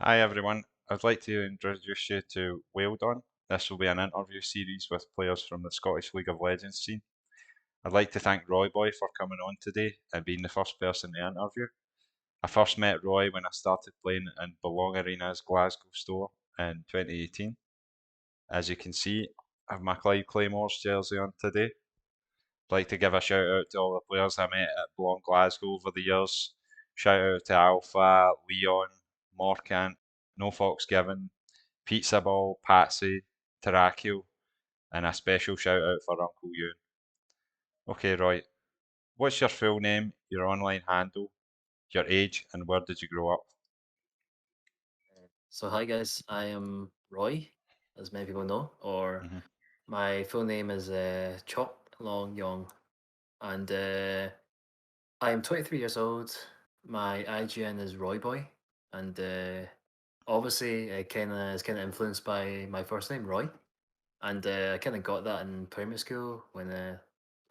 Hi everyone, I'd like to introduce you to Wailed On. This will be an interview series with players from the Scottish League of Legends scene. I'd like to thank Roi Boi for coming on today and being the first person to interview. I first met Roy when I started playing in Belong Arena's Glasgow store in 2018. As you can see, I have my Clyde Claymores jersey on today. I'd like to give a shout out to all the players I met at Belong Glasgow over the years. Shout out to Alpha, Leon, Morcant, No Fox Given, Pizza Ball, Patsy, Terrakil, and a special shout out for Uncle Ewan. Okay, Roy, what's your full name, your online handle, your age, and where did you grow up? So hi guys, I am Roy, as many people know, or Hmm. my full name is Chop Long Yong, and I am 23 years old. My IGN is Roi Boi, and obviously it kind of is kind of influenced by my first name Roy, and I kind of got that in primary school when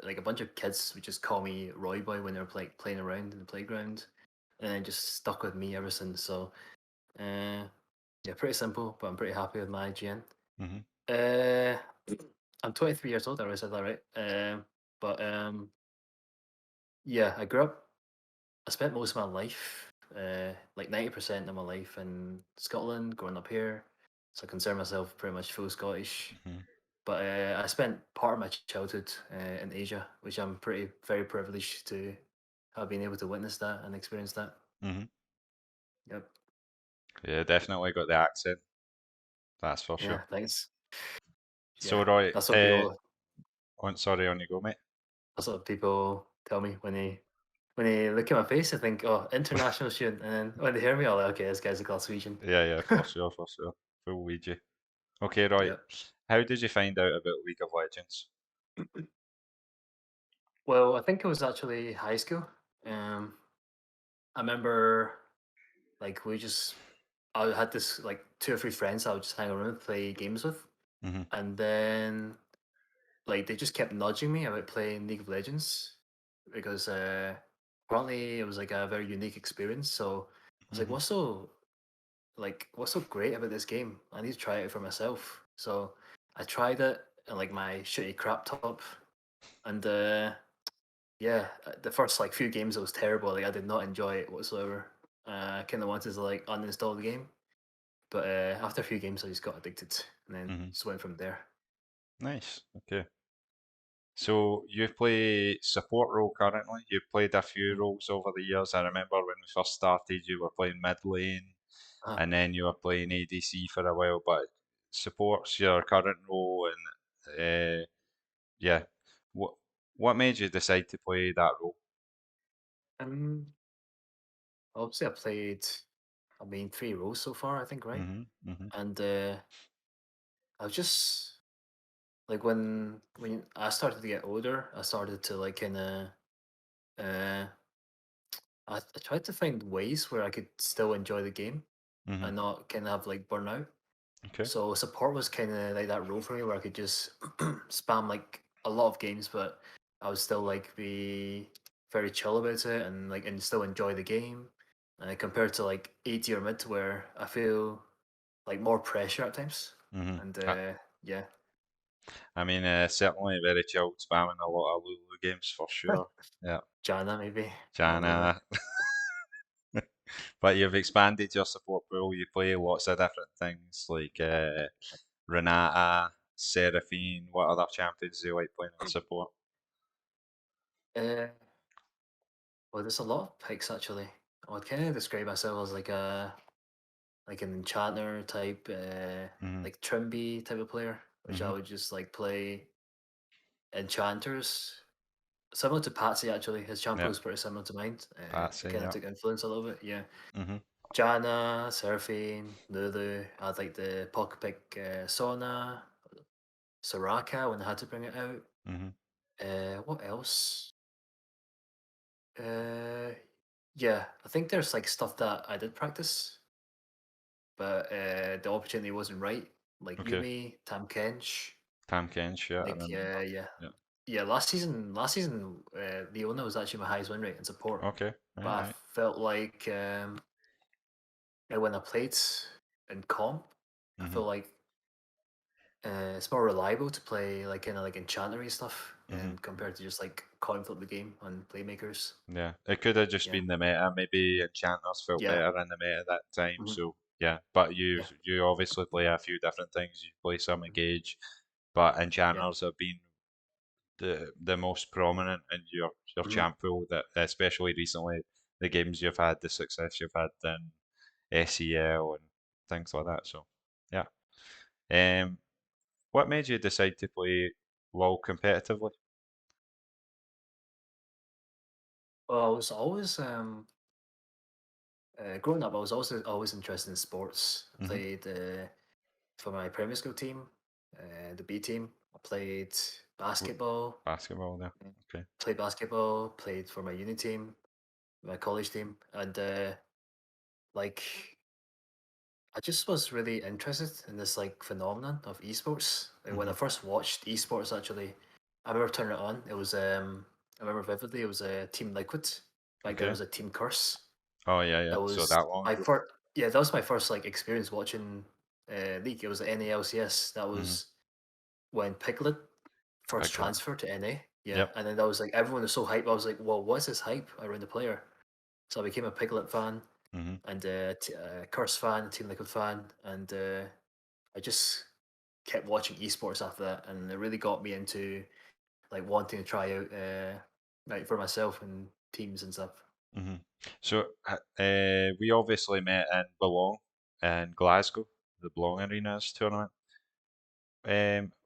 like a bunch of kids would just call me Roi Boy when they were playing around in the playground, and it just stuck with me ever since. So. Uh, yeah, pretty simple, but I'm pretty happy with my IGN. Hmm. Uh, I'm 23 years old. I already said that right. But yeah, I grew up. I spent most of my life, like 90% of my life in Scotland, growing up here. So I consider myself pretty much full Scottish. Hmm. But I spent part of my childhood in Asia, which I'm pretty very privileged to have been able to witness that and experience that. Hmm. Yep. Yeah, definitely got the accent, that's for sure. Yeah. Thanks. So, Yeah. Roy, That's what people. sorry, on you go, mate. That's what people tell me when they look at my face. I think, oh, international student, and then when they hear me, I'm like, okay, this guy's a Glaswegian. Yeah, for sure. Full Ouija. Okay, Roy, Yeah. how did you find out about League of Legends? Well, I think it was actually high school. Um, I remember like I had this like two or three friends I would just hang around and play games with, Hmm. and then like they just kept nudging me about playing League of Legends because apparently it was like a very unique experience. So I was like, Hmm. what's so great about this game? I need to try it out for myself. So I tried it on like my shitty crap top, and yeah, the first like few games it was terrible. Like I did not enjoy it whatsoever. I kind of wanted to like uninstall the game, but after a few games I just got addicted, and then Hmm. just went from there. Nice. Okay. So you play support role currently. You've played a few Mm. roles over the years. I remember when we first started, you were playing mid lane, Uh, and then you were playing ADC for a while. But support's your current role, and yeah, what what made you decide to play that role? um, obviously I played. I mean, three roles so far, I think, right? Hmm. Hmm. And I was just like when I started to get older, I started to like kind of uh, I tried to find ways where I could still enjoy the game Hmm. and not kind of have like burnout. Okay. So support was kind of like that role for me where I could just spam like a lot of games, but I would still like be very chill about it and like and still enjoy the game. Compared to like AD or mid, where I feel like more pressure at times. Hmm. And I, yeah, I mean, certainly very chilled, spamming a lot of Lulu games for sure. Yeah, Jana maybe. I don't know. Jana. But you've expanded your support pool. You play lots of different things like Renata, Seraphine. What other champions do you like playing in support? Uh, well, there's a lot of picks actually. I would kind of describe myself as like an enchanter type, Hmm. like Trimby type of player, which I Hmm. would just like play enchanters. Similar to Patsy actually, his shampoo Yeah, is pretty similar to mine. I Patsy. kind of Yeah. took influence a little bit, yeah. Hmm. Janna, Seraphine, Lulu. I would like the pocket pick Sona, Soraka when I had to bring it out. Hmm. What else? Uh, yeah, I think there's like stuff that I did practice, but the opportunity wasn't right. Like Okay. Yumi, Tam Kench, Tam Kench. Yeah, I like remember. yeah, Yeah. yeah. Last season, Leona was actually my highest win rate in support, Okay. but Right. I Right. felt like when I played in comp, I Mhm. feel like it's more reliable to play like kind of like enchantery stuff, Mhm. compared to just like coin flip the game on playmakers. Yeah, it could have just Yeah, been the meta. Maybe enchanters felt yeah, better in the meta that time. hmm So yeah, but yeah, you obviously play a few different things. You play some mhm, engage, but yeah, enchanters have been the most prominent in your hmm champ pool. That especially recently, the games you've had, the success you've had in SEL and things like that. So yeah. Um, what made you decide to play WoW competitively? Well, I was always growing up. I was also always interested in sports. I Hmm. played for my primary school team, the B team. I played basketball. Basketball there. uh, Okay. Played basketball. Played for my uni team, my college team, and like I just was really interested in this like phenomenon of esports. Like, when I Hmm. first watched esports, actually, I remember turning it on. It was I remember vividly. It was a Team Liquid. Back then, it Okay. was a Team Curse. Oh yeah, yeah. That So was that long my ago. first. Yeah, that was my first like experience watching League. It was the NALCS. That Hmm. was when Piglet first Piglet. transferred to NA. Yeah, Yep. and then that was like everyone was so hyped. I was like, "Well, what's this hype around the player?" So I became a Piglet fan Hmm. and Curse fan, Team Liquid fan, and I just kept watching esports after that, and it really got me into like wanting to try out like for myself and teams and stuff. Hmm. So we obviously met in Belong in Glasgow, the Belong Arenas tournament.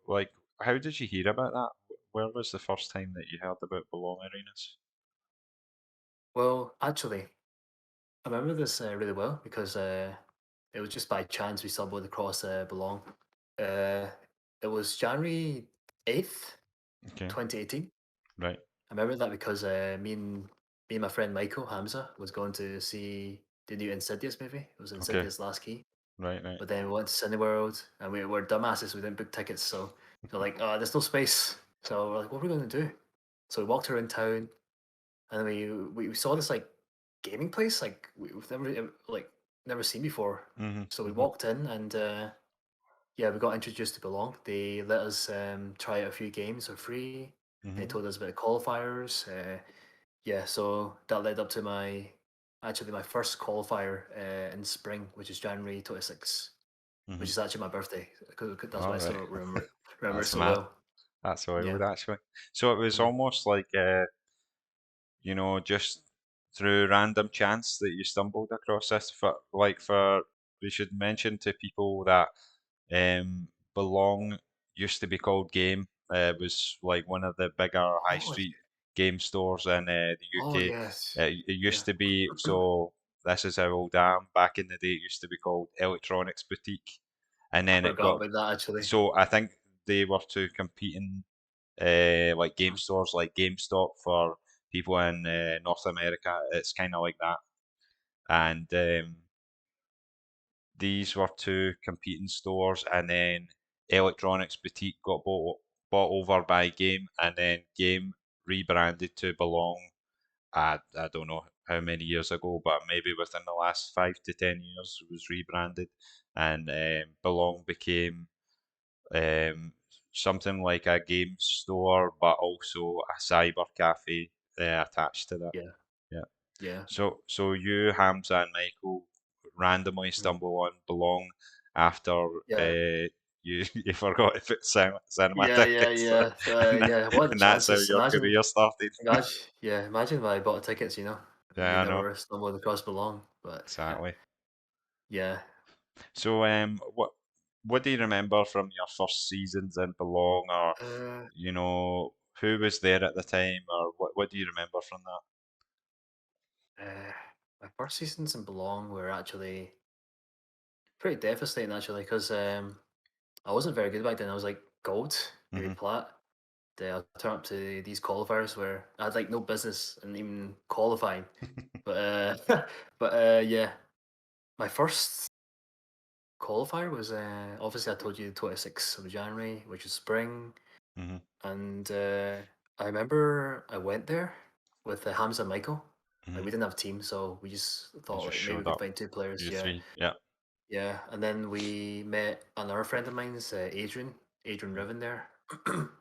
Like, how did you hear about that? Where was the first time that you heard about Belong Arenas? Well, actually, I remember this really well because it was just by chance we stumbled across Belong. Uh, it was January 8th, Okay. 2018. Right. I remember that because me and my friend Michael Hamza was going to see the new Insidious movie. It was Okay. Insidious Last Key. Right. Right. But then we went to Cineworld and we were dumbasses. We didn't book tickets, so they're like, "Oh, there's no space." So we're like, "What are we going to do?" So we walked around town, and then we saw this like gaming place like we've never seen before. Hmm. So we Hmm. walked in, and yeah, we got introduced to Belong. They let us try out a few games for free. They Hmm. told us about qualifiers. Yeah, so that led up to my first qualifier in spring, which is January 26th, which Hmm. is actually my birthday. That's why All I right. still remember it That's so mad. well. That's Yeah. wild, actually. So it was Mhm. almost like just through random chance that you stumbled across this. For we should mention to people that Belong used to be called Game. Was like one of the bigger high Oh, street game stores in the oh UK. yes. It Yeah. used to be so. This is how old I am. Back in the day, it used to be called Electronics Boutique, and I then it forgot got. about that actually. So I think they were two competing like game Mhm. stores like GameStop for people in North America. It's kind of like that. And these were two competing stores, and then Electronics Boutique got bought over by Game, and then Game rebranded to Belong. I don't know how many years ago, but maybe within the last 5 to 10 years, it was rebranded, and Belong became um, something like a game store, but also a cyber cafe attached to that. Yeah. Yeah. Yeah. So you, Hamza, and Michael randomly Mhm. stumble on Belong after Yeah. you forgot to put cinema Yeah. Yeah. tickets, Yeah. Yeah. What are the and that's how chances? your career started. Imagine if I bought tickets. We Yeah, I know never stumbled across Belong. But exactly. yeah. So what do you remember from your first seasons in Belong, or Uh, who was there at the time, or what do you remember from that? uh, my first seasons in Belong were actually pretty devastating actually because I wasn't very good back then. I was like gold, maybe Hmm. plat. I turned up to these qualifiers where I had like no business in even qualifying. But yeah, my first qualifier was obviously I told you the 26th of January, which is spring, Hmm. and I remember I went there with Hamza and Michael. Like Mhm. we didn't have a team, so we just You thought just like maybe we showed could up. find two players. You Yeah, three. Yeah. yeah. And then we met another friend of mine's, Adrian Riven there,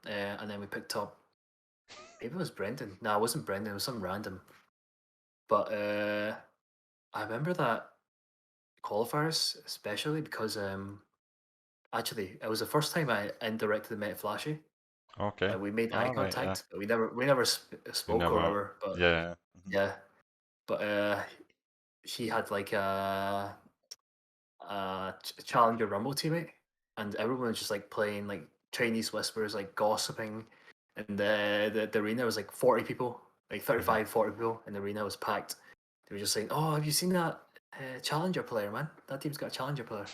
and then we picked up. Maybe it was Brendan. No, it wasn't Brendan. It was some random. But I remember that qualifiers, especially because actually it was the first time I indirectly met Flashy. Okay. Like we made eye All right. Yeah. contact, but we never You spoke or never. whatever. But Yeah. Mhm. yeah, but he had like a Challenger Rumble teammate, and everyone was just like playing like Chinese whispers, like gossiping, and the arena was like 40 people, like Mhm. 35, 40 people, and the arena was packed. They were just saying, "Oh, have you seen that Challenger player, man? That team's got a Challenger player."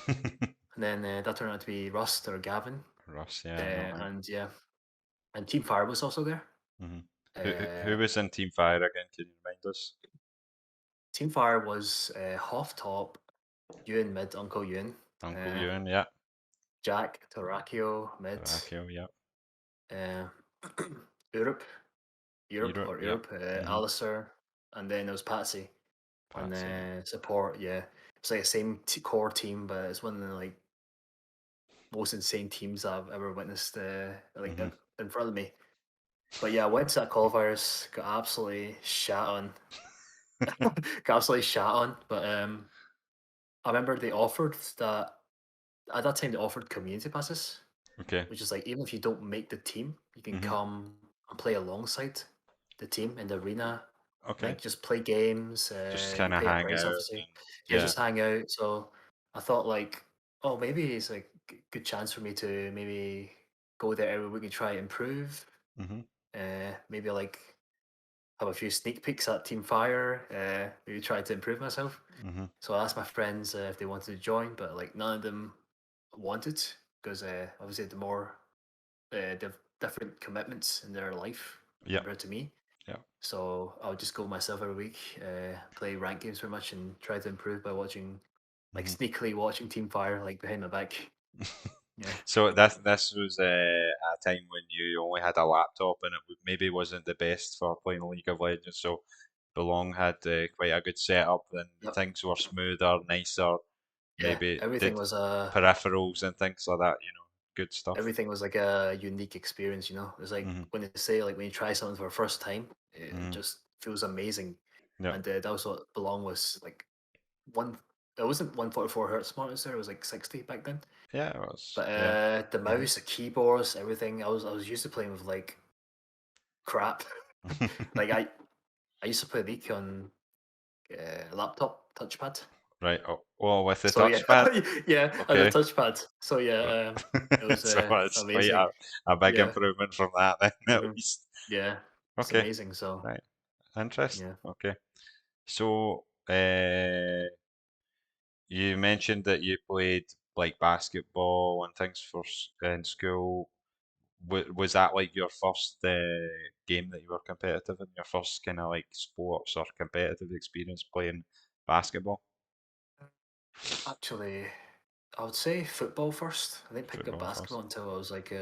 And then that turned out to be Rust or Gavin, Russ. Yeah. I know him. and yeah, and Team Fire was also there. Mhm. Who Uh, was in Team Fire again? Can you remind us? Team Fire was Hoff top, Ewan mid, Uncle Ewan, Uncle uh, Ewan. Yeah. Jack Terracchio mid, Terrakil. Yeah. uh, Europe, Europe Europe. or Yeah. Europe, Mhm. Alistair, and then there was Patsy on Patsy. Yeah. support. Yeah, it's like the same core team, but it's one of the like most insane teams I've ever witnessed. Mhm. In front of me. But yeah, I went to that qualifiers, got absolutely shat on, got absolutely shat on. But I remember they offered that at that time they offered community passes, Okay. which is like even if you don't make the team, you can Mhm. come and play alongside the team in the arena, Okay. like just play games. Just You kind of pay a hang price, out obviously. and Yeah, yeah. just hang out. So I thought like, oh, maybe it's like good chance for me to maybe go there every week and try to improve. Mhm. Maybe like have a few sneak peeks at Team Fire. Maybe try to improve myself. Mhm. So I asked my friends if they wanted to join, but like none of them wanted because obviously the more different commitments in their life Yeah. compared to me. Yeah. So I would just go myself every week, play rank games very much, and try to improve by watching, like Mhm. sneakily watching Team Fire like behind my back. Yeah, So this was a time when you only had a laptop and it maybe wasn't the best for playing League of Legends. So Belong had quite a good setup, and yep, things were smoother, nicer. yeah. Maybe did peripherals and things like that. Good stuff. Everything was like a unique experience. It's like Mhm. when they say like when you try something for the first time, it Mhm. just feels amazing. Yeah. And that was what Belong was like. One, it wasn't 144 hertz monitors. It was like 60 back then. Yeah. It was. But Yeah. the Mhm. mouse, the keyboards, everything, I was used to playing with like crap. Like I used to play League on a laptop touchpad. Right. Oh, oh, with the So yeah, touchpad. yeah, on the Okay. touchpad. So yeah, it was So it's quite amazing. a big Yeah, improvement from that then at hmm least. yeah, it's Okay. amazing. So Right. Interesting. yeah, Okay. So, you mentioned that you played like basketball and things in school. Was that like your first game that you were competitive in? Your first kind of like sports or competitive experience playing basketball? actually, I would say football first. I didn't pick up Football first. basketball until I was like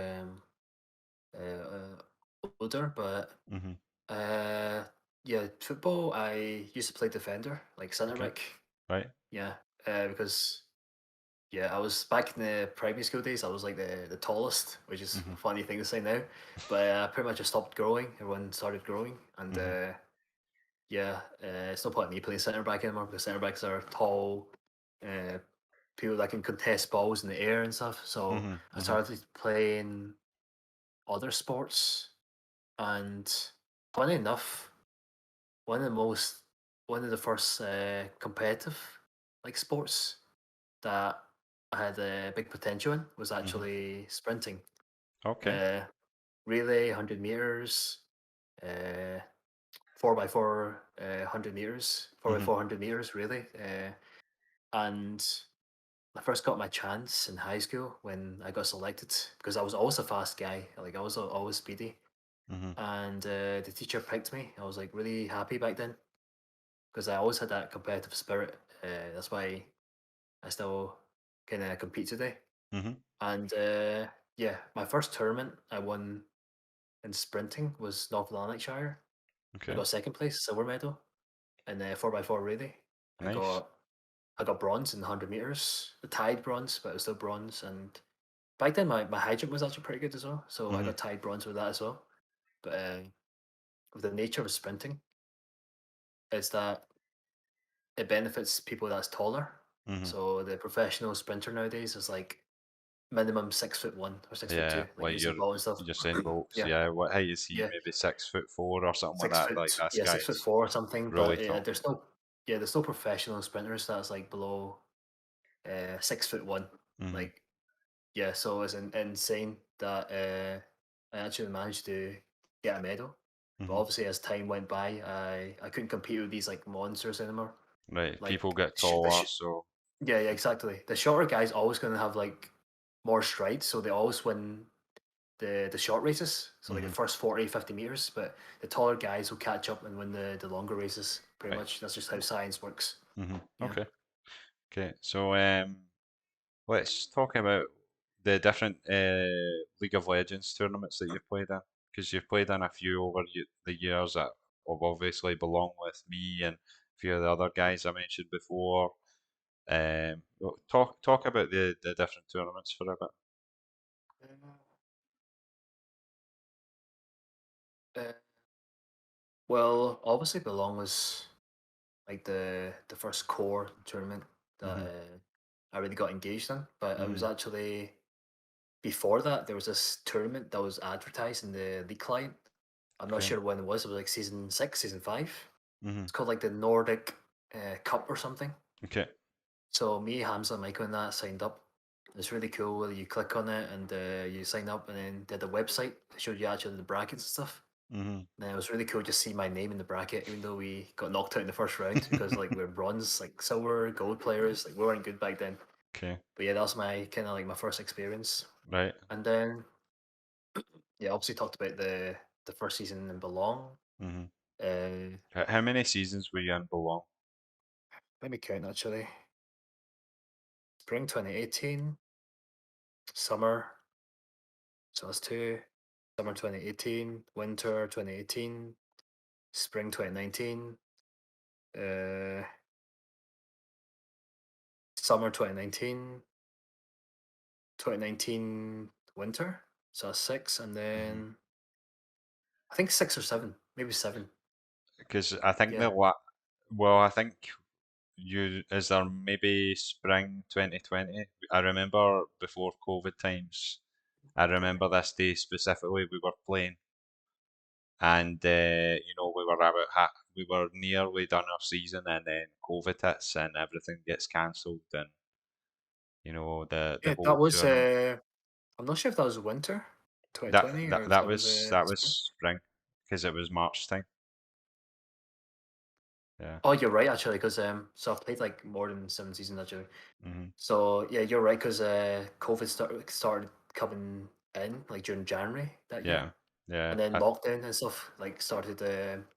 older, but Hmm. uh, yeah, football. I used to play defender, like centre Okay. back. Right. Yeah, because yeah, I was back in the primary school days. I was like the tallest, which is Hmm. a funny thing to say now. But pretty much I stopped growing. Everyone started growing, and Hmm. yeah, it's no point in me playing centre back anymore because centre backs are tall, uh, people that can contest balls in the air and stuff. So Hmm. I Hmm. started playing other sports, and funny enough, one of the most one of the first competitive like sports that I had a big potential in was Hmm. actually sprinting. Okay. Uh, relay, 100 meters, uh, 4x4, 100 meters, 4 by Hmm. 400 meters, really. And I first got my chance in high school when I got selected because I was always a fast guy. Like I was always speedy. Hmm. And the teacher picked me. I was like really happy back then because I always had that competitive spirit. That's why I still kind of compete today. Hmm. And yeah, my first tournament I won in sprinting was North Lanarkshire. I Okay. got second place, silver medal. in 4x4 relay. I Nice. got I got bronze in 100 meters, the tied bronze, but it was still bronze. And back then, my high jump was actually pretty good as well, so I Mhm. got tied bronze with that as well. But with the nature of sprinting, is that it benefits people that's taller. Mhm. So the professional sprinter nowadays is like minimum 6'1" or 6'2", Yeah, like like using ball and stuff. you're saying bolts. Yeah, Yeah, what height is he? yeah, Maybe 6'4" or something like six that. Like foot, this yeah, 6 foot guy's 4 or something. really But tall. there's no professional sprinters that's like below 6'1". Mhm. Like, yeah, so it's insane that I actually managed to get a medal. But Mhm. obviously, as time went by, I couldn't compete with these like monsters anymore. Right. People Like, get taller, so. yeah, yeah, exactly. The shorter guy's always going to have like more strides, so they always win the short races. So like the Mhm. first 40, 50 meters, but the taller guys will catch up and win the longer races. Pretty Right. much, that's just how science works. Mhm. Yeah. Okay. Okay. So let's talk about the different League of Legends tournaments that you've played in, because you've played in a few over the years that have obviously belong with me and a few of the other guys I mentioned before. Well, talk about the different tournaments for a bit. Uh, well, obviously, Belong was like the first core tournament that Mhm. I really got engaged in. But it was Mhm. actually before that there was this tournament that was advertised in the league client. I'm not Okay. sure when it was. It was like season 6, season 5. Mhm. It's called like the Nordic Cup or something. Okay. So me, Hamza, and Michael and that signed up. It's really cool. You click on it and you sign up, and then they had a website that showed you actually the brackets and stuff. Mhm. And it was really cool just see my name in the bracket, even though we got knocked out in the first round because like we're bronze, like silver, gold players. Like we weren't good back then. Okay. But yeah, that was my kind of like my first experience. Right. And then yeah, obviously talked about the first season in Belong. Mhm. Uh, How many seasons were you in Belong? Let me count actually. Spring 2018, summer. So that's two. Summer 2018, winter 2018, spring 2019, uh, summer 2019, 2019 winter. So that's six, and Mhm. then I think 6 or 7, maybe 7. Because I think Yeah. well, I think you is there maybe spring 2020. I remember before COVID times. I remember this day specifically. We were playing, and we were we were nearly done our season, and then COVID hits, and everything gets cancelled, and the Yeah, whole that was. tournament. I'm not sure if that was winter, That 2020, that or if that that was was that was spring. spring, because it was March time. Yeah. Oh, you're right actually, because so I've played like more than 7 seasons actually. Mhm. So yeah, you're right because COVID started coming in like during January that year. Yeah. Yeah. And then lockdown and stuff like started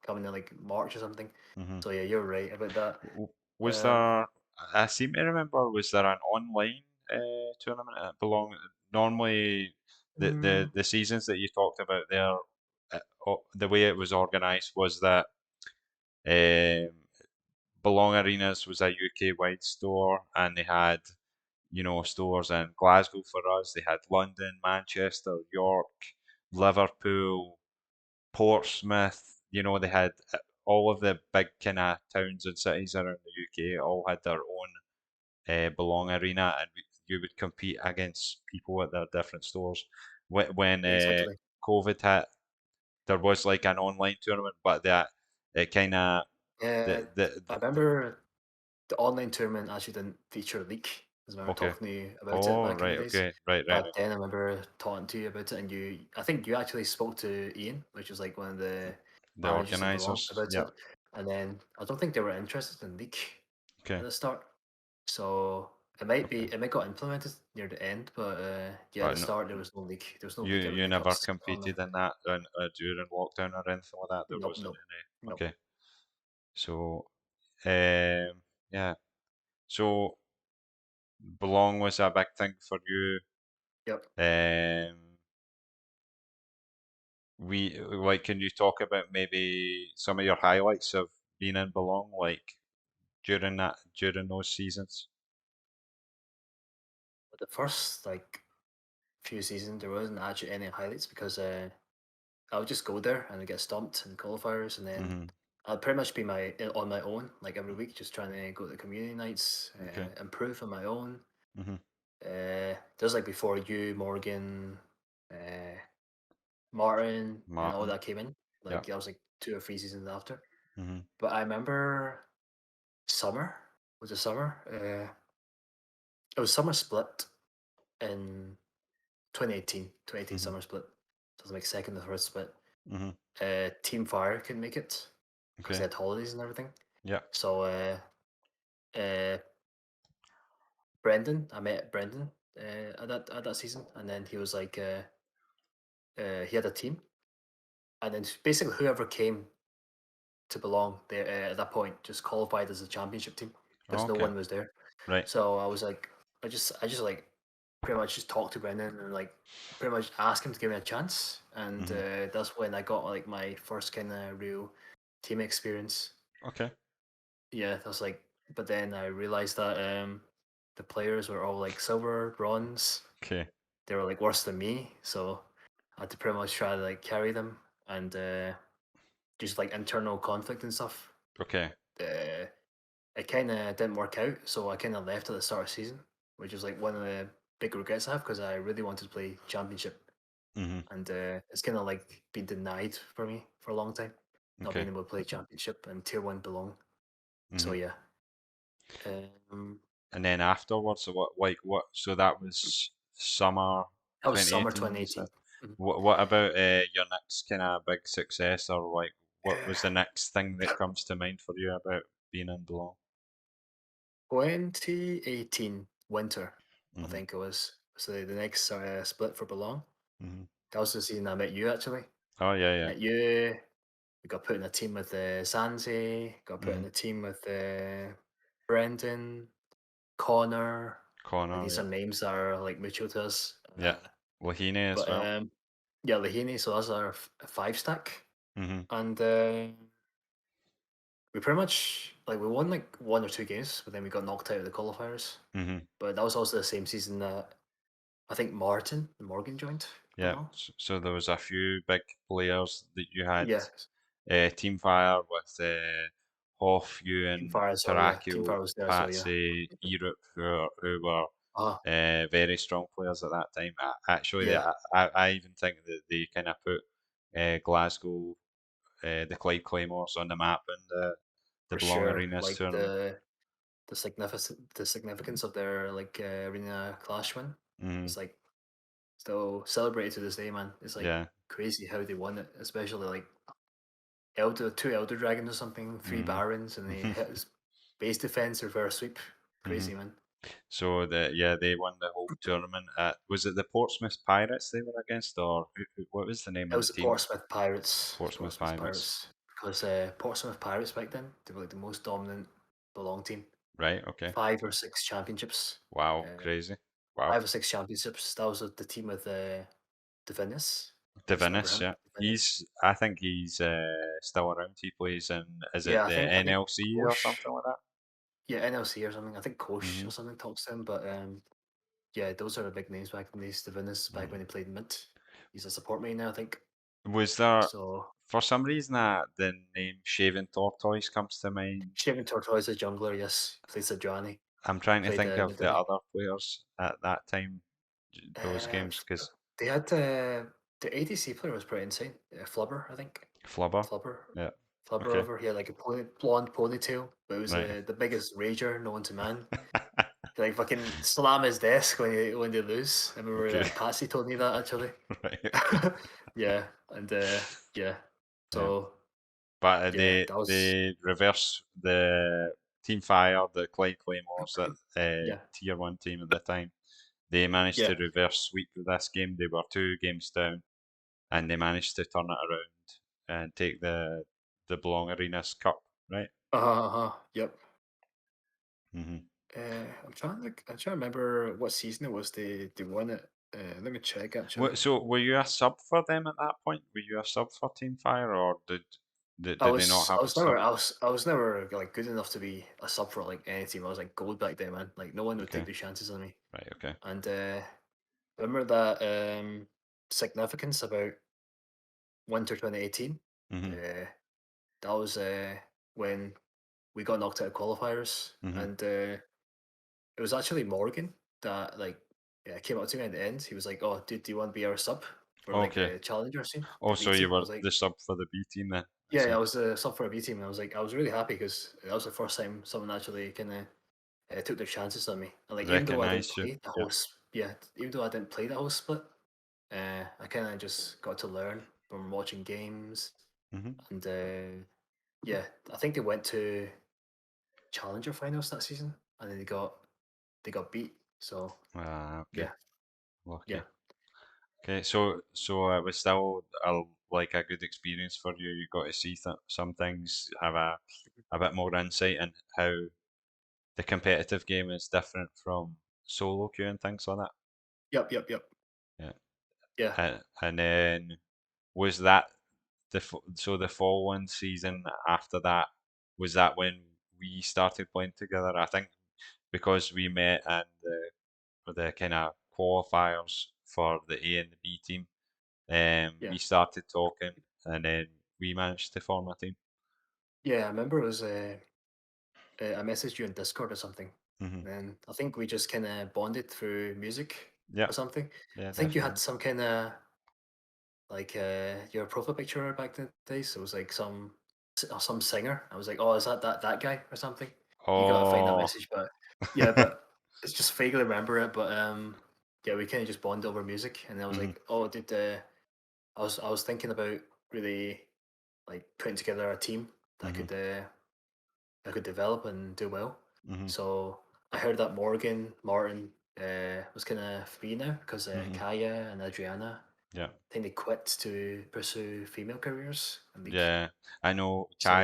coming in like March or something. Mhm. So yeah, you're right about that. Was Um, there? I seem to remember. Was there an online tournament that belonged? Normally, mm, the seasons that you talked about there, the way it was organised was that um, Belong Arenas was a UK wide store, and they had stores in Glasgow for us. They had London, Manchester, York, Liverpool, Portsmouth. They had all of the big kind of towns and cities around the UK all had their own Belong Arena, and you would compete against people at their different stores. When yeah, exactly. COVID hit, there was like an online tournament, but that it kind of Yeah, I the remember the online tournament actually didn't feature a leak. Because I remember okay. talking to you about it Oh, back in the right, days. okay, right, right, Back right. then, I remember talking to you about it, and I think you actually spoke to Ian, which was like one of the The managers in Belong organizers, about yep, it. And then I don't think they were interested in leak okay, at the start. So okay. it might got implemented near the end, but yeah, at the But no, start there was no leak. There was no you leak you arena never cups on competed there. in that during lockdown or anything like that. There Nope, wasn't nope, any. nope. Okay, so yeah, so Belong was a big thing for you. Yep. We like, can you talk about maybe some of your highlights of being in Belong like during those seasons? But the first like few seasons, there wasn't actually any highlights because I would just go there and I'd get stumped in qualifiers, and then Mhm. I'd pretty much be on my own like every week, just trying to go to the community nights, Okay. improve on my own. Mhm. There's like before you, Morgan, uh, Martin, and all Martin. that came in. Yeah. Like that was like 2 or 3 seasons after. Mhm. But I remember summer was it summer? It was summer split in 2018. 2018 Mhm. summer split. So it was like second or third split. Mhm. Team Fire couldn't make it because they Okay. had holidays and everything. Yeah. So uh, Brendan, I met Brendan at that season, and then he was like, he had a team, and then basically whoever came to belong there at that point just qualified as a championship team because no Okay. one was there. Right. So I was like, I just like pretty much just talked to Brendan and like pretty much asked him to give me a chance, and Mhm. that's when I got like my first kind of real team experience. Okay. Yeah, that was like, but then I realized that the players were all like silver, bronze. Okay. They were like worse than me, so I had to pretty much try to like carry them, and just like internal conflict and stuff. Okay. Uh, it kind of didn't work out, so I kind of left at the start of the season, which was like one of the big regrets I have because I really wanted to play championship, Mhm. and it's kind of like been denied for me for a long time, not being Okay. able to play championship and tier one belong. So Mhm. yeah, um, And then afterwards, so what? So that was summer that was summer 2018. You said. 2018. Mhm. What about your next kind of big success, or like what was the Uh, next thing that comes to mind for you about being in Belong? 2018 winter, I Mhm. think it was. So the next split for belong. Mhm. That was the season I met you actually. Oh yeah, yeah. Met you. We got put in a team with Sansi, got put in Mhm. a team with Brendan, Connor. Like Connor, these are yeah, names that are like mutual to us. yeah. Lahine as But well. yeah, Lahini, so that's our five stack. Mhm. And we pretty much like we won like 1 or 2 games, but then we got knocked out of the qualifiers. Mhm. But that was also the same season that I think Morgan joined Yeah. Belong. So there was a few big players that you had. Yeah, Team Fire with Hoff, Team Ewan, Fire as well. Yeah, Team Tarakio, Fire was there as well. Yeah. Patsy, Europe, who were Ah, very strong players at that time. Actually, yeah, I even think that they kind of put Glasgow, the Clyde Claymores on the map in the for Belong sure. Arenas Like tournament. the significance of their like arena clash win Hmm. is like still celebrated to this day, man. It's like Yeah. crazy how they won it, especially like two elder dragons or something, three Hmm. barons, and they hit his base defense reverse sweep. Hmm. Crazy, man. So they won the whole tournament. Was it the Portsmouth Pirates they were against, or what was the name It of the was the team? Portsmouth Pirates. It was Portsmouth Portsmouth Pirates. Pirates because Portsmouth Pirates back then they were like the most dominant belong team. Right. Okay. 5 or 6 championships. Wow. Uh, Crazy. Wow. 5 or 6 championships. That was the team with Divinus. You just remember Divinis, him, yeah. Divinus. I think he's still around. He plays in, is it Yeah, the I think NLC or Kosh. something like that? Yeah, NLC or something. I think Kosh Hmm. or something talks to him. But yeah, those are the big names back in these Divinus back when he played mid. He's a support main now, I think. Was there, So for some reason, the name Shaven Tortoise comes to mind? Shaven Tortoise, a jungler, yes, plays Johnny. I'm trying to Played think of mid, the other players at that time, those Uh, games, because they had the ADC player was pretty insane. Flubber, I think. Flubber, Flubber. yeah, Flubber okay, over. He had like a blonde ponytail, but it was right, the biggest rager known to man. He like fucking slam his desk when they lose. I remember okay, Patsy told me that actually. right, okay, Yeah, and yeah. yeah. So But yeah, that was they reverse the Team Fire, the Clyde Claymores, that yeah. tier one team at the time. They managed Yeah. to reverse sweep with this game. They were 2 games down, and they managed to turn it around and take the Belong Arenas Cup. Right. Yep. Hmm. I'm trying to remember what season it was they won it. Let me check actually. So were you a sub for them at that point? Were you a sub for Team Fire, or did? Did they not have a sub? I was never like good enough to be a sub for like any team. I was like gold back then, man. Like no one would take Okay, their chances on me. right, okay. And remember that significance about Winter 2018. Mhm, Uh, that was when we got knocked out of qualifiers, mhm. and it was actually Morgan that like came up to me at the end. He was like, "Oh, dude, do you want to be our sub for like Okay. the challenger scene, Oh, the B so you team?" I were was like, the sub for the B team then? I "Yeah, see. yeah, I was the sub for a B team." And I was really happy because that was the first time someone actually kind of took their chances on me. And like even though I didn't Recognised you. play the Yeah. whole, yeah, even though I didn't play the whole split, I kind of just got to learn from watching games, Mhm. and yeah, I think they went to challenger finals that season, and then they got beat. So Ah, okay. yeah, yeah. Lucky. Okay, so it was still like a good experience for you. You got to see some things, have a bit more insight in how the competitive game is different from solo queue and things like that. Yep, yep, yep. Yeah. Yeah, And then was that so the following season after that, was that when we started playing together? I think because we met in the kind of qualifiers for the A and the B team. yeah, We started talking, and then we managed to form a team. yeah. I remember it was I messaged you in Discord or something, Hmm. and I think we just kind of bonded through music Yeah, or something. yeah, I think you had definitely. some kind of like your profile picture back in the day, so it was like some singer. I was like, oh, is that guy or something? You gotta find that Oh, message, but yeah, but it's just vaguely remember it. But yeah, we kind of just bonded over music, and I was hmm, like, oh, did I was thinking about really like putting together a team that hmm, could develop and do well. hmm, So I heard that Morgan Martin was kind of free now because hmm. Kaya and Adriana Yeah, think they quit to pursue female careers in league. yeah. I know So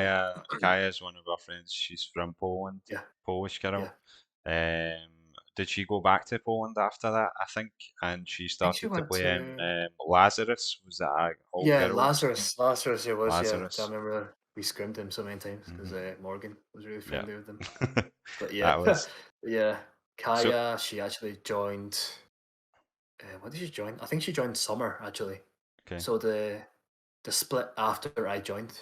Kaya is one of our friends. She's from Poland, yeah, Polish girl. yeah. Did she go back to Poland after that? I think, and she I think she started to went play in to Lazarus. Was that a all yeah girls team? Lazarus. Lazarus it was yeah. I Lazarus. remember we scrimmed him so many times because Hmm. Morgan was really Yeah. friendly with them. But yeah, That was yeah. so Kaya, she actually joined. What did she join? I think she joined summer actually. okay. So the split after I joined,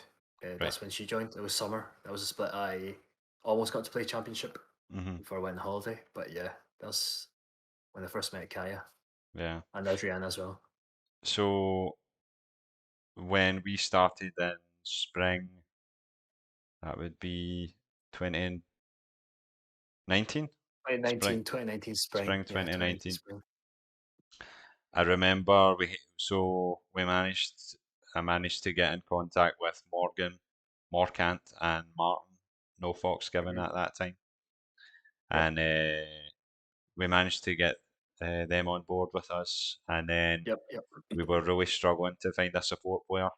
Right. that's when she joined. It was summer. That was the split I almost got to play championship Hmm. before I went on holiday. But yeah, that's when I first met Kaya Yeah. and Adriana as well. So when we started in spring, that would be 2019, spring 2019 spring. spring Yeah, 2019 2019. spring. I remember I managed to get in contact with Morgan, Morcant, and Martin, no Fox given Mhm. at that time, Yep, and we managed to get them on board with us, and then yep, yep. we were really struggling to find a support player,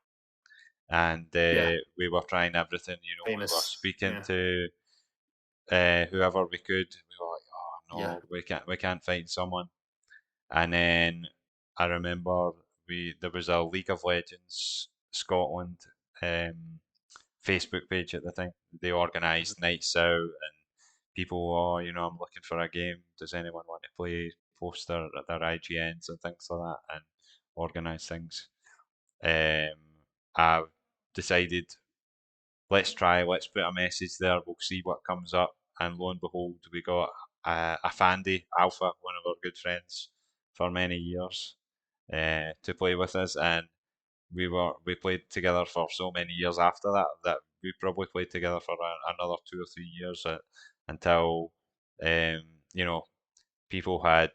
and Yeah, we were trying everything. We were famous. speaking Yeah, to whoever we could. We were like, oh yeah. no, we can't find someone. And then I remember there was a League of Legends Scotland um, Facebook page at the time. They Mhm. organised nights out and people, oh, I'm looking for a game. Does anyone want to play? Post their IGNs and things like that and organise things. Um, I decided let's put a message there. We'll see what comes up. And lo and behold, we got a Fandy Alpha, one of our good friends for many years, to play with us, and we played together for so many years after that that we probably played together for another 2 or 3 years until um, you know people had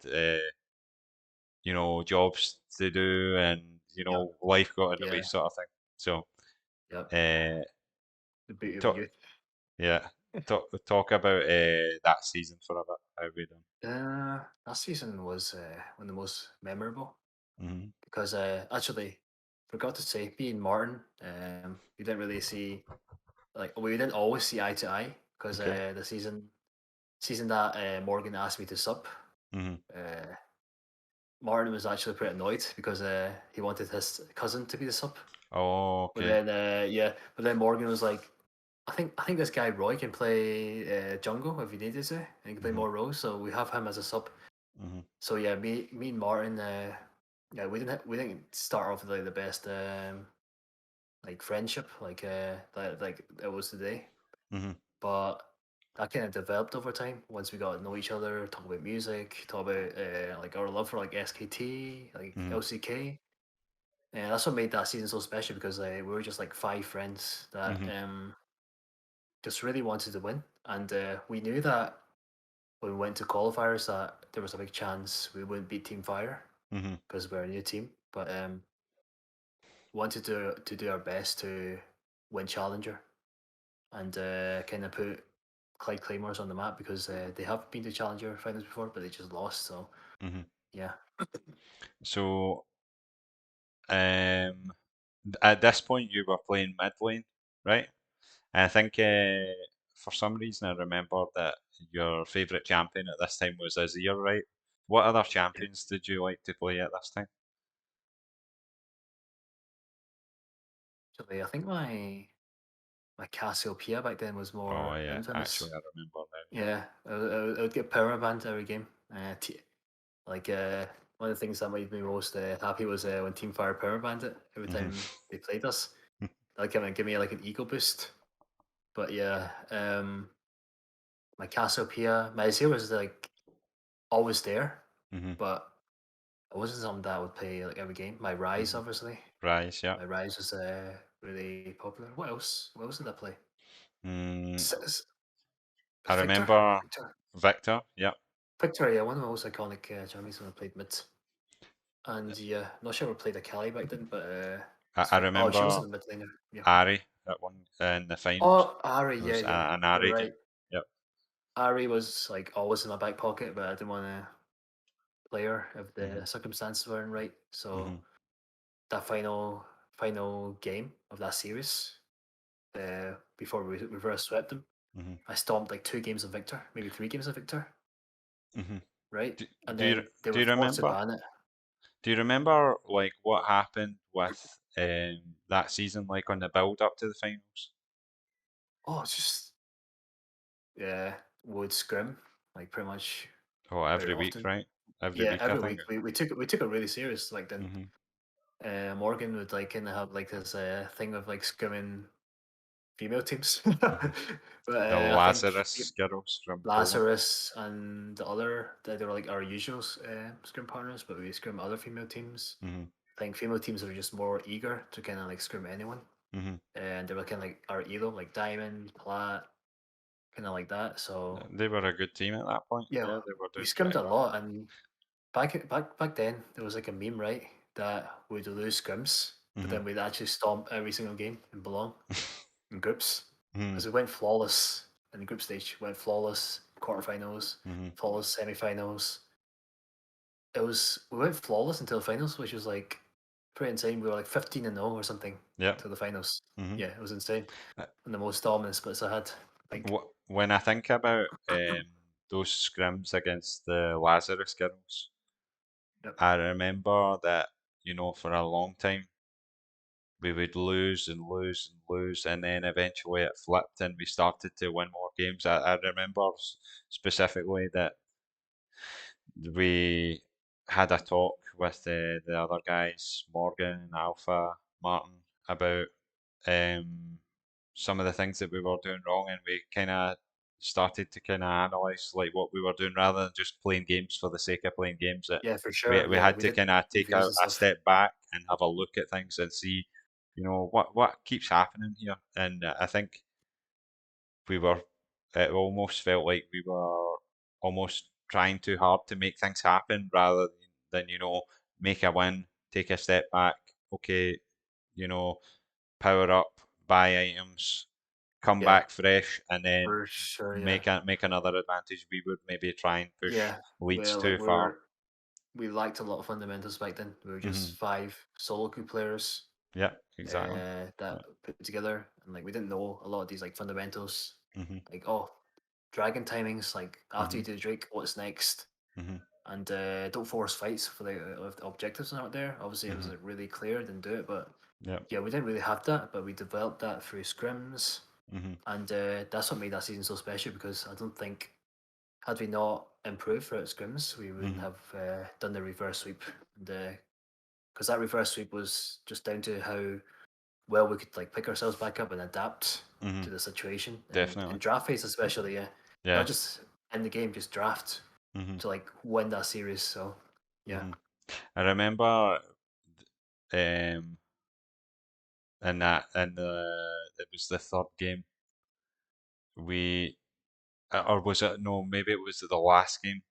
jobs to do and Yep, life got in the way yeah, sort of thing. So yep. uh, The beauty of talk, youth. yeah, talk about that season for a bit. How we done? That season was one of the most memorable Hmm. because actually forgot to say, being Martin, we didn't really see like we didn't always see eye to eye because Okay. the season that Morgan asked me to sub, Hmm. uh, Martin was actually pretty annoyed because he wanted his cousin to be the sub. Oh, But okay. then yeah, but then Morgan was like, I think this guy Roy can play jungle if he needed to, and he can play Mhm. more roles. So we have him as a sub. Mhm. So yeah, me and Martin, yeah, we didn't start off with like the best like friendship like it was today, Mhm. but that kind of developed over time once we got to know each other, talk about music, talk about like our love for like SKT, like Mhm. LCK. And that's what made that season so special because we were just like five friends that Mhm. just really wanted to win, and we knew that when we went to qualifiers that there was a big chance we wouldn't beat Team Fire Mhm. because we're a new team, but wanted to do our best to win Challenger and kind of put Clyde Claymores on the map because they have been to Challenger finals before, but they just lost. So Mhm. yeah, So, at this point, you were playing mid lane, right? And I think for some reason I remember that your favourite champion at this time was Azir, right? What other champions did you like to play at this time? actually, I think my Cassiopeia back then was Oh more yeah, actually infamous. I remember now. Yeah, I would get power banned every game. Like one of the things that made me most happy was when Team Fire power banned it every Yeah. Mhm. time they played us. That kind of give me like an ego boost. But yeah, my Cassiopeia, my Azir was like always there, Mhm. but it wasn't something that I would play like every game. My Rise, Mhm. obviously, Rise, yeah. my Rise was really popular. What else? What else did I play? Mm, I Victor, remember Victor, Victor. Yeah. Victor. Yeah, one of the most iconic champions when I played mid. And yeah, not sure I played a Kelly back then, but I oh, she remember wasn't a mid laner. Yeah. Ari at one in the finals. Oh, Ari, It yeah, was yeah, an you're Ari team. right. Yep. Ari was like always in my back pocket, but I didn't want to play her if the Mhm. circumstances weren't right. So Mhm. that final game of that series, before we first swept them, Mhm. I stomped like two games of Victor, maybe three games of Victor, Mhm. right? Do, And do you then they do were you forced to remember? ban it. Do you remember like what happened with that season, like on the build up to the finals? Oh, it's just yeah, would scrim like pretty much Oh, very every week, often. right? Every Yeah, week, I every think. week we took it really serious. Like then, Mhm. Morgan would like kind of have like this thing of like scrimming female teams, Mhm. but The I think Lazarus girls from Poland. Lazarus and the other they were like our usual scrim partners, but we scrim other female teams. Mhm. I think female teams are just more eager to kind of like scrim anyone, Mhm. and they were kind of like our elo, like diamond, plat, kind of like that. So They were a good team at that point. yeah, Yeah, they were we doing scrimmed pretty a well. lot, and back then, there was like a meme, right? That we'd lose scrims, but Mhm. then we'd actually stomp every single game and belong in groups Mhm. because we went flawless in the group stage. Went flawless quarterfinals, Mhm. flawless semifinals. We went flawless until the finals, which was like pretty insane. We were like 15-0 or something Yep. to the finals. Mhm. Yeah, it was insane. Uh, And the most dominant splits I had. Like, When I think about those scrims against the Lazarus girls, yep. I remember that, for a long time we would lose and lose and lose, and then eventually it flipped and we started to win more games. I remember specifically that we had a talk with the other guys, Morgan and Alpha, Martin, about some of the things that we were doing wrong, and we kind of started to kind of analyze like what we were doing rather than just playing games for the sake of playing games. That Yeah, for we sure. we Yeah, had we to did kind of take reviews and a stuff. step back and have a look at things and see, what keeps happening here. And I think we were it almost felt like we were almost trying too hard to make things happen rather than make a win, take a step back, okay, you know power up, buy items, come Yeah, back fresh, and then for sure. Yeah. make another advantage. We would maybe try and push Yeah. leads Well, too far. we lacked a lot of fundamentals back then. We were Hmm. just five solo queue players Yeah, exactly. that Yeah. put together, and like we didn't know a lot of these like fundamentals, Hmm. like oh, dragon timings. Like after Hmm. you do Drake, what's next? Hmm. And don't force fights for if the objectives are not there. Obviously, it was Hmm. like really clear, didn't do it, but Yeah. yeah, we didn't really have that, but we developed that through scrims, Mhm. and that's what made that season so special because I don't think had we not improved throughout scrims, we wouldn't Mhm. have done the reverse sweep, and because that reverse sweep was just down to how well we could like pick ourselves back up and adapt to Mhm. the situation, and in Definitely. draft phase especially, yeah, not Yeah. just in the game, just draft Mhm. to like win that series. So yeah, Mhm. I remember um in that in the it was the third game we or was it no maybe it was the last game.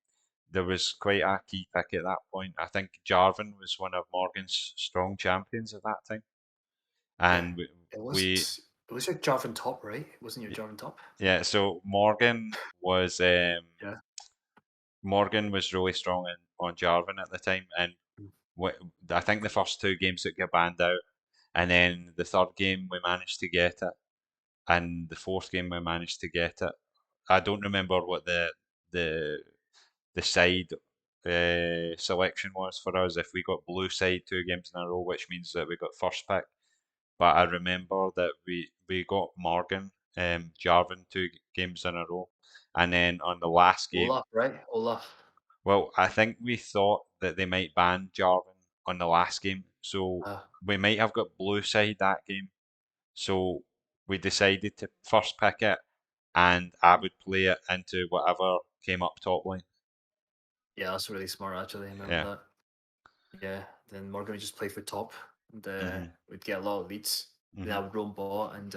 There was quite a key pick at that point. I think Jarvan was one of Morgan's strong champions at that time, yeah, and it was we it was your Jarvan top, right? It wasn't your Jarvan top? yeah. So Yeah. Morgan was really strong on Jarvan at the time, and Mm. I think the first two games that got banned out, and then the third game we managed to get it, and the fourth game we managed to get it. I don't remember what the the side selection was for us. If we got blue side 2 games in a row, which means that we got first pick. But I remember that we got Morgan, Jarvan 2 games in a row, and then on the last game, Olaf, right? Olaf. well, I think we thought that they might ban Jarvan on the last game, so Uh, we might have got blue side that game. So we decided to first pick it, and I would play it into whatever came up top lane. yeah, that's really smart actually. I remember Yeah. that. Yeah, then Morgan would just play for top, and Mhm. we'd get a lot of leads. Then I Mhm. would roam bot and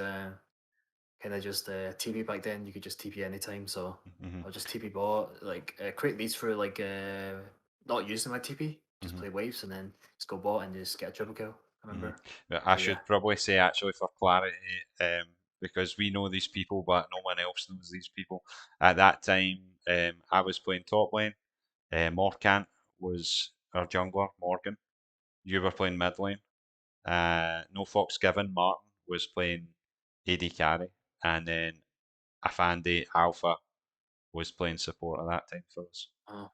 kind of just TP back then. You could just TP anytime, so Mhm. I'll just TP bot, like create leads for like not using my TP, just Mhm. play waves and then just go bot and just get a triple kill. I Mhm. remember. But I But yeah, should probably say actually for clarity, because we know these people, but no one else knows these people. At that time, I was playing top lane. Morkant was our jungler, Morgan. You were playing mid lane. No Fox Given, Martin was playing AD carry, and then Afandi Alpha was playing support at that time for us. uh,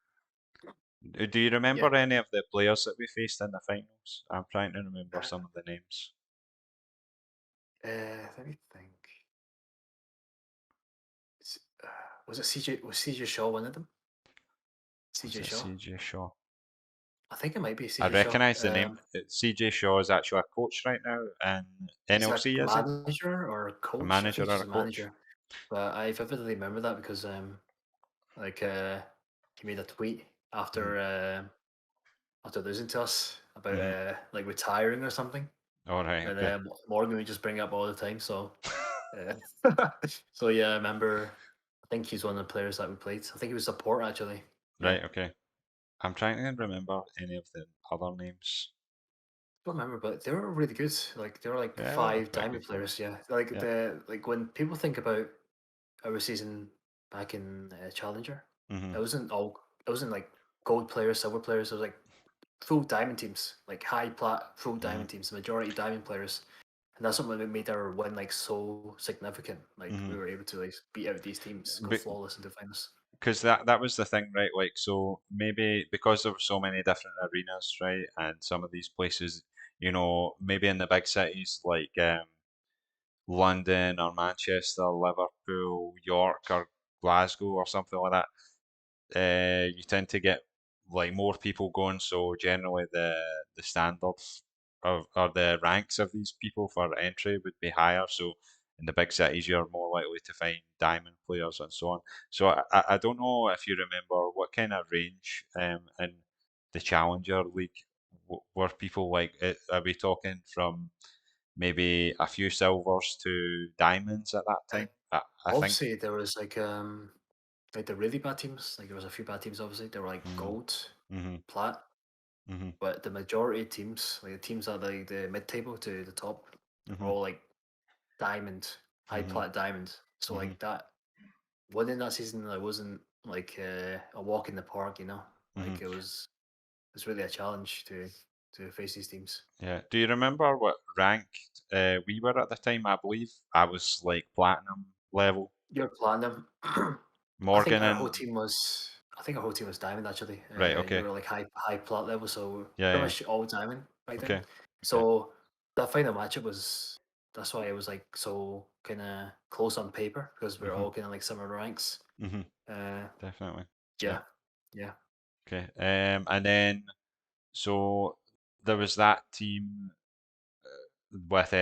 Do you yeah. remember any of the players that we faced in the finals? I'm trying to remember some of the names. Let me think. S- was it CJ? Was CJ Shaw one of them? Was CJ it Shaw. CJ Shaw? I think it might be I CJ Shaw. recognise the name. CJ Shaw is actually a coach right now in He's a NLC, is he? manager or a A coach? I manager think he's or just a a coach? manager. But I vividly remember that because like he made a tweet Mm. after losing to us about Hmm. like retiring or something, All right, and okay. Morgan would just bring it up all the time. So uh, so yeah, I remember. I think he's one of the players that we played. I think he was support actually. Yeah, Right, okay. I'm trying to remember any of the other names. don't remember, but they were really good. Like they were like Yeah, they were five pretty diamond good players. players. Yeah, like Yeah. the like when people think about our season back in Challenger, Hmm. it wasn't all. It wasn't like gold players, silver players. It was like full diamond teams, like high plat full Hmm. diamond teams. The majority diamond players, and that's something that made our win like so significant. Like we Hmm. were able to like beat out these teams, go flawless into finals. Because that was the thing, right? Like, so maybe because there were so many different arenas, right, and some of these places, maybe in the big cities like London or Manchester, Liverpool, York or Glasgow or something like that, you tend to get like more people going. So generally, the standards of or the ranks of these people for entry would be higher. So in the big cities, you're more likely to find diamond players and so on. So I don't know if you remember what kind of range in the Challenger League were people like. Are we talking from maybe a few silvers to diamonds at that Uh, time? I think. Obviously, there was like the really bad teams. Like there was a few bad teams. Obviously, they were like Mm-hmm. gold, Mm-hmm. plat, Mm-hmm. but the majority of teams, like the teams at the mid table to the top, are Mm-hmm. all like diamond, high Mm-hmm. plat diamond. So Mm-hmm. like that winning that season, I wasn't like a walk in the park. Mm-hmm. Like it's really a challenge to face these teams. Yeah. Do you remember what rank we were at the time? I believe I was like platinum level. You're platinum. I think Morgan our whole and team was. I think our whole team was diamond actually. right. You Okay. were like high plat level, so Yeah. pretty Yeah. much all diamond back then. Okay. Okay. So that final matchup was that's why it was like so kind of close on paper because we're Mhm. all kind of like similar ranks. Mhm. Uh, Definitely. Yeah. yeah, yeah. Okay. And then so there was that team with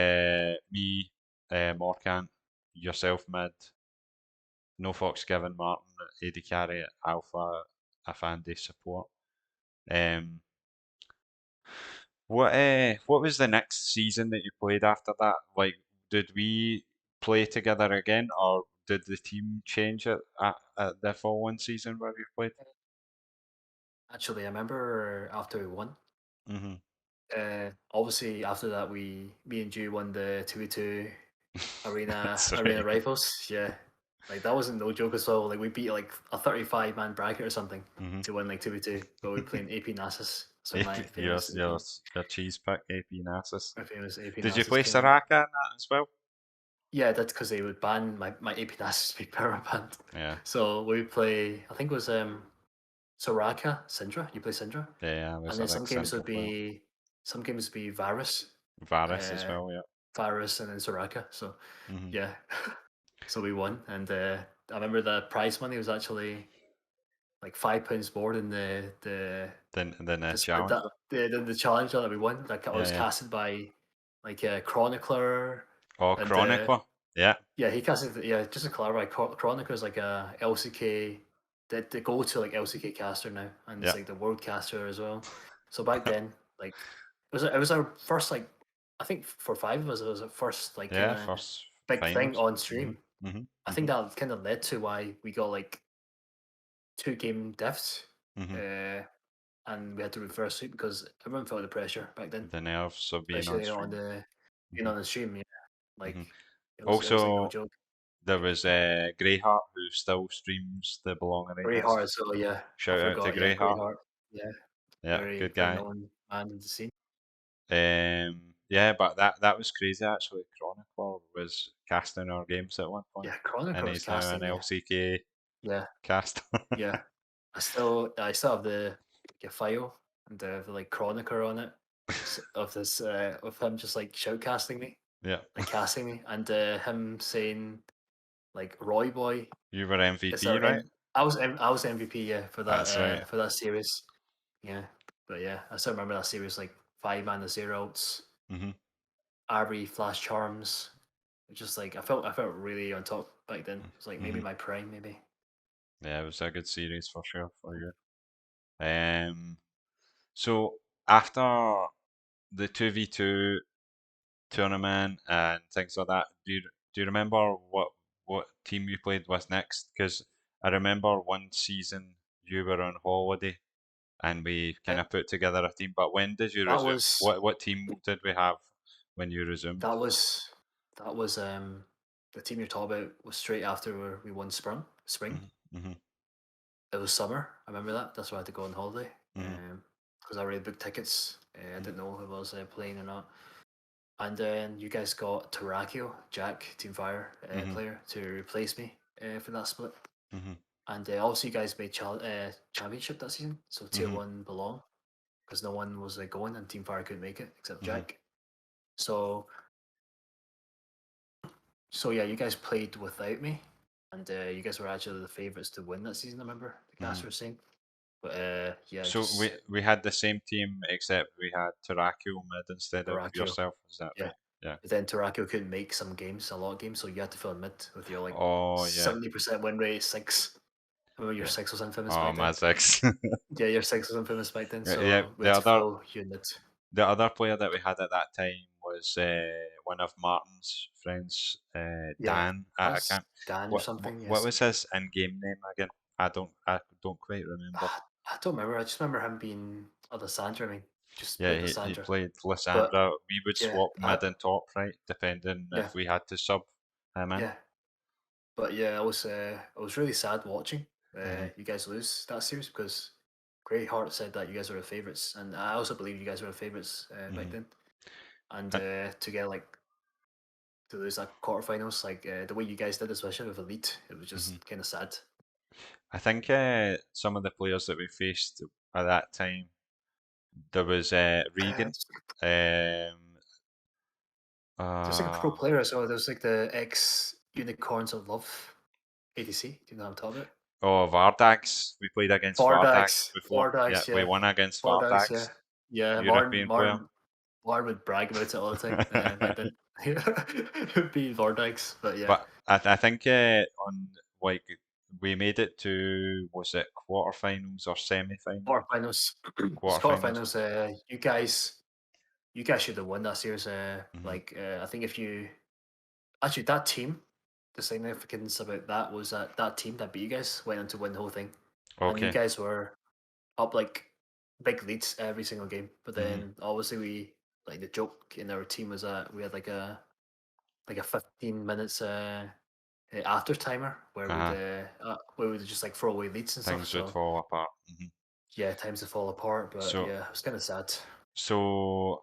me, Morcant, yourself mid, no Fox, Given, Martin, AD carry, Alpha, Afandi support. Um, what was the next season that you played after that? Like, did we play together again, or did the team change at the following season where we played? Actually, I remember after we won. Hmm. Obviously, after that, me and you won the 2v2 That's arena right. rifles. Yeah, like that wasn't no joke as well. Like we beat like a 35 man bracket or something Hmm. to win like 2v2. But we were playing AP Nasus. So my AP, famous AP, your cheese pick, AP Nasus. my famous AP Did you Nasus play came out. Soraka in that as well? Yeah, that's because they would ban my AP Nasus to be power banned. Yeah, So we play. I think it was Soraka, Syndra. You play Syndra, yeah, I was and a then big Syndra player. some games would be Varus. Varus as Uh, well, yeah. Varus and then Soraka. So Hmm. yeah, so we won, and I remember the prize money was actually like £5 more than Then a the split that challenger. the challenge that we won. That Yeah, was yeah. casted by like a chronicler, Oh, and Chronicler. Yeah. yeah, he casted yeah. Just to clarify, Chronicler is like a LCK. They go to like LCK caster now, and it's Yeah. like the world caster as well. So back then, like it was our first like I think for five of us it was our first like kind Yeah, of first big thing finals. on Hmm. stream. Hmm. I Hmm. think that kind of led to why we got like 2 game diffs, Hmm. uh, and we had to reverse it because everyone felt the pressure back then, The nerves of being on especially on stream. the being Hmm. on the stream. Yeah, Hmm. like it was like no Also, joke. there was Greyheart, who still streams the Belong Arenas. Greyheart as well, yeah. I Shout out to forgot, yeah, Greyheart. Greyheart. Yeah, Yeah, very, good very guy. known man in the scene. Yeah, but that was crazy actually. Chronicler was casting our games at one point, Yeah, and Chronicle was he's now an casting, yeah. LCK Yeah, caster. yeah. I still have the like, a file and the like Chronicle on it of this of him just like shoutcasting me, Yeah, like casting me, and him saying like Roy Boy you were is MVP, our right? I was MVP, yeah, That's right. for that series. Yeah. But yeah, I still remember that series like 5 man to zeros, Hmm. Arby flash charms. Just like I felt really on top back then. It's like maybe Hmm. my prime, maybe. Yeah, it was a good series for sure for you. So after the 2v2 tournament and things like that, do you remember what team you played with next? Because I remember one season you were on holiday and we kind Uh, of put together a team. But when did you that resume? was What team did we have when you resumed? that was that was the team you're talking about was straight after we won spring. Hmm. Hmm. It was summer. I remember that. That's why I had to go on holiday. Hmm. Because I already booked tickets. I didn't know if I was playing or not. And then you guys got Terrakio, Jack, Team Fire Hmm. player to replace me for that split. Hmm. And also, you guys made championship that season, so tier Hmm. one belong because no one was going, and Team Fire couldn't make it except Hmm. Jack. So, so yeah, you guys played without me, and you guys were actually the favorites to win that season. I remember the Hmm. caster was saying, but yeah, So just we had the same team except we had Terrakio mid instead of Terrakio. yourself. Is that Yeah, right? Yeah. but then Terrakio couldn't make some games, a lot of games, so you had to fill in mid with your like Oh yeah. 70% win rate, six. I remember your Yeah. six was infamous Oh, back then. Mazix. Yeah, your six was infamous back then, Yeah, so we the had to other fill you mid. player that we had at that time was one of Martin's friends, Yeah, Dan. I that's can't. Dan or something. What Yes. was his in-game name again? I don't quite remember. I don't remember. I just remember him being Lysandra. I mean, just Yeah, played he Lysandra. played But Lysandra. We would yeah, swap mid and top, right, depending yeah, if we had to sub him in. yeah. But yeah, I was really sad watching Hmm. you guys lose that series because Greyheart said that you guys were the favorites, and I also believe you guys were the favorites back Hmm. then. And I, to get like to lose that quarterfinals, like the way you guys did, especially with Elite, it was mhm. just kind of sad. I think some of the players that we faced at that time, there was Regan. Just Um, There's like a pro Uh, player as well. There's like the ex Unicorns of Love ADC. Do you know what I'm talking about? oh, Vardags. We played against Vardags Vardags, before. Yeah, Vardags, we yeah, won against Vardags, Vardags, yeah, yeah. European player. Martin would brag about it all the time back then. Be Vardags, but yeah, But I think on like we made it to, was it quarterfinals or semi-final? quarterfinals, Quarterfinals. quarterfinals. You guys should have won that series. Hmm. I think if you actually that team, the significance about that was that that team that beat you guys went on to win the whole thing, and you Okay. guys were up like big leads every single game. But Hmm. then obviously we like the joke in our team was that we had like a 15 minutes after timer Uh-huh. where we'd just like throw away leads and stuff. Things would So fall apart. yeah, times to fall apart. But So yeah, it was kind of sad. so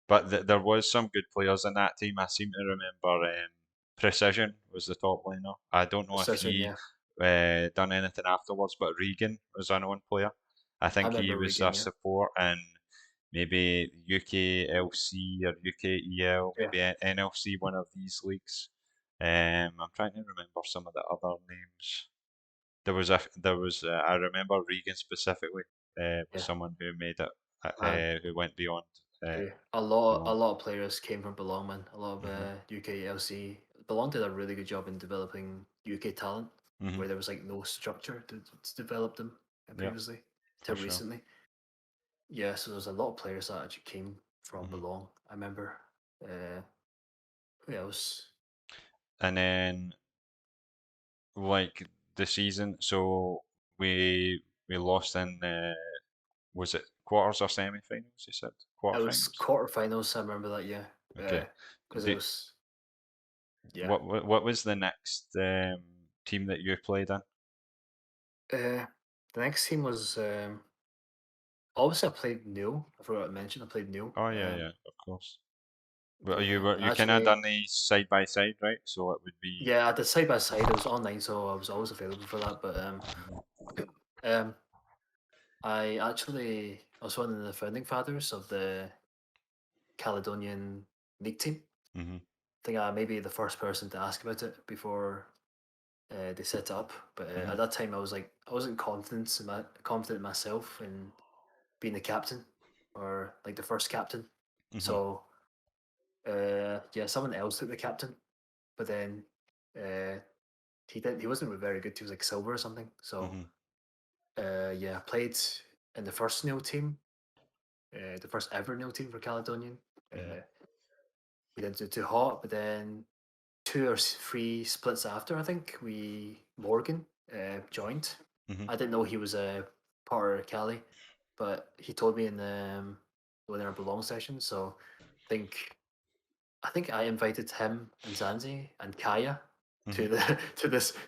but there was some good players in that team. I seem to remember Precision was the top laner. I don't know if Precision, he yeah, done anything afterwards, but Regan was a known player. I I think he remember was Regan. a Yeah, support in maybe UKLC or UKEL, yeah, maybe NLC, one of these leagues. I'm trying to remember some of the other names. I remember Regan specifically was yeah. someone who made it, Man, who went beyond true. A belong. lot of players came from Belong, man. A lot of Hmm. UK LC. Belong did a really good job in developing UK talent, Hmm. where there was like no structure to develop them Yeah, previously for to sure. recently. Yeah, so there's a lot of players that actually came from Hmm. Belong. I remember. Uh, who else? And then like the season, so we lost in was it quarters or semi-finals? You said It was quarterfinals. quarterfinals. I remember that. Yeah, Okay. because it Do, was yeah. what was the next team that you played in? Uh, the next team was obviously I played Nuel. I forgot to mention I played Nuel. Oh yeah, yeah, of course. But Yeah, you kind of actually, done these side by side, right? So it would be. yeah, at the side by side, it was online, so I was always available for that. But um, I was one of the founding fathers of the Caledonian league team. Hmm. I think I may be the first person to ask about it before they set it up. But Hmm. at that time, I was like, I wasn't confident in myself in being the captain or like the first captain. Hmm. So yeah, someone else took the captain, but then uh, he wasn't very good. He was like silver or something. So Hmm. yeah, I played in the first nil team, the first ever nil team for Caledonian. Hmm. Uh, we didn't do too hot, but then two or three splits after, I think we Morgan joined. Hmm. I didn't know he was a part of Cali, but he told me in one of our belong sessions. So I think I think I invited him and Zanzi and Kaya Hmm. to the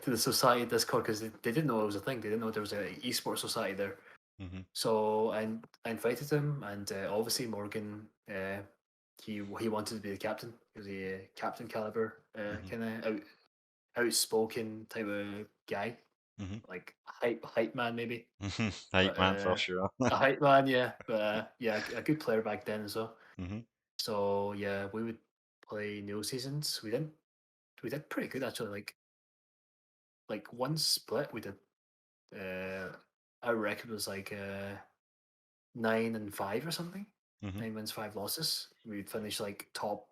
to the society Discord because they didn't know it was a thing. They didn't know there was an esports society there. Hmm. So I invited him, and obviously Morgan, he wanted to be the captain. He was a captain caliber, Hmm. kind of outspoken type of guy, Hmm. like hype man maybe, Hype but man for sure. a hype man, yeah. But yeah, a good player back then as well. Hmm. So yeah, we would play new seasons. We did pretty good actually. Like one split we did. Our record was like 9-5 or something. Hmm. 9 wins, 5 losses. We'd finish like top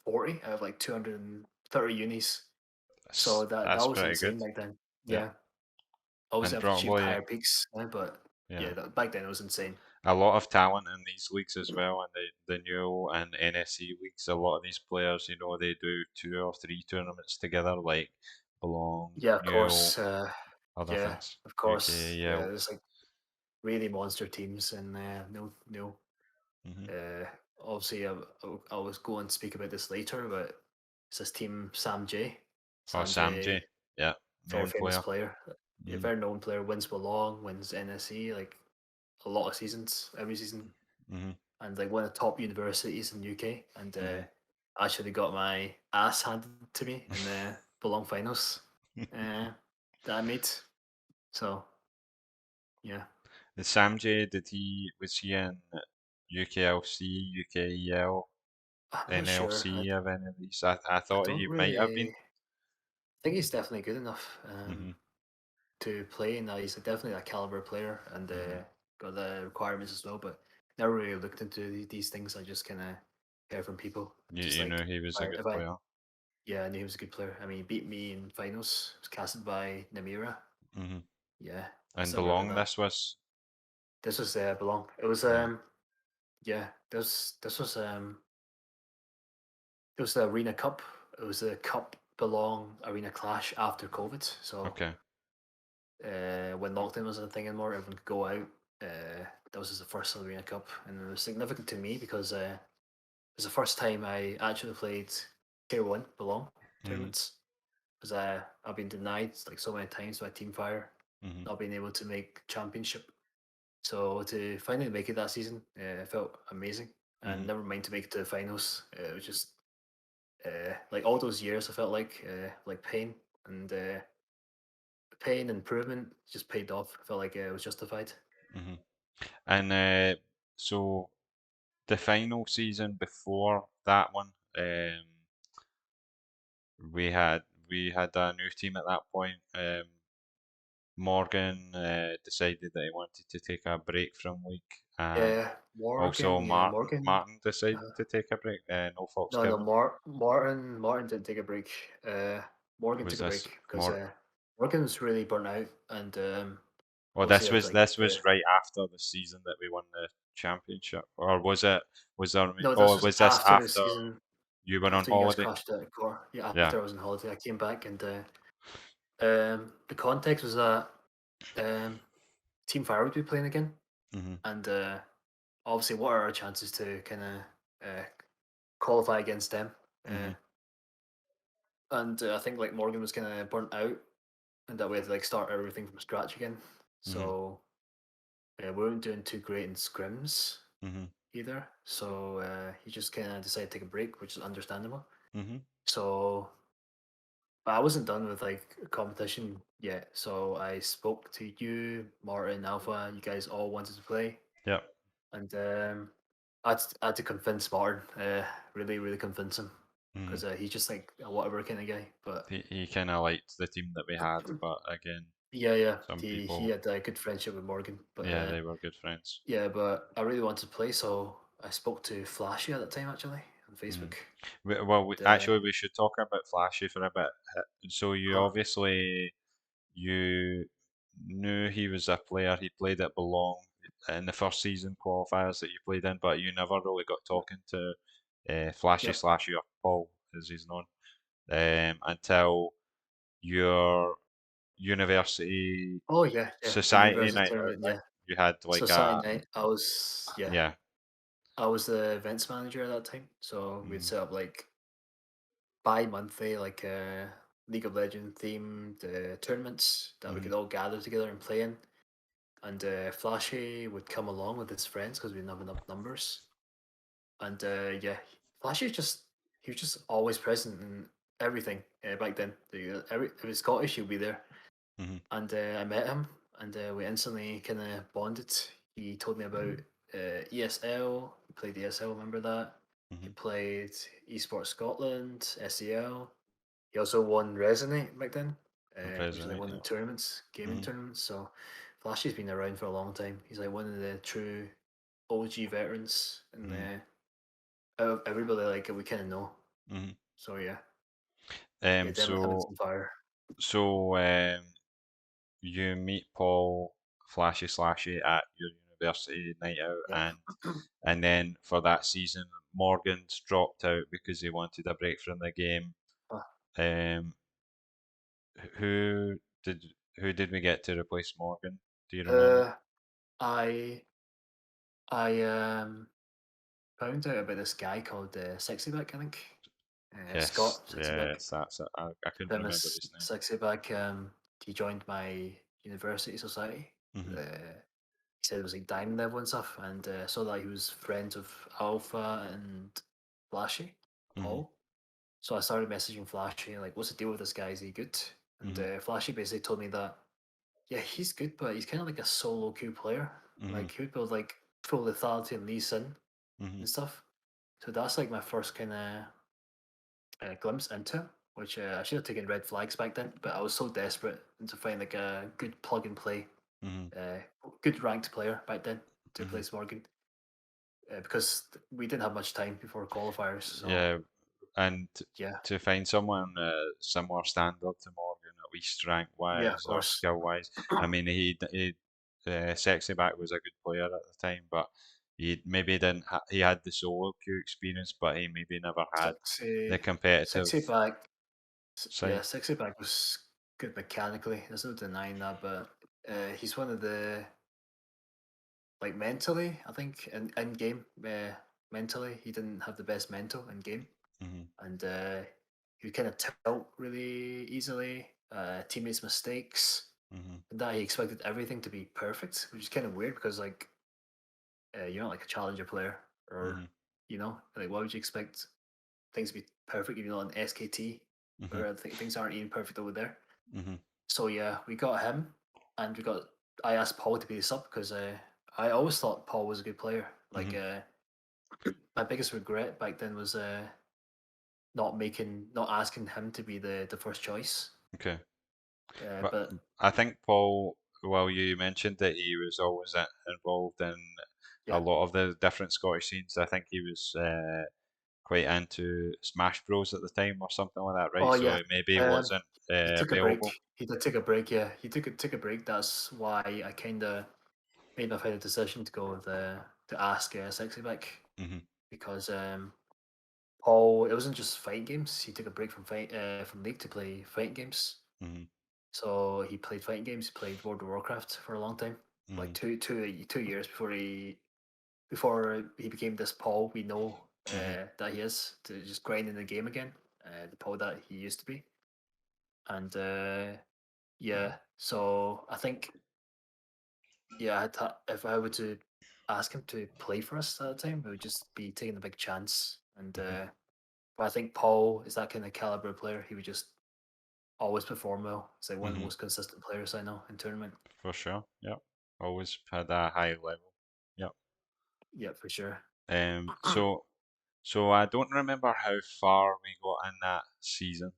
40 out of like 230 unis. So that That's was pretty good. insane back then. Yeah, Yeah, and obviously I've achieved probably higher peaks, but yeah. yeah, back then it was insane. A lot of talent in these leagues as well, and the Nuel and NSC leagues. A lot of these players, they do 2 or 3 tournaments together, like Belong, Yeah, of Nuel, course. other Yeah, things, of course. Yeah, UKEL. there's like really monster teams, and no. Hmm. Uh, obviously, I was going to speak about this later, but it's this team Sam J. Oh, Sam Sam J, J, yeah, very known famous player. player. Yeah, Hmm. very known player. Wins Belong, wins NSE, like a lot of seasons, every season, Hmm. and like one of the top universities in UK. And Hmm. actually got my ass handed to me in the Belong finals uh, that I made. So yeah. The Sam J, was he in UKLC, UKEL? I'm not sure. NLC of any of these? I I thought don't he might have really been. think he's definitely good enough Mhm. to play. Now he's definitely a caliber player and Mhm. got the requirements as well. But never really looked into these things. I just kind of hear from people. Just You like know he was a good if I player. yeah, I knew he was a good player. I mean, he beat me in finals. He was casted by Namira. Mhm. Yeah, I And still remember belong that. this was. This was belong. It was Yeah. yeah. This was the Arena Cup. It was the Cup Belong Arena Clash after COVID. So Okay. when lockdown wasn't a thing anymore, everyone could go out. That was the first Arena Cup, and it was significant to me because it was the first time I actually played Tier One Belong Mhm. tournaments. Because I've been denied like so many times by Teamfire, Mhm. not being able to make championship. So to finally make it that season, it felt amazing. And Mhm. never mind to make it to the finals. It was just like all those years, I felt like pain and improvement just paid off. I felt like it was justified. Mhm. And so the final season before that one, we had we had a new team at that point. Morgan decided that he wanted to take a break from league, and also Yeah, Morgan. Martin decided Uh, to take a break. No Fox no, Kevin Martin didn't take a break. Morgan was took a this break because more. Morgan was really burnt out, and Well, obviously had like this was right after the season that we won the championship, or was it? Was there? no, this Oh, was was this after the after season. you went on After you guys holiday? crashed out at core, yeah, Yeah. after I was on holiday, I came back and the context was that um, Team Fire would be playing again, Mhm. and obviously, what are our chances to kind of qualify against them? Uh, Mhm. and I think like Morgan was kind of burnt out, and that we had to like start everything from scratch again. Mhm. So we weren't doing too great in scrims Mhm. either. So he just kind of decided to take a break, which is understandable. Mhm. So but I wasn't done with like competition yet, so I spoke to you, Martin, Alpha. You guys all wanted to play, Yep. and I had to convince Martin, really, really convince him, Mhm. because he's just like a whatever kind of guy. But He kind of liked the team that we had, but again, yeah, yeah, some he people, had a good friendship with Morgan. But yeah, they were good friends. yeah, but I really wanted to play, so I spoke to Flashy at that time actually on Mhm. Facebook. And, Actually, we should talk about Flashy for a bit. So you huh, obviously you knew he was a player. He played at Belong in the first season qualifiers that you played in, but you never really got talking to Flashy yep. Slashy or Paul, as he's known, until your university Oh yeah, yeah. The society university night out, tournament, right? yeah. You had So like Saturday a night, yeah. I was the events manager at that time. So we'd Mm, set up like bi-monthly, like League of Legends themed tournaments that we mhm, could all gather together and play in. And Flashy would come along with his friends because we didn't have enough numbers. And yeah, Flashy he was just always present in everything back then. If it's Scottish, he'll be there. mhm, And I met him, and we instantly kind of bonded. He told me about ESL. He played ESL. Remember that? He mhm. played Esports Scotland, SEL. He also won Resonate back then, which is like Resonate, one of yeah. the tournaments, gaming Mhm, tournaments. So Flashy's been around for a long time. He's like one of the true OG veterans, and mhm, out of everybody like we kind of know. mhm. So yeah, yeah, Um, definitely having so some fire. so you meet Paul Flashy Slashy at your university night out, Yep. and then for that season, Morgan's dropped out because he wanted a break from the game. Um, who did who did we get to replace Morgan? Do you remember? Uh, I I found out about this guy called Sexy Back, I think. Yes, Scott Sexy Back, yes, that's it. I couldn't remember famous his name. Sexy Back. He joined my university society. Mhm, He said it was like diamond level and stuff, and saw that he was friends with Alpha and Flashy, mhm, Paul. So I started messaging Flashy, like, "What's the deal with this guy? Is he good?" And mhm, Flashy basically told me that, yeah, he's good, but he's kind of like a solo queue player. mhm, Like he would build like full lethality and Lee Sin mhm, and stuff. So that's like my first kind of glimpse into it, which I should have taken red flags back then, but I was so desperate to find like a good plug and play, Mhm. uh, good ranked player back then to Mhm. replace Morgan, because we didn't have much time before qualifiers. So Yeah, and yeah, to find someone similar standard to Morgan, at least rank yeah, of wise or course. skill wise. I mean, Sexy Back was a good player at the time, but he maybe didn't. He had the solo queue experience, but he maybe never had the Sexy, competitive sexy back. side. Yeah, sexy back was good mechanically. There's no denying that, but he's one of the like mentally. I think in game, mentally, he didn't have the best mental in game, Mhm. and he would kind of tilt really easily. Teammates' mistakes, Mhm. and that he expected everything to be perfect, which is kind of weird because like you're not like a challenger player, or Mhm. like why would you expect things to be perfect if you're not an SKT, Mhm. where things aren't even perfect over there. Mhm. So yeah, we got him, and we got. I asked Paul to be the sub because I always thought Paul was a good player. Like Mhm. my biggest regret back then was not asking him to be the first choice. Okay. But But I think Paul, well, you mentioned that he was always involved in a yeah, lot of the different Scottish scenes. I think he was quite into Smash Bros at the time or something like that, right? oh So yeah, he maybe um, wasn't he took a break. available. He did take a break. Yeah, he took a break. That's why I kind of made my final decision to go with to ask sexy back Hmm. because Paul, it wasn't just fight games. He took a break from league to play fighting games. Hmm. So he played fighting games. He played World of Warcraft for a long time, like Hmm. 2 years before he became this Paul we know Hmm. that he is, to just grinding the game again, the Paul that he used to be. And yeah, so I think yeah, if I were to ask him to play for us at the time, it would just be taking a big chance. And Hmm. but I think Paul is that kind of caliber player. He would just always perform well. He's like one of the Hmm. most consistent players I know in tournament. For sure. Yep. Always had a high level. Yep. Yeah, for sure. So I don't remember how far we got in that season.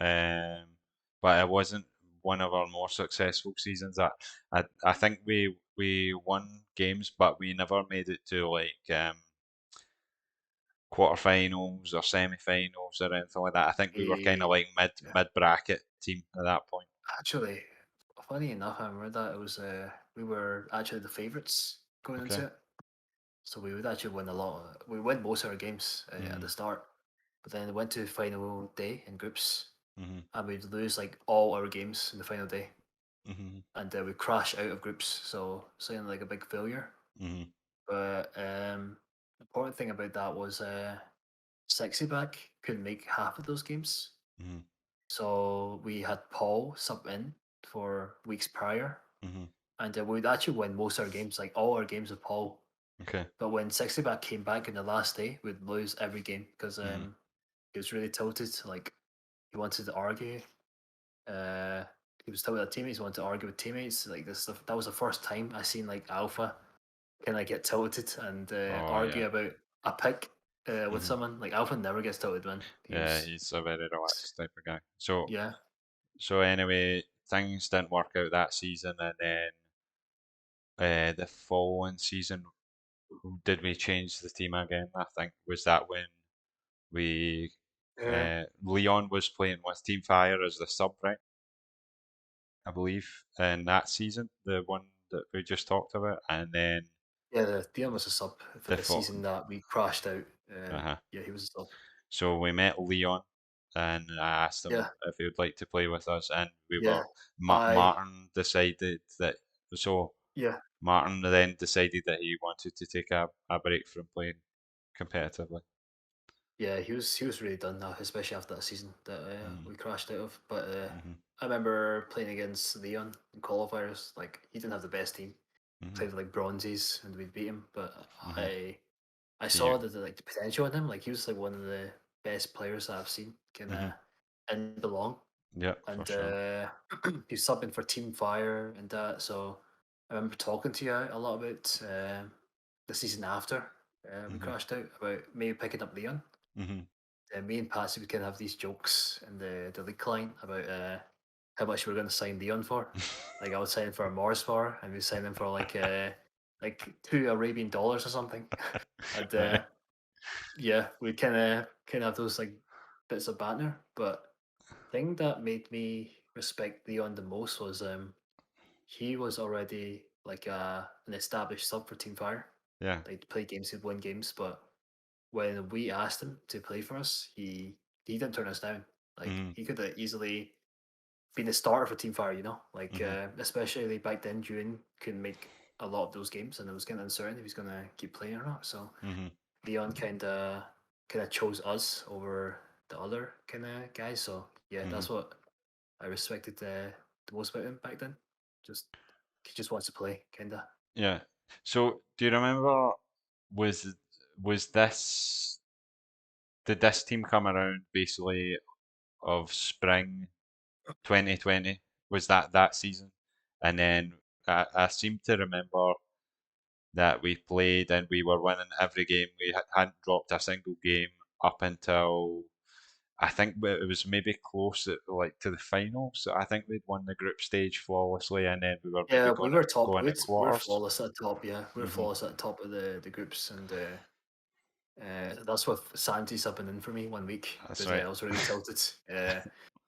Um, but it wasn't one of our more successful seasons. I think we won games, but we never made it to like quarterfinals or semi-finals or anything like that. I think we were kind of Eh, like yeah. mid bracket team at that point. Actually, funny enough, I remember that it was we were actually the favourites going Okay. into it, so we would actually win a lot. We win most of our games at the Mhm. start, but then it went to final day in groups, Mhm. and we'd lose like all our games in the final day, Mhm. and we crash out of groups. So sounding like a big failure. Mhm. But the important thing about that was Sexy back couldn't make half of those games. Mhm. So we had Paul sub in for weeks prior, Mhm. and we'd actually win most of our games, like all our games with Paul. Okay. But when Sexy back came back in the last day, we'd lose every game because Mhm. he was really tilted. Like he wanted to argue. Uh, he was tilted at teammates. He wanted to argue with teammates. Like this, that was the first time I seen like Alpha kind of get tilted and Oh yeah. argue about a pick with Mhm. someone. Like Alpha never gets tilted, man. He Yeah, was, he's a very relaxed type of guy. So yeah, so anyway, things didn't work out that season, and then the following season, did we change the team again? I think was that when we uh, Leon was playing with Team Fire as the sub, right? I believe in that season, the one that we just talked about, and then yeah. The Dion was a sub for the the season that we crashed out. uh-huh. Yeah, he was a sub. So we met Leon, and I asked him Yeah, if he would like to play with us, and we yeah. were I Martin decided that so yeah Martin then decided that he wanted to take a break from playing competitively. yeah. He was really done now, especially after that season that Hmm. we crashed out of. But Hmm. I remember playing against Leon in qualifiers. Like he didn't have the best team. Hmm. Played with like bronzes and we'd beat him. But Hmm. I You, saw the potential in him. Like he was like one of the best players that I've seen. Kind hmm. of and belong. Yeah, for And sure. he's subbing for Team Fire and that. So I remember talking to you a lot about the season after. We Mhm. crashed out about maybe picking up Leon. Mhm. Me and Patsy would kind of have these jokes in the league client about how much we are going to sign Leon for. Like I would sign him for a Morris bar, and we sign him for like $2 Arabian or something. And Right. yeah, we kind of have those like bits of banter. But thing that made me respect Leon the most was he was already like an established sub for Team Fire. Yeah. Like play games, he'd win games, but when we asked him to play for us, he didn't turn us down. Like Mhm. he could have easily been the starter for Team Fire, like Mhm. especially back then, June couldn't make a lot of those games, and it was kind of uncertain if he's gonna keep playing or not. So Mhm. Leon kind of chose us over the other kind of guys. So yeah, Mhm. that's what I respected the most about him back then. Just he just wants to play, kinda. Yeah. So, do you remember was was this did this team come around basically of spring 2020? Was that season? And then I seem to remember that we played and we were winning every game. We hadn't dropped a single game up until I think it was maybe close like to the final. So I think we'd won the group stage flawlessly, and then we were maybe Yeah, we were top. going to We're quarters. flawless at top. Yeah, we're Mhm. flawless at the top of the groups, and that's what Santi subbing in for me one week That's because right. I was really tilted.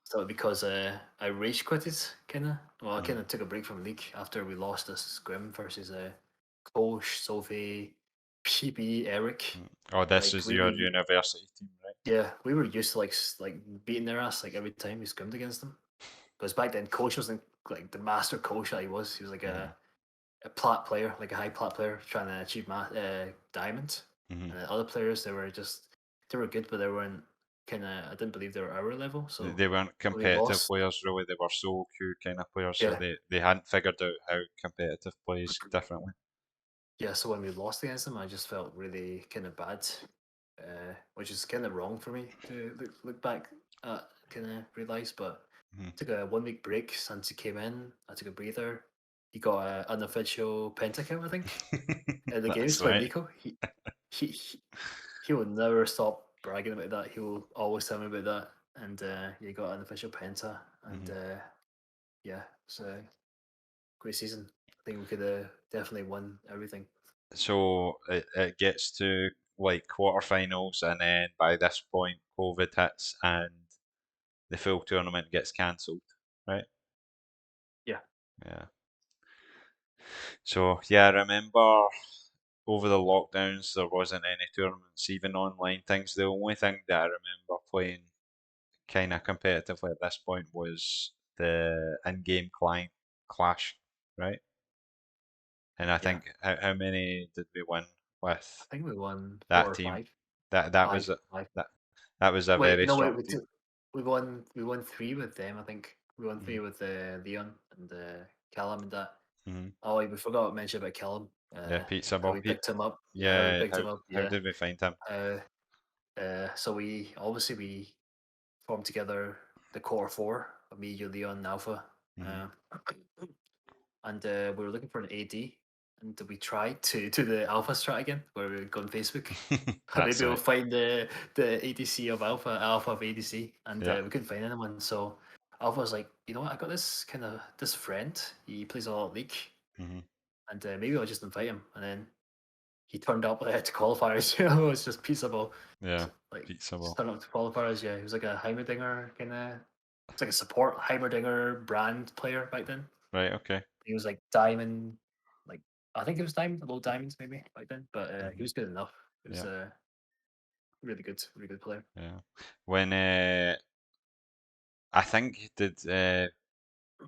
So because I rage quitted, kind of. Well, I kind Mhm. of took a break from league after we lost this scrim versus Kosh, Sophie, PB, Eric. Mm. Oh, this Like is we were, your university team, right? yeah, we were used to like beating their ass like every time we scrimmed against them. Because back then, Kosh wasn't like the master coach that he was. He was like Mhm. a plat player, like a high plat player, trying to achieve diamond. Mhm. And the other players, they were good, but they weren't kind of. I didn't believe they were our level. So They weren't when we competitive lost, players really. They were solo queue kind of players, so yeah, they hadn't figured out how competitive plays differently. yeah. So when we lost against them, I just felt really kind of bad, which is kind of wrong for me to look back at, kind of realize. But Mhm. took a 1 week break since he came in. I took a breather. He got an unofficial pentakill, I think, in the That's games by right. Nico. He, he he will never stop bragging about that. He will always tell me about that. And he got an official penta, and Mhm. yeah, it's a great season. I think we could have definitely won everything. So it gets to like quarterfinals, and then by this point, COVID hits and the full tournament gets cancelled, right? Yeah, Yeah. So yeah, I remember over the lockdowns there wasn't any tournaments, even online things. The only thing that I remember playing kind of competitively at this point was the in-game client clash, right? And I yeah. think how many did we win I with think we won four that or team? five, That was five, a, five. that that was a Wait, very no, wait. strong team. We won three with them. I think we won Hmm. three with Leon and Callum and that. Hmm. Oh, wait, we forgot to mention about Callum. Yeah, pizza How ball. we picked him up. Yeah, how we Yeah, picked him up. how Yeah. did we find him? Uh, so we formed together the core four of me, you, Leon, and Alpha. Hmm. Uh, and we were looking for an AD. And we tried to do the Alpha strat again, where we go on Facebook. That's Maybe we'll right. find the ADC of Alpha, Alpha of ADC, and Yeah. we couldn't find anyone. So Alpha was like, you know what, I got this friend. He plays a lot of League, Hmm. and maybe I'll just invite him. And then he turned up to qualifiers. You know, it's just pizza ball. Yeah. Like Pizza just ball. turned up to qualifiers. Yeah, he was like a Heimerdinger kind of. It's like a support Heimerdinger brand player back then. Right. Okay. He was like diamond, like I think it was diamond, low diamonds maybe back then. But he Hmm. was good enough. He was Yeah. really good player. Yeah. When I think did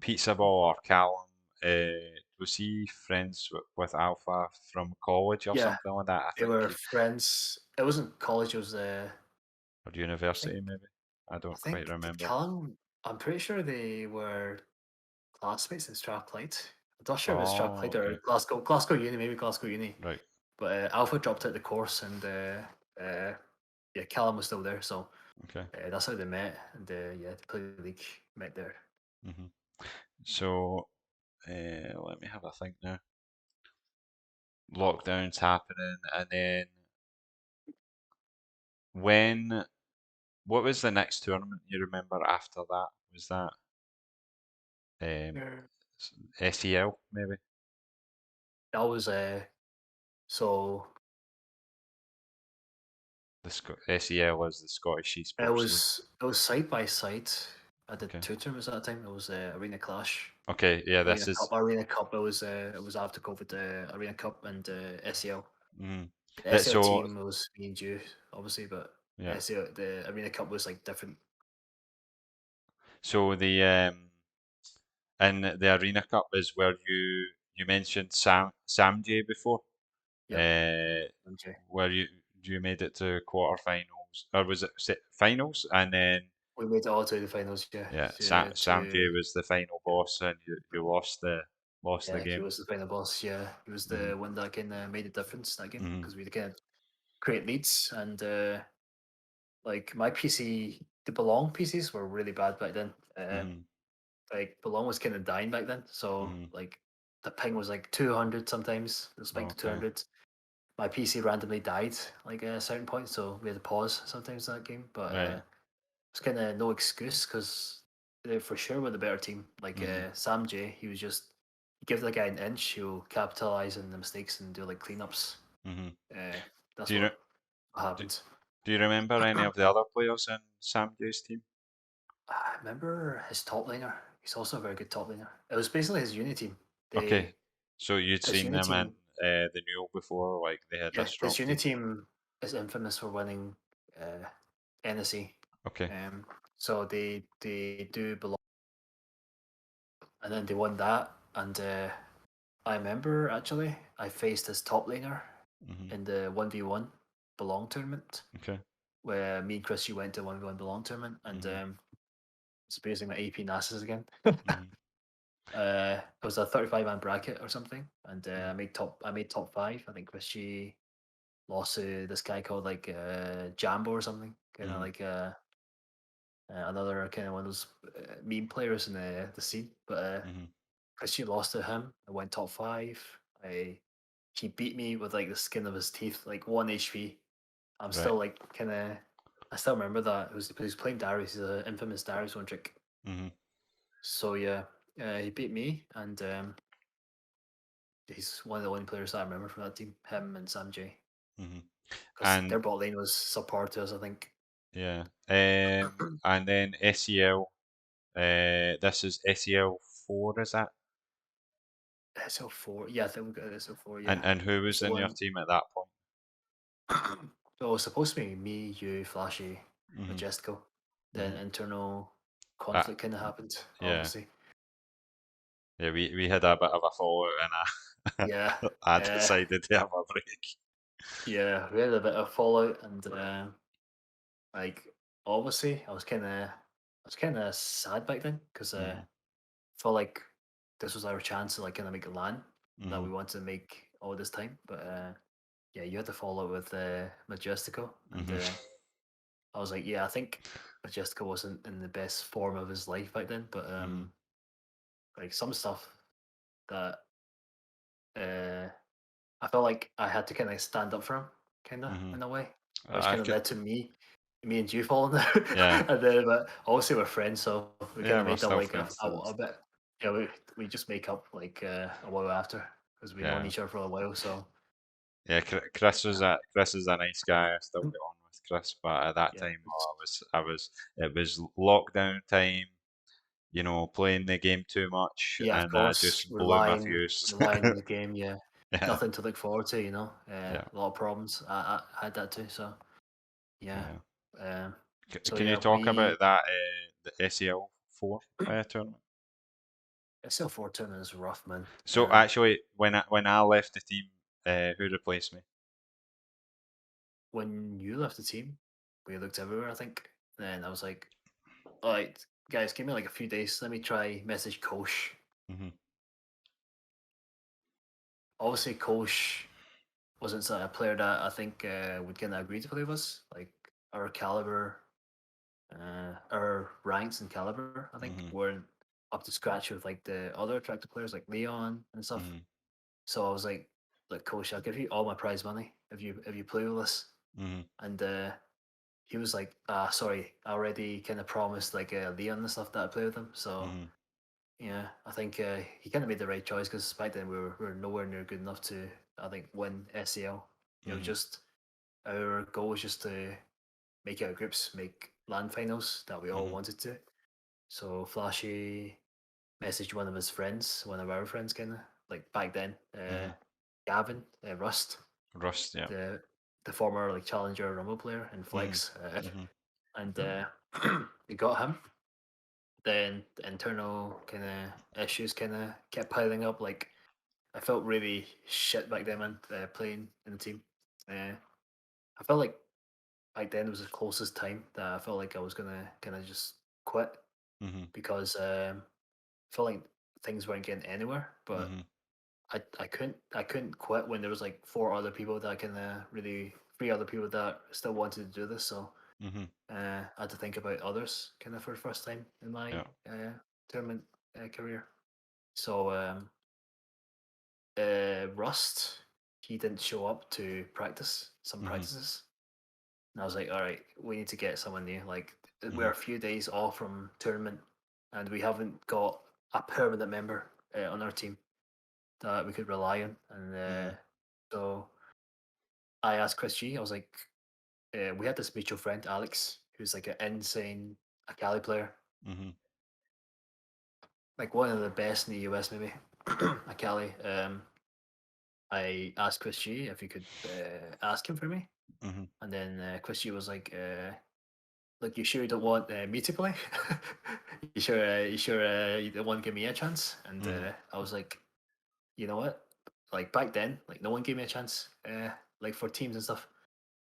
Pizza Ball or Callum was he friends with Alpha from college or Yeah, something like that? I they think were friends. It wasn't college. It was or I think university maybe. I I don't quite think did remember. Callum. I'm pretty sure they were classmates in Strathclyde. I'm not sure if it's Oh, Strathclyde or okay. Glasgow Uni, maybe Glasgow Uni. Right. But Alpha dropped out the course, and yeah, Callum was still there, so Okay. that's how they met. And yeah, they played the league, met there. Hmm. So let me have a think now. Lockdowns happening, and then when what was the next tournament you remember after that? Was that um, Yeah. SEL maybe? That was so The SEL is the Scottish Esports League. it was side by side. I did Okay. two tournaments at that time. It was Arena Clash, Okay. Yeah. This is. Arena Cup. It was after COVID. Arena Cup and SEL. Mm, The that SEL so team was me and you, obviously, but yeah. The Arena Cup was like different. So the in the Arena Cup is where you mentioned Sam J before. Yep. Uh, MJ. where you made it to quarterfinals or was it finals and then We made it all to the finals. Yeah. yeah Sam To J was the final yeah, boss and you lost the yeah. He game. was the final boss. Yeah, he was Hmm. the one that kind of made a difference that game Hmm. because we kind of create leads and like my PC, the Belong PCs were really bad back then. Hmm. Like Belong was kind of dying back then, so Hmm. like the ping was like 200 sometimes. It was spiked to Okay. 200. My PC randomly died like at a certain point, so we had to pause sometimes in that game. But Right. it's kind of no excuse because they for sure were the better team. Like Hmm. Sam J, he was just give the guy an inch, he'll capitalize on the mistakes and do like cleanups. Hmm. Uh, Do that's you what re- do, happened. do you remember any of the other players in Sam J's team? I remember his top laner. He's also a very good top laner. It was basically his uni team. Okay. They So you'd his seen uni them in team, the Nuel before, like they had a yeah, strong his uni team. team is infamous for winning NSE. Okay. Um, so they do belong, and then they won that. And I remember actually I faced his top laner Hmm. in the 1v1 belong tournament Okay. where me and Chrissy went to 1v1 belong tournament, and Hmm. it's basically my AP NASA's again. Hmm. It was a 35-man bracket or something, and Hmm. I made top five. I think Chrissy lost to this guy called like Jambo or something, kind of Hmm. like another kind of one of those meme players in the scene. But Hmm. Chrissy lost to him. I went top five. I He beat me with like the skin of his teeth, like 1 HP. I'm Right. still like kind of. I still remember that. He was playing Darius. He's an infamous Darius one trick. Hmm. So yeah, he beat me, and he's one of the only players that I remember from that team. Him and Sam J, Hmm. because And their bot lane was subpar to us, I think. yeah. And then SEL. This is SEL 4, is that? SL4, yeah, I think we got SL4. Yeah, And who it's was the in your one. team at that point? So it was supposed to be me, you, Flashy, Hmm. Majestical. Then Hmm. internal Uh, conflict kind of happened, yeah. obviously. Yeah. We had a bit of a fallout, and Yeah, I uh, decided to have a break. yeah, we had a bit of fallout, and like obviously, I was kind of sad back then because Hmm. felt like this was our chance to like kind of make a LAN that Hmm. we wanted to make all this time. But yeah, you had to follow with Majestical, and Hmm. I was like, yeah, I think Majestical wasn't in the best form of his life back then. But Hmm. like some stuff that uh, I felt like I had to kind of stand up for him, kind of Hmm. in a way, which I kind of could. led to me and you falling out. Yeah. And then, but obviously we're friends, so we kind Yeah. of We're made up still like friends to a this. bit. Yeah, we just make up like a while after because we known Yeah. each other for a while. So Yeah, Chris is a nice guy. I still get on with Chris, but at that yeah, time, it was lockdown time. Playing the game too much, yeah, of and I course, just blew my fuse. relying on the game. Yeah, Yeah, nothing to look forward to. yeah, A lot of problems. I had that too. So yeah, yeah. um, so Can you yeah, talk about that the SEL 4 tournament? SL4 tournament is rough, man. So actually, when I left the team, who replaced me? When you left the team, we looked everywhere, I think. Then I was like, all right, guys, give me like a few days. Let me try message Kosh. Hmm. Obviously, Kosh wasn't a player that I think would kind of agree to play with us. Like our caliber, our ranks and caliber, I think, Hmm. weren't up to scratch with like the other attractive players like Leon and stuff. Hmm. So I was like, Coach, I'll give you all my prize money if you play with us. Hmm. And he was like, sorry, I already kind of promised like Leon and stuff that I play with him. So Mhm. yeah, I think he kind of made the right choice because back then we were nowhere near good enough to, I think, win SEL. You know, Mhm. just our goal was just to make it out of groups, make land finals that we all Mhm. wanted to. So Flashy messaged one of his friends, one of our friends, kind of like back then, Mhm. Gavin Rust, Rust. Yeah. the the former like challenger Rumble player in Mhm. Flex, Mhm. and we got him. Then the internal kind of issues kind of kept piling up. Like I felt really shit back then, man, playing in the team. I felt like back then was the closest time that I felt like I was gonna kind of just quit Mhm. because I felt like things weren't getting anywhere. But Mhm. I couldn't quit when there was like four other people that kind of really three other people that still wanted to do this. So Mhm. I had to think about others kind of for the first time in my Yeah. tournament career. So Rust, he didn't show up to practice some Mhm. practices, and I was like, all right, we need to get someone new. Like we're Mhm. a few days off from tournament, and we haven't got a permanent member on our team that we could rely on. And Mhm. so I asked Chris G. I was like, we had this mutual friend, Alex, who's like an insane Akali player, Mhm. like one of the best in the US, maybe. Akali. I asked Chris G if he could ask him for me, Mhm. and then Chris G was like, you sure you don't want me to play? You sure you don't want to give me a chance?" And Mhm. I was like, you know what? Like back then, like no one gave me a chance, like for teams and stuff.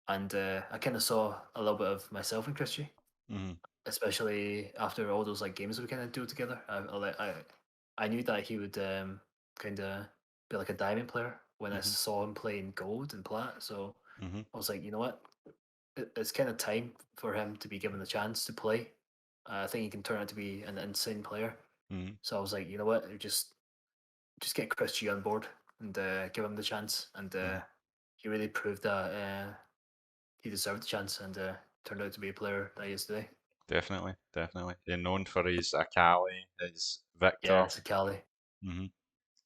And I kind of saw a little bit of myself in Christie, Mhm. especially after all those like games we kind of do together. I knew that he would kind of be like a diamond player when I Mhm. saw him playing gold and plat. So Mhm. I was like, you know what? It's kind of time for him to be given the chance to play. I think he can turn out to be an insane player. Mhm. So I was like, you know what? Just get Chris G on board and give him the chance. And Mhm. he really proved that he deserved the chance and turned out to be a player that he is today. Definitely. Definitely. They're known for his Akali, his Yeah, Victor. it's a Cali. Mhm.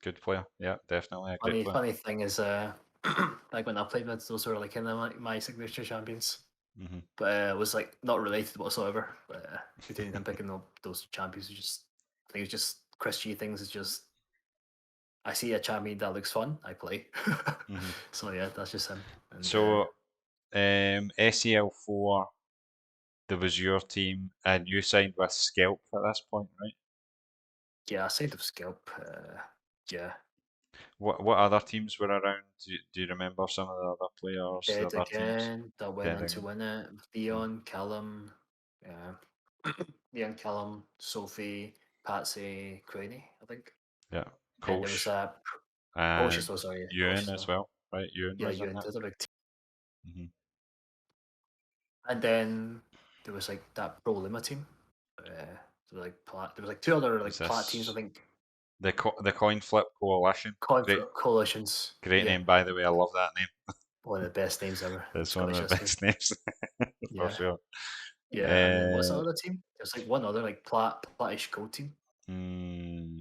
Good player. Yeah. Definitely a great Funny, player. funny thing is, like when I played with those were like kind of like my signature champions, Mhm. but it was like not related whatsoever. Between him picking up those champions, was just I think it's just Chris G things. It's just I see a champion that looks fun, I play. Mhm. So yeah, that's just him. And So, SEL4, there was your team, and you signed with Skelp at this point, right? yeah, aside of Scalp, yeah, What other teams were around? Do you remember some of the other players, the Dead other teams? again. That went Dead on to again. win it. Mm. Leon, Callum, yeah, Leon, Callum, Sophie, Patsy, Craney, I think. Yeah. And there was Kosh a and Coach as well. Sorry, yeah, Coach Ewan as as well. well, right? Ewan Yeah, was you in and that. the other big team. Hmm. And then there was like that Pro Lima team. There was like two other Was like plat teams. I this think the coin flip coalition? Great, coalitions. great Yeah, name, by the way. I love that name. one of the best names ever in It's one Scottish of the history. best names for Yeah, sure. yeah. And then what's the Uh, other team? There's like one other like platish gold team. hmm,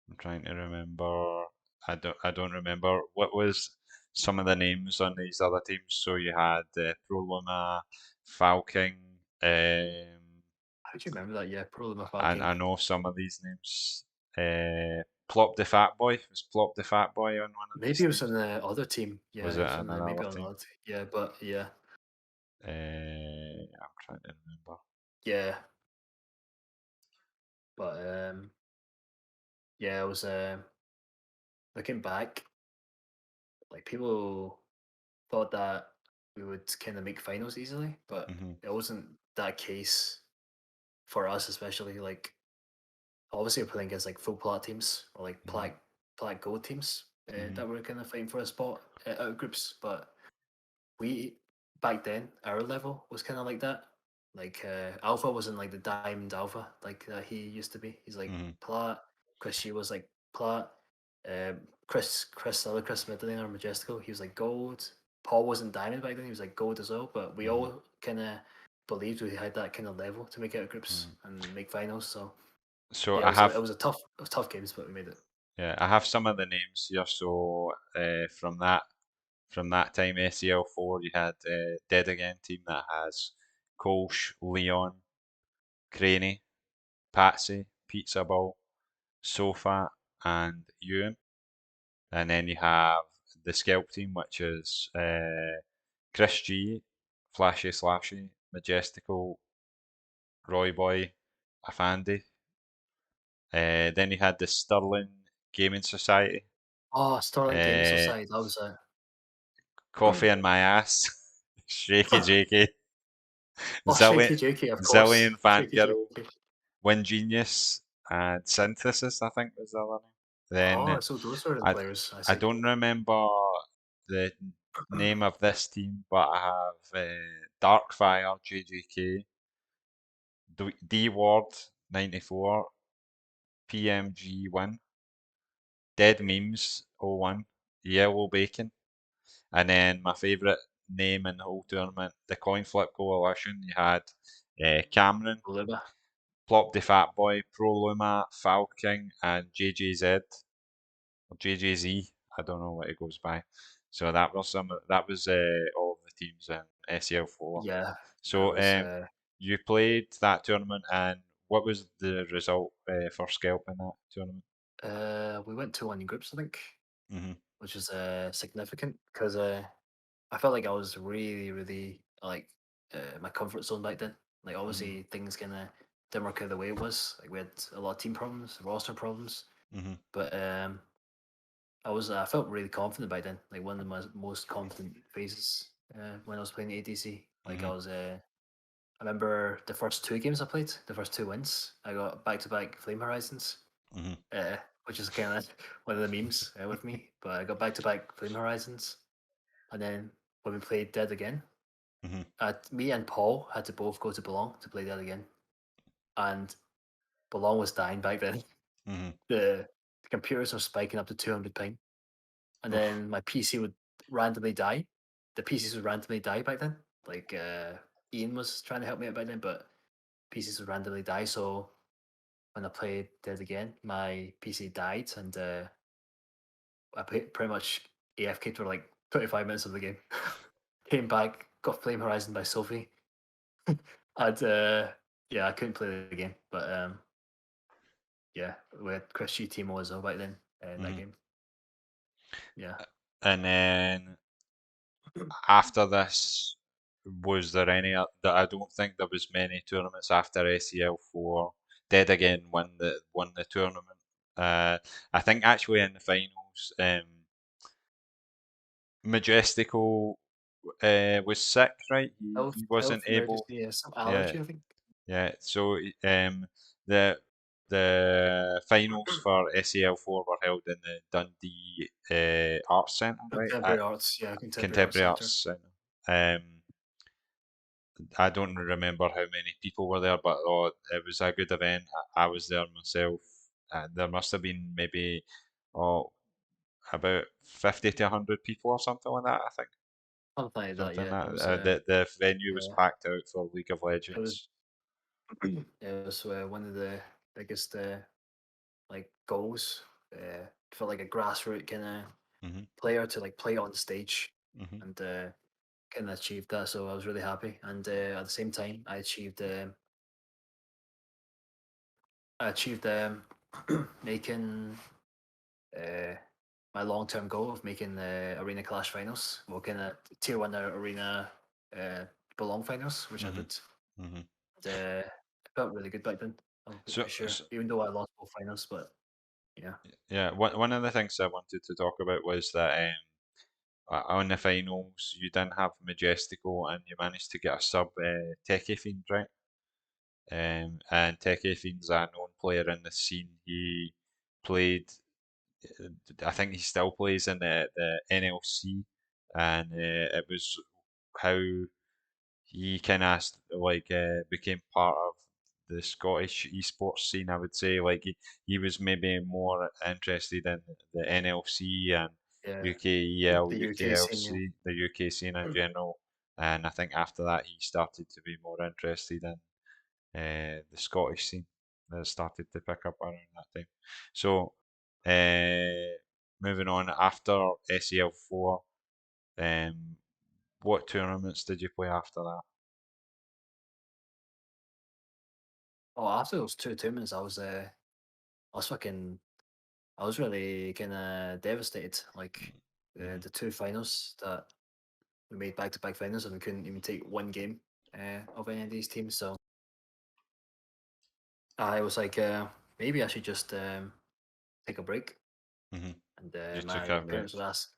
I'm trying to remember. I don't remember what was some of the names on these other teams. So you had Proluma, Falking, How do you remember that? Yeah, Pro Lima and Falcon. I know some of these names. Plop the Fat Boy, was Plop the Fat Boy on one of these Maybe it was on teams? the other team. Yeah, Was he it was on the maybe another on the team? other team. Yeah, but yeah, I'm trying to remember. yeah, but yeah, it was looking back, like people thought that we would kind of make finals easily, but Hmm. it wasn't that case for us, especially like obviously we're playing against like full plat teams or like Hmm. plat gold teams Hmm. that were kind of fighting for a spot out of groups, but we back then our level was kind of like that. Like Alpha wasn't like the diamond Alpha like he used to be. He's like Hmm. plat. Chris She was like plat. Chris the other Chris Middling or Majestical. He was like gold. Paul wasn't diamond back then; he was like gold as well. But we hmm all kind of believed we had that kind of level to make it out of groups hmm and make finals. So So yeah, I have it was a tough games, but we made it. yeah, I have some of the names here. So from that time, SEL four, you had Dead Again team that has Kolsch, Leon, Craney, Patsy, Pizza Ball, Sofa, and Ewan. And then you have the Skelp team, which is Chris G, Flashy Slashy, Majestical, Roi Boi, Afandi. Then you had the Stirling Gaming Society, Oh, Sterling Gaming uh, Society. That was a Coffee in My Ass, Shaky Jakey, oh, Zillion, Shaky Jakey, of course. Zillion Shaky Fangirl, Jakey. Win Genius, and Synthesis, I think was the other name. Oh, Then so those were the I, players. I I see. don't remember the name of this team, but I have Darkfire, JJK, D Ward 94, PMG Win, Dead Memes 01, Yellow Bacon, and then my favourite name in the whole tournament, the Coin Flip Coalition. You had Cameron, Luba. Plop the Fat Boy, Pro Luma, Falking, and JJZ or JJZ. I don't know what it goes by. So that was all of the teams in SEL4. Yeah, that So was. you played that tournament, and what was the result for Skelp in that tournament? We went 2-1 in groups, I think, hmm which is significant because I felt like I was really, really like my comfort zone back then. Like hmm obviously things kind of didn't work out the way it was. Like we had a lot of team problems, roster problems, hmm but I felt really confident back then. Like one of my most confident phases when I was playing ADC. Like hmm I remember the first two games I played, the first two wins. I got back to back Flame Horizons, hmm uh, which is kind of one of the memes with me. But I got back to back Flame Horizons, and then when we played Dead again, hmm me and Paul had to both go to Belong to play Dead again, and Belong was dying back then. hmm The computers were spiking up to 200 ping, and Oof. then my PC would randomly die. The PCs would randomly die back then. Like Ian was trying to help me out back then, but PCs would randomly die. So when I played Dead again, my PC died, and pretty much AFK'd for like 25 minutes of the game. Came back, got Flame Horizon by Sophie, and yeah, I couldn't play the game, but yeah, we had Chris G Timo as well back then in that hmm game. Yeah, And then after this, was there any? That I don't think there was many tournaments after SEL4. Dead Again won the tournament. I think actually in the finals, Majestical was sick, right? He wasn't health able. emergency, some Yeah, allergy, I think. yeah. So the finals for SEL4 were held in the Dundee Arts Centre, right? Contemporary At arts, yeah, Contemporary Arts Contemporary Centre. Arts Centre. I don't remember how many people were there, but oh, it was a good event. I was there myself. There must have been maybe oh, about 50 to 100 people or something like that, I think. Something like that, Something yeah. that the venue was Uh, packed out for League of it was Legends. it was one of the biggest like goals. Felt like a grassroots kind of hmm player to like play on stage, hmm and kind of achieved that. So I was really happy. And at the same time, I achieved making uh, my long term goal of making the Arena Clash finals, well, kind of tier one Arena uh, Belong finals, which I hmm did. hmm And, it felt really good back then. I'm So, pretty sure, so even though I lost both finals, but yeah, yeah, one of the things I wanted to talk about was that on the finals you didn't have Majestical and you managed to get a sub Techie Fiend, right? And Techie Fiend's a known player in the scene. He played, I think he still plays in the NLC, and it was how he kind of became part of the Scottish esports scene. I would say like he was maybe more interested in the NLC, and Yeah, UKEL, the UK scene. Yeah. UKLC, the UK scene in general. And I think after that he started to be more interested in the Scottish scene that started to pick up around that time. So, moving on after SEL4, um, what tournaments did you play after that? Oh, after those two tournaments, I was fucking, I was really kind of devastated. Like Mm-hmm, the two finals that we made back-to-back finals, and we couldn't even take one game of any of these teams. So I was like, maybe I should just take a break. mm-hmm. And You took my a break. parents would ask,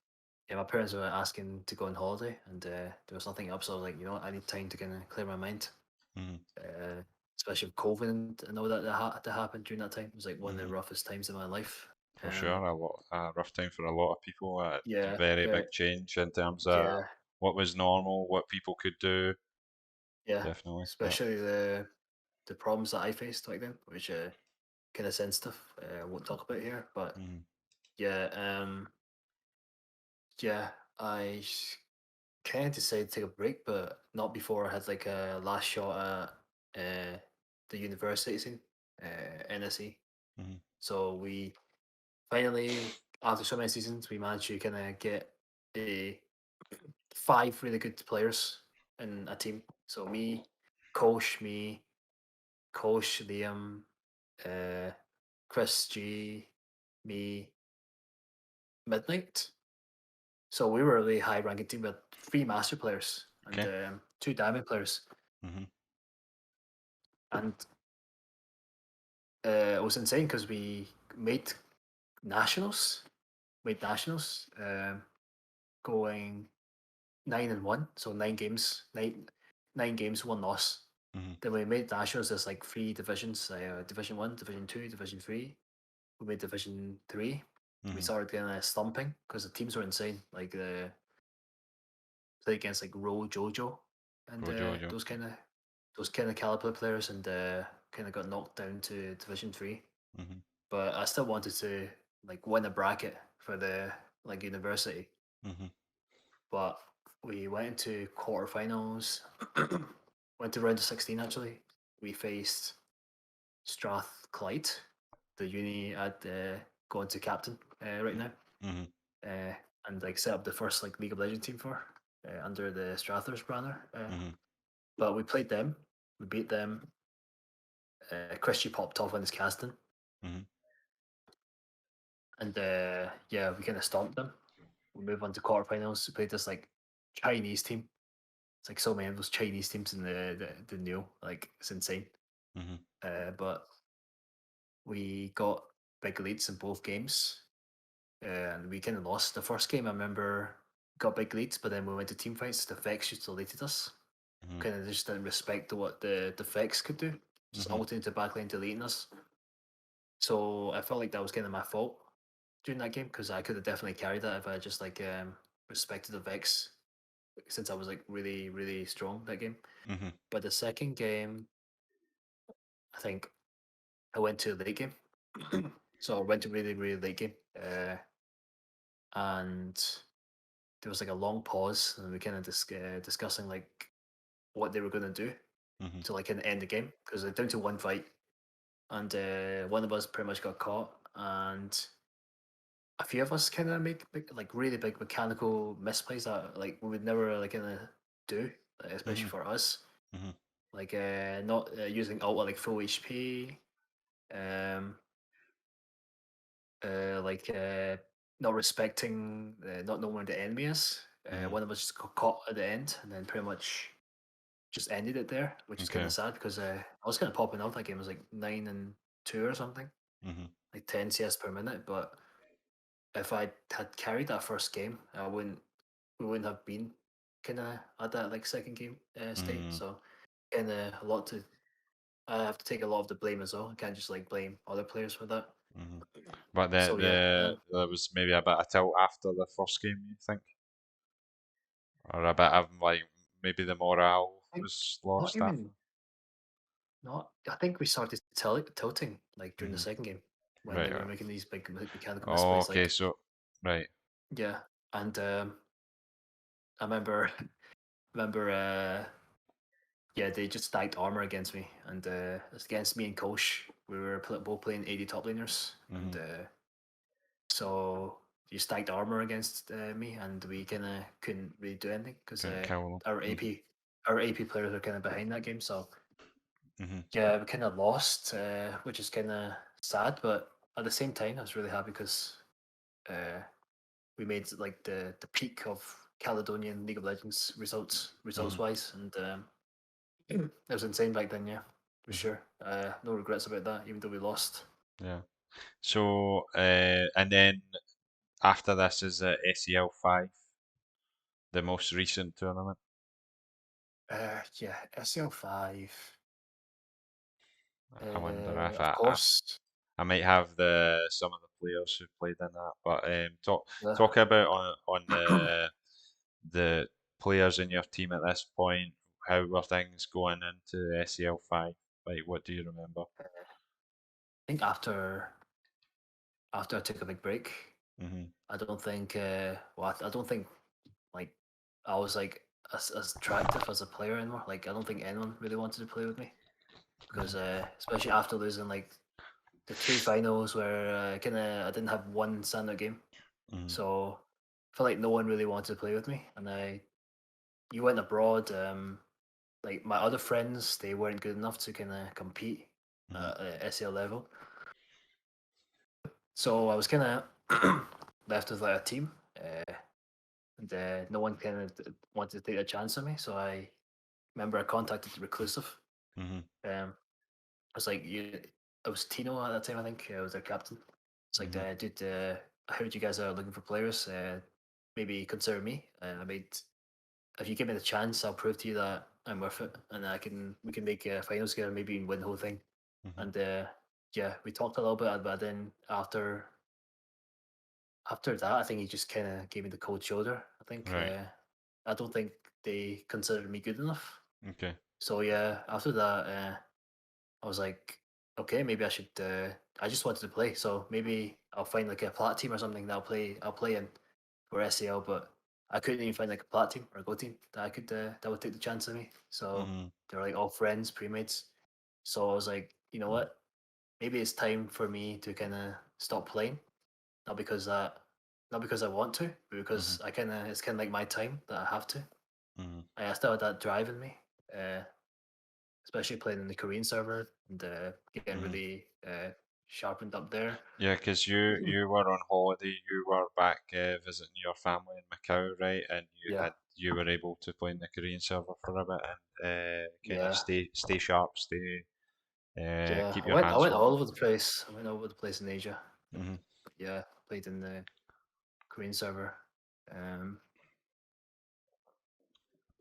yeah, my parents were asking to go on holiday, and there was nothing up. So I was like, you know what, I need time to kind of clear my mind. Mm-hmm, Uh, Especially with COVID and all that happened during that time. It was like one of the mm-hmm. roughest times in my life. For sure, Um, a rough time for a lot of people. A yeah, very yeah, big change in terms of yeah, what was normal, what people could do. yeah. Definitely, yeah. Especially the problems that I faced back then, which kind of sensitive. I won't talk about here, but Mm-hmm, yeah, yeah. I kind of decided to take a break, but not before I had like a last shot at the university scene, NSE. mm-hmm, So we finally, after so many seasons, we managed to kind of get a five really good players in a team. So me, Kosh, Liam, uh, Chris G, me, Midnight. So we were a really high ranking team with three master players and okay. two diamond players. Mm-hmm, And it was insane because we made nationals, made nationals, going 9-1, so 9 games, nine games, one loss. mm-hmm, Then we made nationals. There's like three divisions: Division One, Division Two, Division Three. We made Division Three. We mm-hmm. started kind of slumping because the teams were insane. Like the play against like Ro Jojo and Go Jojo. those kind of caliber players, and kind of got knocked down to Division Three. Mm-hmm, But I still wanted to like win a bracket for the like university. mm-hmm, But we went into quarterfinals, went to round of 16 actually. We faced Strathclyde, the uni I'd gone to captain right now, mm-hmm, uh, and like set up the first like League of Legends team for under the Strathers banner. mm-hmm, But we played them, we beat them. Christy popped off on his casting, mm-hmm, and yeah, we kind of stomped them. We moved on to quarterfinals. We played this like Chinese team. It's like so many of those Chinese teams in the new, like it's insane. mm-hmm, But we got big leads in both games, and we kind of lost the first game. I remember got big leads, but then we went to team fights. The Vex just deleted us. mm-hmm, Kind of just didn't respect what the Vex could do. Just mm-hmm, ulting into backline, deleting us. So I felt like that was kind of my fault during that game because I could have definitely carried that if I just like respected the Vex since I was like really strong that game. mm-hmm, But the second game, I think I went to a late game. So I went to really late game, and there was like a long pause, and we kind of discussing like what they were going to do mm-hmm, to like kind of end the game because they're down to one fight, and one of us pretty much got caught, and a few of us kind of make like really big mechanical misplays that like we would never like kind of do, especially mm-hmm, for us. mm-hmm, Like not using ult at like full HP, um, like not respecting, not knowing where the enemy is. mm-hmm. One of us just got caught at the end, and then pretty much just ended it there, which is kind Okay. of sad because I was kind of popping off that game. It was like 9-2 or something, Mm-hmm, like 10 CS per minute. But if I had carried that first game, I wouldn't we wouldn't have been kind of at that like second game state. mm-hmm, So kind of a lot to I have to take a lot of the blame as well. I can't just like blame other players for that. mm-hmm. But So yeah, there was maybe a bit of tilt after the first game, you think, or a bit of like maybe the morale I think was not lost after. even not. I think we started tilting like during the Mm-hmm. second game when Right. they were making these big mechanical Oh, misplays. okay. Like So, right. yeah, and I remember remember yeah, they just stacked armor against me, and it's against me and Kosh. We were both playing AD top laners, and Mhm. so you stacked armor against me, and we kind of couldn't really do anything because Couldn't kill our them. AP players were kind of behind that game. So Mhm. yeah, we kind of lost, which is kind of sad. But at the same time, I was really happy because uh, we made like the peak of Caledonian League of Legends results Mhm. wise, and it was insane back then. Yeah, for Mhm. sure. No regrets about that, even though we lost. Yeah. So, and then after this is the SEL 5, the most recent tournament. Yeah, SL5. I wonder if Of I course. I might have the some of the players who played in that. But Yeah. talk about on the players in your team at this point. How were things going into SEL 5? Like, what do you remember? I think after I took a big break, Mhm. I don't think well, I don't think like I was like as attractive as a player anymore. Like I don't think anyone really wanted to play with me because Mhm. especially after losing like the two finals where I didn't have one standout game, Mhm. so I feel like no one really wanted to play with me. And you went abroad. Like my other friends, they weren't good enough to kind of compete Mhm. at SL level. So I was kind of left with like a team, and no one kind of wanted to take a chance on me. So I remember I contacted Reclusive. Mhm. I was like, I was Tino at that time, I think. I was their captain. It's like, Mhm. dude, I heard you guys are looking for players. Maybe consider me. If you give me the chance, I'll prove to you that I'm worth it, and we can make finals together, maybe even win the whole thing. Mhm. And yeah, we talked a little bit, but then after that, I think he just kind of gave me the cold shoulder. I think Right. I don't think they considered me good enough. Okay. So yeah, after that, I was like, okay, maybe I should. I just wanted to play, so maybe I'll find like a plat team or something that I'll play in for SAL. But I couldn't even find like a plat team or a go team that I could that would take the chance of me. So Mhm. they were like all friends, pre-mates. So I was like, you know what? Maybe it's time for me to kind of stop playing. Not because that, not because I want to, but Mhm. because I kind of it's kind of like my time that I have to. Mhm. I still had that drive in me, uh, especially playing in the Korean server and getting Mhm. really sharpened up there. Yeah, because you were on holiday, you were back visiting your family in Macau, right? And Yeah, you were able to play in the Korean server for a bit and kind of yeah, stay sharp, stay yeah. keep I your went I hands went all focused. over the place. I went all over the place in Asia. Hmm. Yeah, played in the Korean server. Um,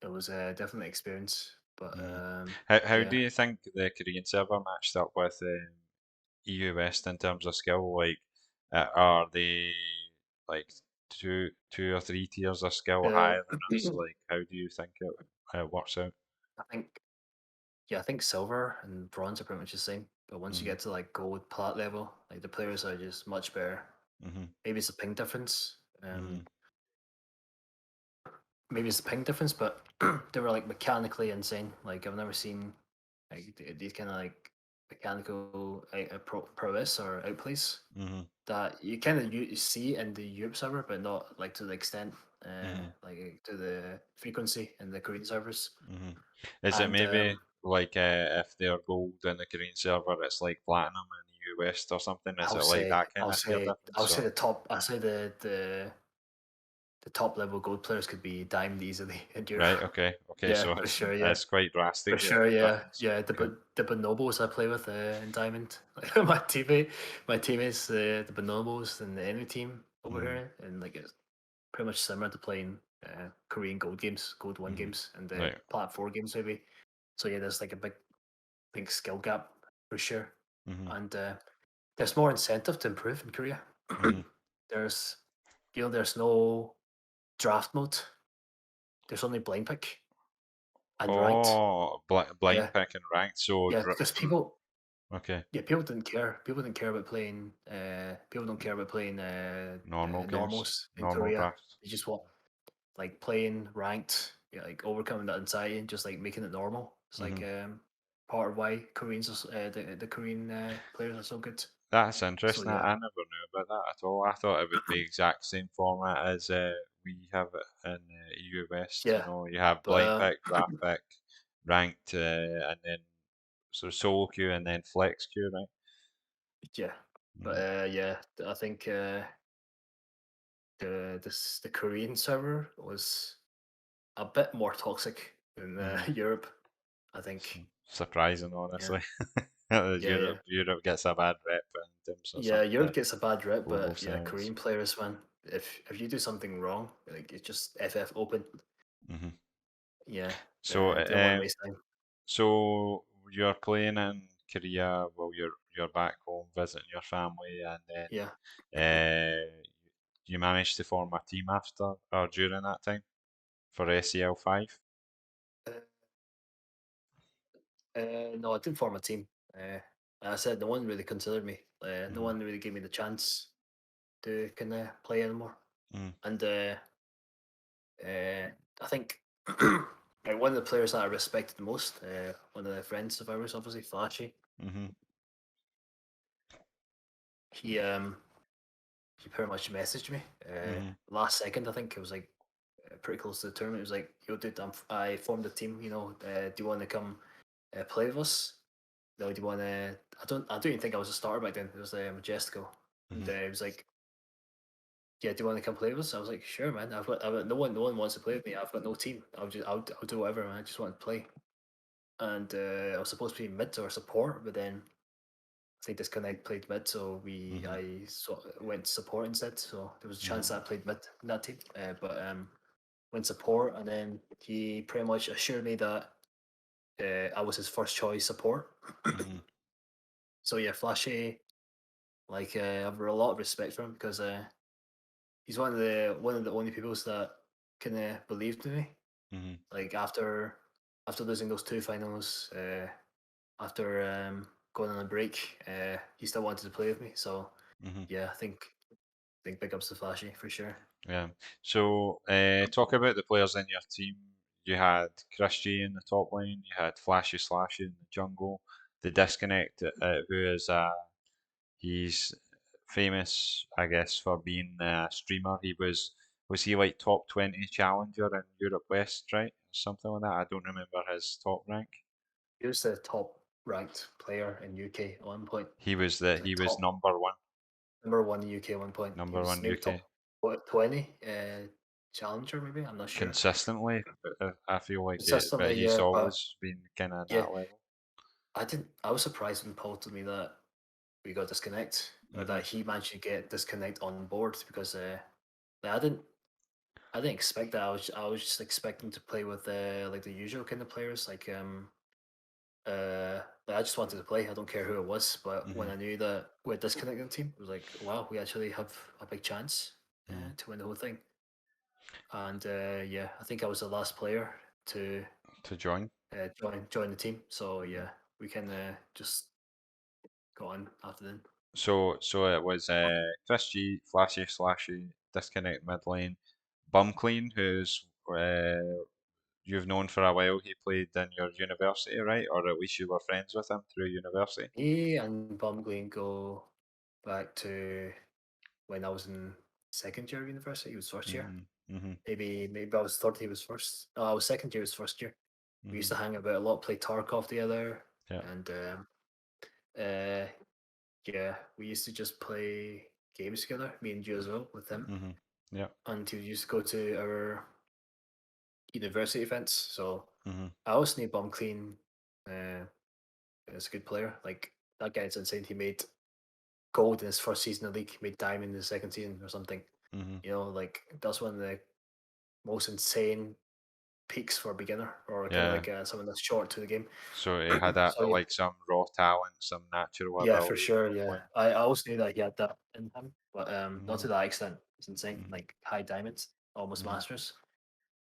it was definitely an experience, but Hmm. How yeah. do you think the Korean server matched up with EU West in terms of skill? Like, are they like two or three tiers of skill Uh, higher than us? Like, how do you think it works out? I think Yeah, I think silver and bronze are pretty much the same. But once you Hmm. get to like gold, plat level, like the players are just much better. Hmm. Maybe it's a ping difference. Hmm. Maybe it's a ping difference, but they were like mechanically insane. Like I've never seen like these kind of like mechanical prowess or outplays Hmm. that you kind of you see in the Europe server, but not like to the extent Hmm. like to the frequency in the Korean servers. Hmm. Is it And maybe like if they're gold in the Korean server, it's like platinum in the EU West or something? Is it like that kind of tier I'll difference? say Or I'll say the top level gold players could be dimed easily in Europe. right? Okay, okay. Yeah, So for it's sure. Yeah, it's quite for drastic sure. the Yeah, difference. yeah. Okay. The bonobos I play with in diamond, like my teammates, the bonobos and the enemy team over Hmm. here, and like it's pretty much similar to playing Korean gold games, gold one Hmm. games, and Right. plat four games maybe. So yeah, there's like a big skill gap for sure, Hmm. and there's more incentive to improve in Korea. Hmm. there's there's no draft mode. There's only blind pick and ranked. Oh, blind Yeah, pick and ranked. So yeah. Because people. Okay. Yeah, people didn't care. People didn't care about playing. People don't care about playing Normal games, normals in normal Korea. drafts. They just want like playing ranked, yeah, like overcoming that anxiety and just like making it normal. It's like Hmm. part of why the Korean players are so good. That's So interesting. yeah, I never knew about that at all. I thought it would be exact same format as we have it in EU West. You yeah, know, you have but blind pick, draft pick, ranked, and then solo queue, and then flex queue, right? yeah, but Hmm. yeah, I think the Korean server was a bit more toxic than Hmm. Europe. I think. Surprising, Yeah, honestly. yeah, yeah. Europe gets a bad rep in terms of some Yeah, of the Europe gets a bad rep, global but yeah, scenarios. Korean players, man, if you do something wrong, like it's just FF open. Hmm. Yeah, So, they don't want to waste time. so you're playing in Korea while you're back home visiting your family, and then Yeah. you managed to form a team after or during that time for SEL 5. Uh, no, I didn't form a team. Like I said, no one really considered me. No Mm-hmm. one really gave me the chance to kind of play anymore. Mm-hmm. And I think like one of the players that I respected the most, one of the friends of ours, obviously Flashy. Mm-hmm. He he pretty much messaged me Mm-hmm. last second. I think it was like pretty close to the tournament. It was like, "Yo, dude, I formed a team. You know, do you want to come play with us? No, do you want to?" I don't even think I was a starter back then. It was Majestico, and Mm-hmm. it was like, "Yeah, do you want to come play with us?" I was like, "Sure, man. I've got no one wants to play with me. I've got no team. I'll do whatever, man. I just want to play." And I was supposed to be mid or support, but then I think Disconnect played mid, so Mm-hmm. went support instead. So there was a chance Mm-hmm. that I played mid in that team, but went support, and then he pretty much assured me that I was his first choice support. Mm-hmm. So yeah, Flashy, like I have a lot of respect for him because he's one of the only people that kind of believed in me. Mm-hmm. Like after losing those two finals, after going on a break, he still wanted to play with me. So Mm-hmm. yeah, I think big ups to Flashy for sure. Yeah. So, talk about the players in your team. You had Chris G in the top lane. You had Flashy Slashy in the jungle. The disconnect, who is he's famous, I guess, for being a streamer. Was he like top 20 challenger in Europe West, right? Something like that. I don't remember his top rank. He was the top ranked player in UK at one point. He Like was top number one in UK at one point. He number was one maybe UK top what 20 challenger maybe. I'm not sure. consistently. I feel like but Consistently, he's yeah, but always been kind of yeah, that level. I didn't. I was surprised when Paul told me that we got disconnect or Mhm. that he managed to get disconnect on board because like, I didn't expect that. I was just expecting to play with like the usual kind of players like I just wanted to play. I don't care who it was. But when Mhm. I knew that we had disconnected the team, it was like, wow, we actually have a big chance Mhm. to win the whole thing. And yeah, I think I was the last player to To join. join the team. So Mhm. yeah, we can just go on after then. So it was Chris G, Flashy Slashy, Disconnect mid lane, Bum Clean, who's you've known for a while. He played in your university, right? Or at least you were friends with him through university. Me and Bumgleen go back to when I was in second year of university. He was first year. Mhm. Mhm. Maybe I was third. He was first. No, I was second year. He was first year. We used Mhm. to hang about a lot, play Tarkov together, Yeah. and uh, yeah, we used to just play games together. Me and you as well with him, Mhm. Yeah. and he used to go to our university events. So Mhm. I always knew Bum Clean is a good player. Like that guy's insane. He made gold in his first season of the league, made diamond in the second season or something. Mhm. You know, like that's one of the most insane peaks for a beginner or kind of Yeah. like someone that's short to the game. So he had a So yeah, like some raw talent, some natural yeah, for ability sure. for Yeah, playing. I always knew that he had that in him, but not to Mhm. that extent. It's insane, Mhm. like high diamonds, almost Mhm. masters.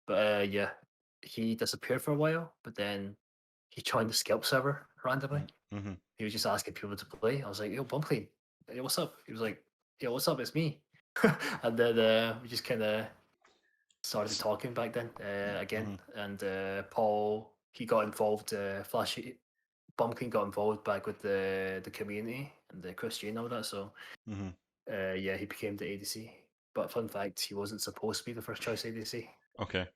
But yeah, he disappeared for a while, but then he joined the Scalp server randomly. Mhm. he was just asking people to play. I was like, "Yo, Bumpkin, hey, what's up?" He was like, "Yo, what's up? It's me." And then we just kind of started talking back then again. Mm-hmm. And Paul, he got involved. Flashy Bumpkin got involved back with the community and the Christian and all that. So Mm-hmm. yeah, he became the ADC. But fun fact, he wasn't supposed to be the first choice ADC. Okay.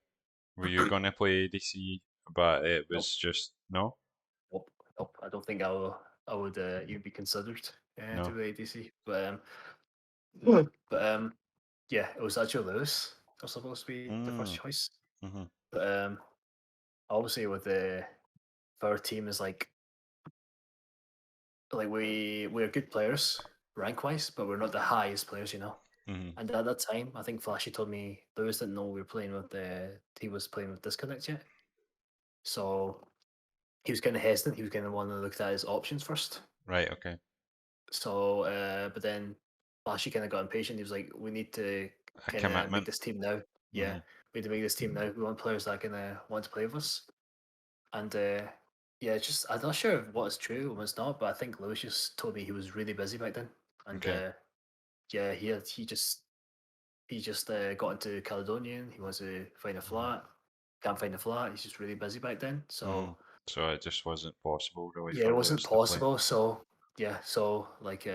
Were you gonna play ADC, but it Nope, was just no, nope, nope. I don't think I would even be considered to no. be ADC. But yeah, it was actually Lewis. I was supposed to be the first Mm. choice. Mm-hmm. But obviously with the our team is like we're good players rank wise, but we're not the highest players, you know. Mm-hmm. And at that time, I think Flashy told me Lewis didn't know we were playing with the he was playing with Disconnect yet. So he was kind of hesitant. He was kind of want to look at his options first. Right. Okay. So, but then Flashy kind of got impatient. He was like, "We need to A kind of make commitment. this team now. Yeah, Mm-hmm. we need to make this team now. We want players that kind of want to play with us." And yeah, it's just I'm not sure what is true and what's not, but I think Lewis just told me he was really busy back then, and Okay. yeah, he just got into Caledonian. He wants to find a Mm-hmm. flat, can't find a flat. He's just really busy back then, Mm-hmm. so So it just wasn't possible really yeah, it for wasn't Lewis to play. possible. So yeah, so like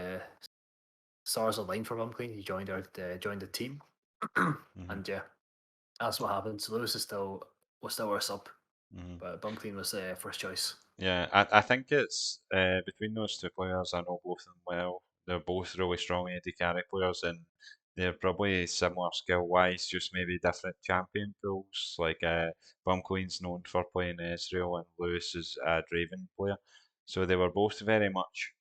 stars aligned for Bumpkin. He joined the team, Mm-hmm. and yeah, that's what happened. So Lewis is still was still our sub, Mm-hmm. but Bumpkin was first choice. Yeah, I think it's between those two players. I know both of them well. They're both really strong AD carry players, and they're probably similar skill wise, just maybe different champion pools. Like Bum Queen's known for playing Ezreal, and Lewis is a Draven player. So they were both very much,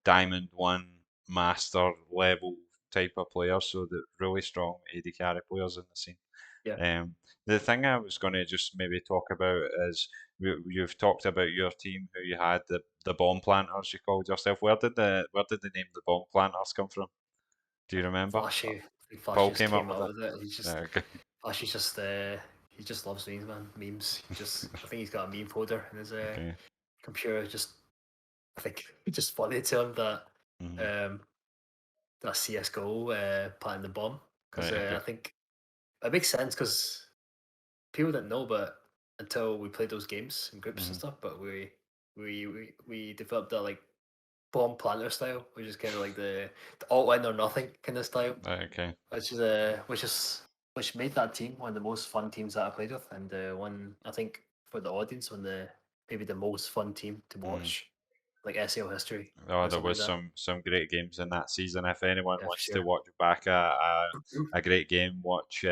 Diamond One master level type of players. So they're really strong AD carry players in the scene. Yeah, Um, the thing I was going to just maybe talk about is you've talked about your team, who you had the bomb planters. You called yourself. Where did the name the bomb planters come from? Do you remember? Flashy. I think Paul Flashy just came up came with up it. with it. He just Okay. Flashy's just he just loves memes, man. Memes. He just I think he's got a meme folder in his Okay. computer. Just I think it's just funny to him that Hmm. um that CS:GO planting the bomb because Right. Okay. I think it makes sense because people didn't know, but until we played those games in groups and Hmm. stuff, but we developed that like bomb planter style, which is kind of like the all win or nothing kind of style, Right. Okay. which made that team one of the most fun teams that I played with, and one I think for the audience, one of the maybe the most fun team to Hmm. watch, like SEO history Oh, or there something like was that. some great games in that season. If anyone Yeah, for wants to sure. watch back a great game, watch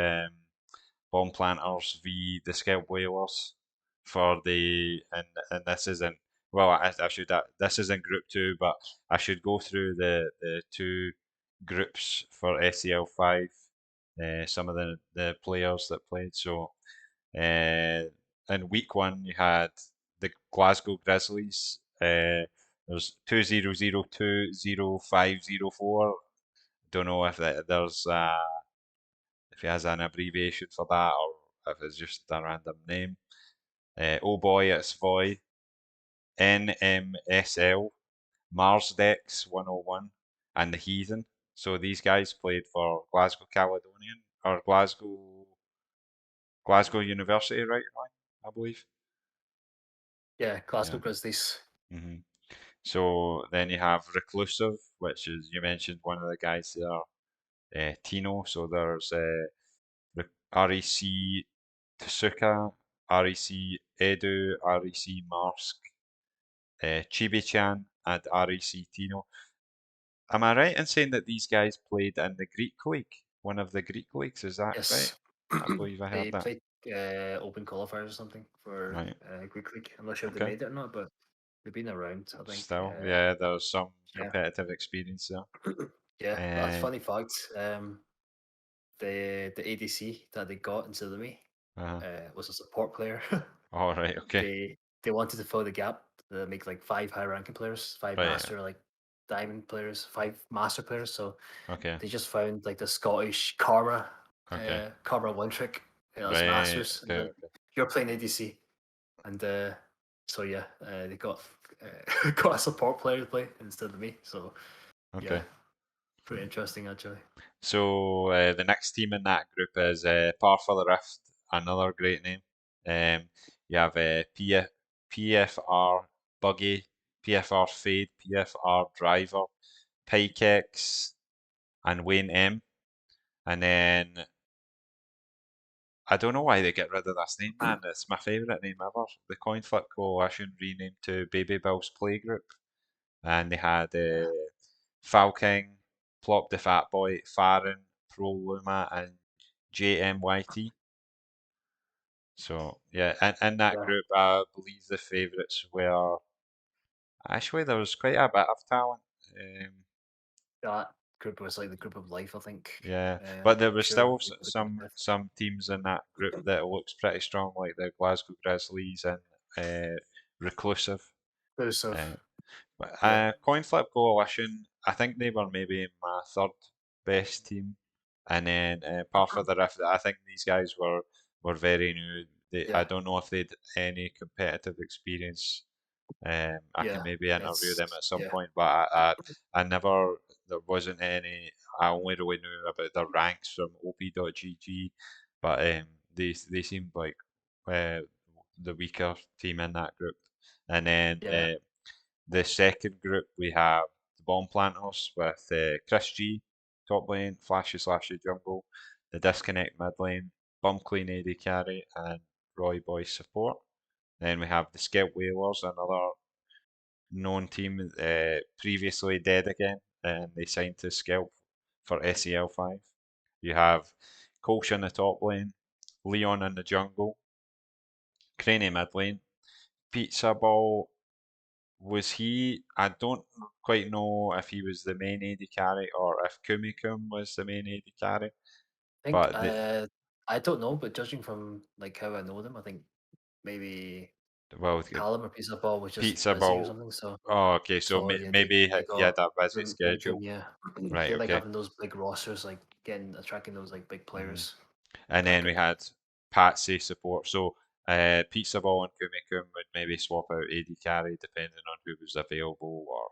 Bomb Planters v the Scout Whalers for and this isn't well I should this is in Group Two, but I should go through the two groups for SEL 5. Some of the players that played. So in week one you had the Glasgow Grizzlies. There's 20020504. Don't know if there's if he has an abbreviation for that or if it's just a random name. Oh boy, it's Voi, NMSL, Marsdex 101, and the Heathen. So these guys played for Glasgow Caledonian or Glasgow University, right? I believe. Yeah, Glasgow Yeah. Grizzlies. Hmm. So then you have Reclusive, which is you mentioned one of the guys there, Tino. So there's REC Tsuka, REC Edu, REC Marsk, Chibi-chan, and REC Tino. Am I right in saying that these guys played in the Greek League? One of the Greek leagues, is that right? Yes. I believe I heard They that. played open qualifiers or something for Right. Greek League. I'm not sure if they Okay. made it or not, but they've been around, I think. Still, yeah, there's some Yeah. competitive experience Yeah, that's there. funny fact. The ADC that they got instead of me Uh, was a support player. all right. Okay. They wanted to fill the gap to make like five high ranking players, five Right. master like diamond players, five master players. So Okay. they just found like the Scottish Karma, Okay. Karma one trick. That's Right. masters, and Okay. then Okay. you're playing ADC, and So yeah, they got got a support player to play instead of me. So yeah, Okay. pretty interesting actually. So the next team in that group is Par for the Rift, another great name. You have PFR Buggy, PFR Fade, PFR Driver, Pikex, and Wayne M. And then I don't know why they get rid of this name, man. It's my favourite name ever. The Coin Flip Coalition renamed to Baby Bill's Playgroup, and they had Yeah, Falking, Plop the Fat Boy, Farron, Pro Luma, and JMYT. So yeah, and in that yeah. group, I believe the favourites were actually there was quite a bit of talent. Um, That group was like the group of life, I think. yeah, but there I'm was sure still people would agree some with. some teams in that group that looks pretty strong, like the Glasgow Grizzlies and Reclusive. Inclusive. Uh, but Yeah, Coin Flip Coalition, I think they were maybe my third best team, and then Par for the Rift. I think these guys were very new. I yeah, don't know if they'd any competitive experience. I can yeah. maybe interview them It's at some yeah, point, but I never, there wasn't any, I only really knew about their ranks from op.gg, but they seemed like uh, the weaker team in that group. And then yeah. the second group, we have the Bomb Planters with Chris G, top lane, Flashy Slashy Jungle, the Disconnect mid lane, Bum Clean AD carry, and Roi Boi support. Then we have the Scout Whalers, another known team, previously dead again, and they signed to Skelp for SEL 5. You have Kolsch in the top lane, Leon in the jungle, Craney mid lane, Pizza Ball. Was he? I don't quite know if he was the main AD carry or if Kumikum was the main AD carry, I think but I don't know, but judging from like how I know them, I think maybe well, Callum or Pizza Ball was just Pizza busy or Ball. something. So Oh, okay, so yeah, maybe they he had got a busy rid of him. schedule. Yeah, Right, they like okay. having those big rosters, like getting attracting those like big hmm players. And then we Attracting. had Patsy support. So Pizza Ball and Kumikum would maybe swap out AD carry depending on who was available or,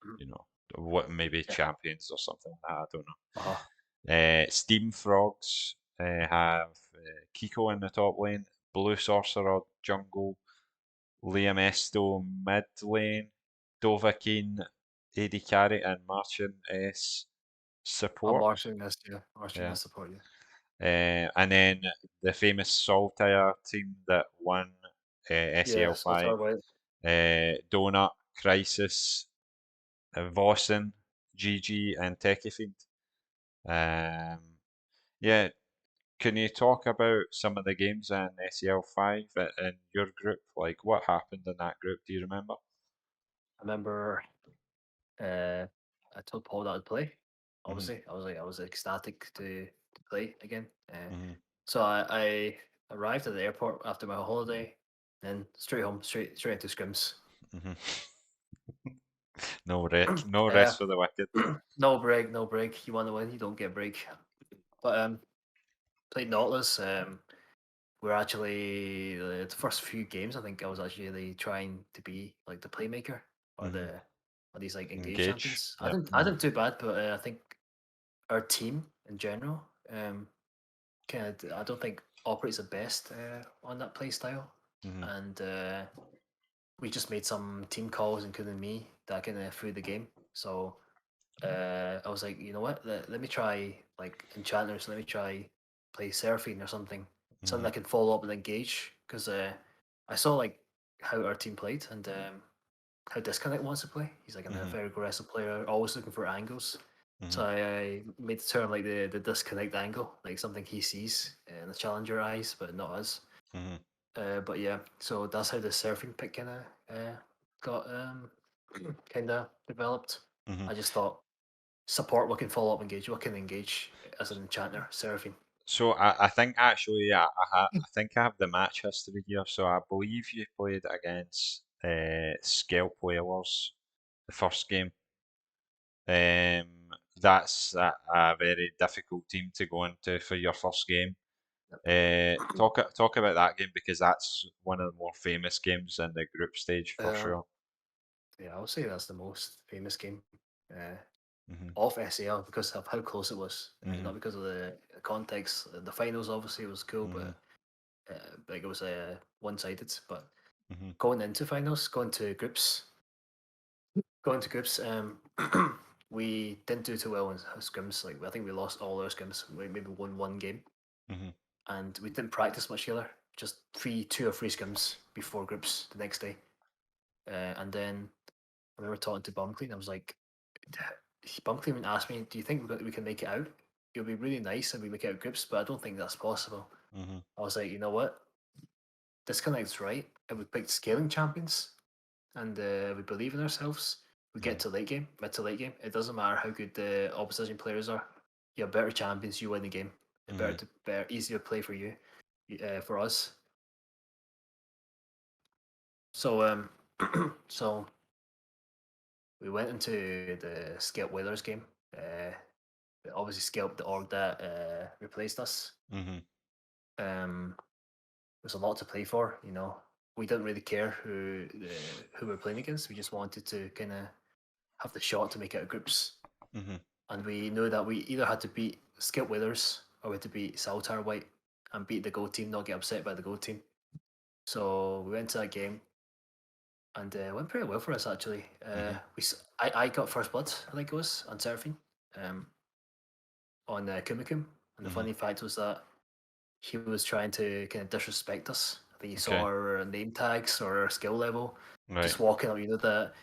Mhm. you know, what maybe Yeah. champions or something like that. I don't Uh-huh. know. Steam Frogs have Kiko in the top lane, Blue Sorcerer jungle, Liam Esto mid lane, Dovahkiin AD carry, and Martian S I'm support. watching this. Yeah, watching Yeah. this support you. And then the famous Saltire team that won Yeah, SEL so it's 5, all right. Donut, Crisis, Vossen, GG, and Techifiend. Um, yeah, can you talk about some of the games in SEL 5 in your group? Like what happened in that group? Do you remember? I remember uh, I told Paul that I'd play. hmm Obviously, I was ecstatic to play again. hmm So I arrived at the airport after my holiday, then straight home, straight into scrims. hmm no Uh, rest for the wicked. no break, no break. You want to win, you don't get a break. But played Nautilus. We're actually the first few games. I think I was actually trying to be like the playmaker or hmm these like engaged Engage. champions. Yep. I didn't do bad, but I think our team in general, kind of I don't think operates the best on that play style, hmm and we just made some team calls, including me, that kind of threw the game. So I was like, you know what? Let me try like enchanters. Let me try play Seraphine or something, something hmm that can follow up and engage. Because I saw like how our team played and how Disconnect wants to play. He's like a hmm very aggressive player, always looking for angles. hmm So I made the turn like the disconnect angle, like something he sees in the challenger eyes, but not us. hmm But yeah, so that's how the surfing pick got kind of developed. hmm I just thought support what can follow up engage, what can engage as an enchanter, seraphine. So I think actually, yeah, I think I have the match history here. So I believe you played against Scalp Whalers the first game. That's a very difficult team to go into for your first game. Talk about that game because that's one of the more famous games in the group stage for Um, sure. yeah, I would say that's the most famous game uh, Mhm. of SAL because of how close it was, Mhm. not because of the context. The finals obviously was cool, Mhm. but like it was one-sided. But Mhm. going into finals, going to groups, we didn't do too well in scrims. Like I think we lost all our scrims. We maybe won one game, Mhm. and we didn't practice much either. Just two or three scrims before groups the next day, and then I remember talking to Bumclean. I was like, Bumclean asked me, "Do you think we can make it out? It would be really nice if we make it out groups, but I don't think that's possible." Mhm. I was like, you know what? Disconnect's right. If we picked scaling champions and we believe in ourselves, we get Mhm. to late game, mid to late game. It doesn't matter how good the opposition players are. You have better champions, you win the game. Mhm. Better, easier play for you, for us. So so we went into the Scalp Whalers game. Obviously scalped the org that replaced us. Mhm. There's a lot to play for, you know. We didn't really care who we we're playing against. We just wanted to kind of have the shot to make it out of groups, Mhm. and we knew that we either had to beat Skip Withers or we had to beat Saltar White and beat the gold team, not get upset by the gold team. So we went to that game, and it went pretty well for us actually. Mhm. I got first blood, I think it was on Seraphine, um, on Kumikum, and the Mhm. funny fact was that he was trying to kind of disrespect us. I think he saw Okay. our name tags or our skill level, Right. just walking up, you know, the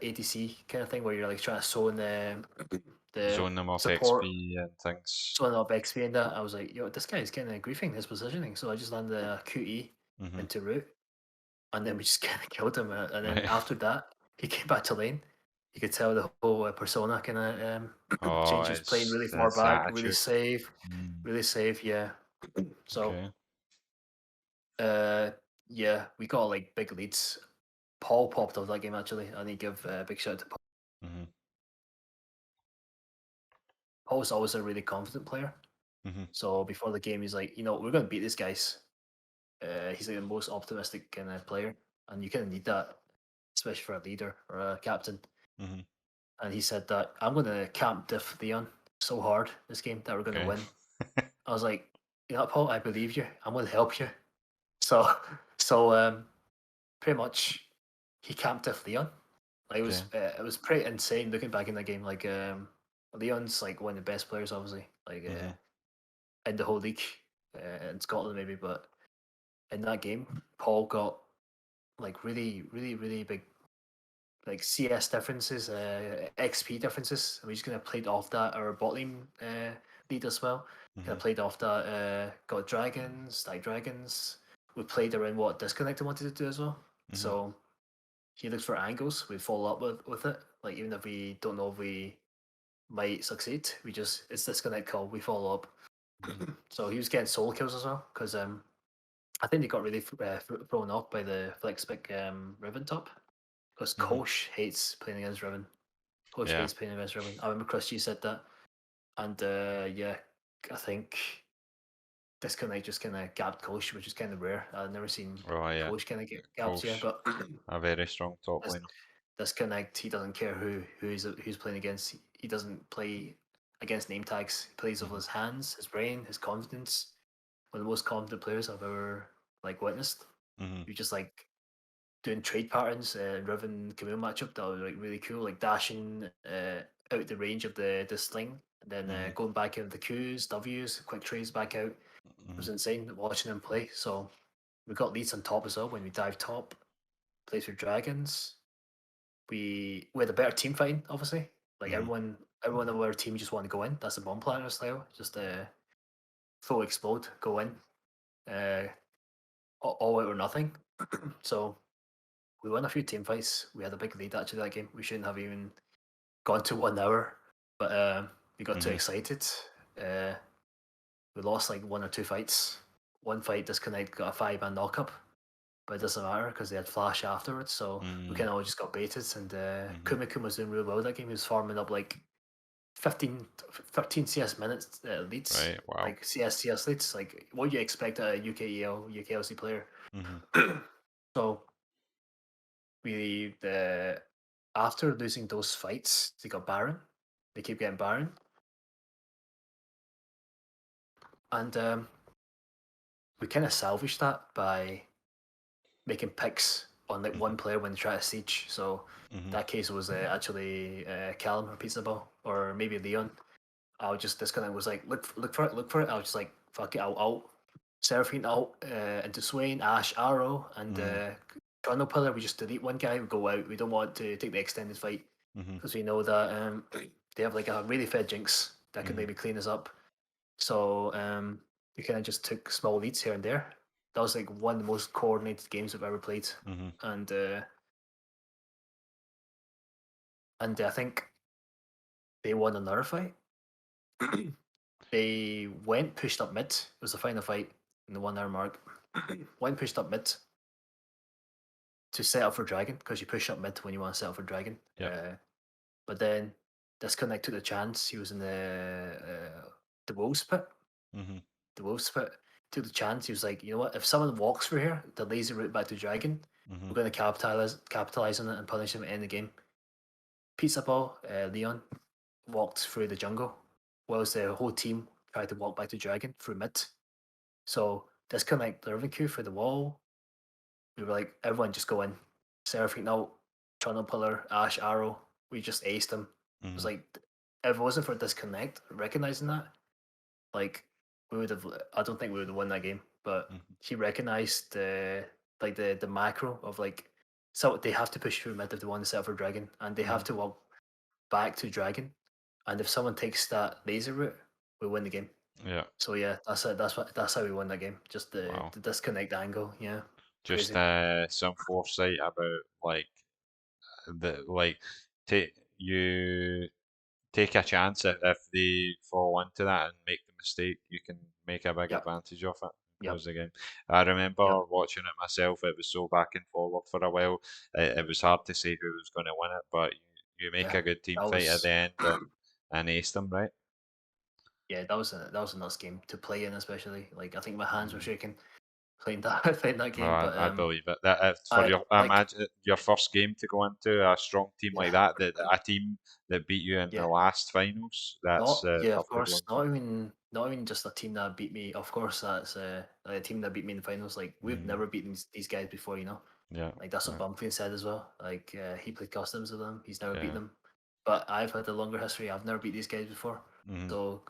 ADC kind of thing where you're like trying to zone the Zone them off support, XP and things. zoning up XP and that. I was like, yo, this guy's kind of griefing his positioning. So I just landed a QE Mhm. into root, and then we just kind of killed him. And then Right. after that, he came back to lane. You could tell the whole persona kind of Oh, changed. He was playing really far it's back, attitude. Mm. really safe. Yeah. So Okay. Uh, yeah, we got like big leads. Paul popped off that game actually. I need to give a big shout out to Paul. Mhm. Paul's always a really confident player. Mhm. So before the game, he's like, you know, we're going to beat these guys. He's like the most optimistic kind of player, and you kind of need that, especially for a leader or a captain. Mhm. And he said that I'm going to camp Diff Leon so hard this game that we're going to Okay. win. I was like, you know, what, Paul, I believe you. I'm going to help you. So, so pretty much, he camped Diff Leon. Like Okay. it was pretty insane looking back in the game. Like Leon's like one of the best players, obviously, like Mhm. in the whole league, in Scotland maybe. But in that game, Paul got like really big like CS differences, XP differences. We just kind of played off that. Our bot lane lead as well. Kind of Mhm. played off that. Got dragons, like dragons. We played around what Disconnector wanted to do as well. Mhm. So he looks for angles. We follow up with it. Like even if we don't know if we might succeed, we just it's disconnect call. We follow up. Mhm. So he was getting solo kills as well because I think they got really thrown off by the flex pick Riven top because Mhm. Kosh hates playing against Riven. Kosh Yeah. hates playing against Riven. I remember Chris G said that, and yeah, I think disconnect just kind of gapped Kosh, which is kind of rare. I've never seen Oh yeah. Kosh kind of get gapped, yeah, Coach. but A very strong top this lane. disconnect. He doesn't care who's playing against. He doesn't play against name tags. He plays with Mhm. his hands, his brain, his confidence. One of the most confident players I've ever like witnessed. Mhm. He just like doing trade patterns, Riven Camille matchup that was like really cool, like dashing out the range of the sling, and then Mhm. going back into the Qs, Ws, quick trades back out. It was Mhm. insane watching him play. So we got leads on top as well when we dive top. Played through dragons. We had a better team fighting, obviously. Like Mhm. everyone of our team just wanted to go in. That's the bomb planner style. Just full explode, go in, uh, all out or nothing. So we won a few team fights. We had a big lead actually that game. We shouldn't have even gone to 1 hour, but we got too Mhm. excited. Uh, we lost like one or two fights. One fight, Disconnect got a 5-man knockup, but it doesn't matter because they had flash afterwards. So we Mhm. kind of all just got baited. And Mhm. Kumakun was doing really well that game. He was farming up like 15, 13 CS minutes leads, Right. Wow. like CS leads, like what you expect a UKEL, UKLC player. Mhm. So we the after losing those fights, they got Baron. They keep getting Baron, and we kind of salvaged that by making picks on like Mhm. one player when they try to siege. So Mhm. that case was actually Callum or Pizza Ball or maybe Leon. I would just this kind of was like look for it, look for it. I was just like fuck it, I'll Seraphine out into Swain, Ash, Arrow, and Mhm. Chrono Pillar. We just delete one guy, we go out. We don't want to take the extended fight Mhm. because we know that they have like a really fed Jinx that could Mhm. maybe clean us up. So we kind of just took small leads here and there. That was like one of the most coordinated games I've ever played, Mhm. and I think they won another fight. They went pushed up mid. It was the final fight in the 1 hour mark. Went pushed up mid to set up for dragon because you push up mid when you want to set up for dragon. Yep. But then disconnect took the chance. He was in the wolves pit. Mhm. The wolves pit took the chance. He was like, you know what? If someone walks through here, the lazy route back to dragon, Mhm. we're going to capitalize on it and punish him at the end of the game. Pizza ball. Leon walked through the jungle, whilst the whole team tried to walk back to dragon through mid. So disconnect the Irving queue for the wall. We were like, everyone just go in. Seraphine out, Channel Pillar, Ash, Arrow. We just aced them. It was Mhm. like, if it wasn't for disconnect, recognizing that, like, we would have, I don't think we would have won that game. But Mhm. he recognized like the macro of like, so they have to push through mid if they want to set up for Dragon, and they have Mhm. to walk back to Dragon. And if someone takes that laser route, we win the game. Yeah. So yeah, that's it. That's how we won that game. Just Wow. the disconnect angle. Yeah, Just crazy. some foresight about like like take you take a chance if they fall into that and make the mistake, you can make a big Yep, advantage of it and yep, close the game. I yep. remember watching it myself. It was so back and forward for a while. It was hard to say who was going to win it, but you make Yeah, a good team that fight at the was end and ace them, right? yeah, that was a nice game to play in, especially. Like I think my hands were Mm. shaking playing that playing that Oh, game. But I believe it. That for I your like imagine your first game to go into a strong team like yeah, that, a team that beat you in the yeah. last finals. That's Not yeah, of tough to go course. into. Not even just a team that beat me. Of course, that's like a team that beat me in the finals. Like we've Mm, never beaten these guys before, you know. yeah, Like that's what yeah, Bumfield said as well. Like he played customs with them. He's never beaten yeah. them. But I've had a longer history. I've never beat these guys before. Mm, So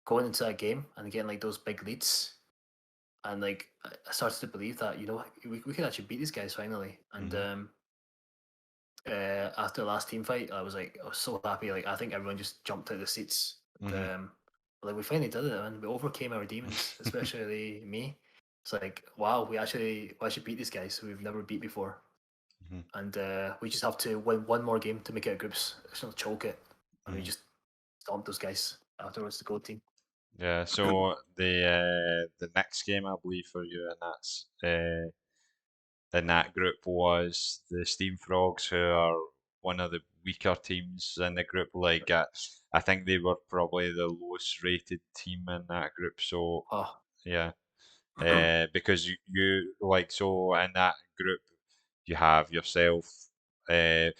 going into that game and getting like those big leads, and like I started to believe that you know we could actually beat these guys finally. And mm, after the last team fight, I was so happy. Like I think everyone just jumped out of the seats. mm, And, like we finally did it, and we overcame our demons, especially me. It's like wow, we actually beat these guys who we've never beat before, mm, and we just have to win one more game to make it out of groups. It's not choke it, and we mm. just stomped those guys afterwards. The gold team. Yeah. So the next game I believe for you, and that's in that group was the Steam Frogs, who are one of the weaker teams in the group. Like I think they were probably the lowest rated team in that group. So Oh, yeah, because you like so in that group you have yourself. Uh,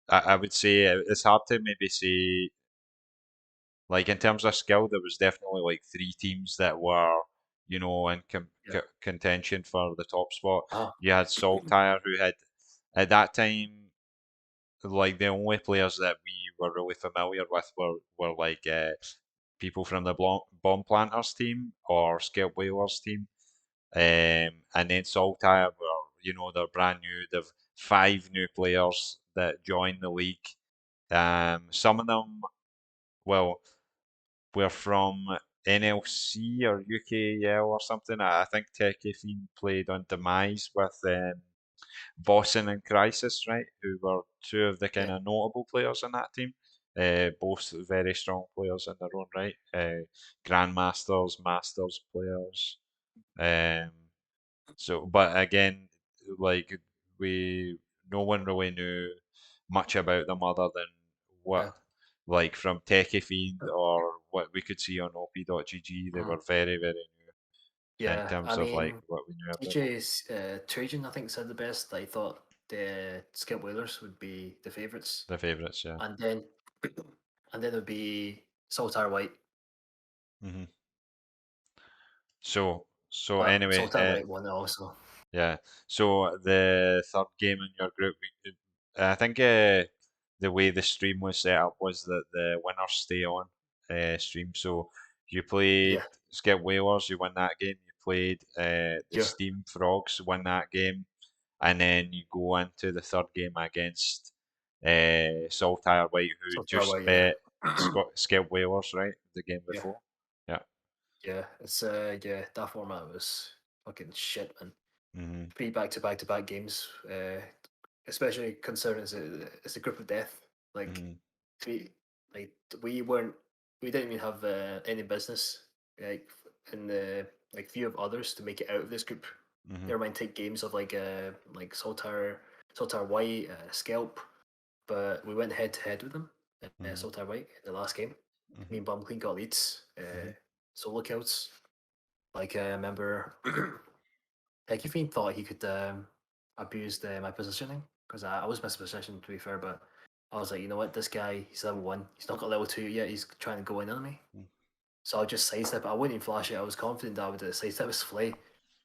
I would say it's hard to maybe say like in terms of skill, there was definitely like three teams that were, in yeah. contention for the top spot. Oh, You had Saltire, who had at that time like the only players that we were really familiar with were like people from the Bomb Planters team or Scalp Whalers team, and then Saltire were they're brand new. They've five new players that joined the league. Some of them, well, were from NLC or UKEL or something. I think Tekefin played on Demise with Vossen and Crisis, right? Who were two of the kind yeah. of notable players in that team. Both very strong players in their own right. Grandmasters, Masters players. Um, but again, like we, no one really knew much about them other than what, Yeah. like from Techie Fiend or what we could see on op.gg, they Mm. were very, very new in Yeah, I terms of like mean, what we knew about them. TJ's Trajan, I think, said the best. I thought the Skip Whalers would be the favourites, The favourites, yeah. and then and then it would be Saltire White. hmm so But anyway, Saltire White won it also. yeah. So the third game in your group, I think the way the stream was set up was that the winners stay on stream. So you played Yeah, Skip Whalers, you win that game. You played the yeah, Steam Frogs, win that game, and then you go into the third game against Saltire White, who Saltire just White. Yeah, bet Skip Whalers, right? The game yeah, before. Yeah. yeah. It's yeah, that format was fucking shit, man. hmm 3 back-to-back-to-back games, especially considering it's a group of death. Like hmm three, like we didn't even have any business like in the like few of others to make it out of this group. hmm Never mind take games of like Saltire White, Scalp, but we went head to head with them. hmm Saltire White in the last game. Me hmm and Bum Clean got leads, hmm solo kills. Like I remember Fiend thought he could abuse my positioning because I was mispositioned to be fair, but I was like, you know what, this guy he's level 1, he's not got level 2 yet. He's trying to go in on me, so I'll just sidestep. I wouldn't even flash it. I was confident that I would sidestep his flay.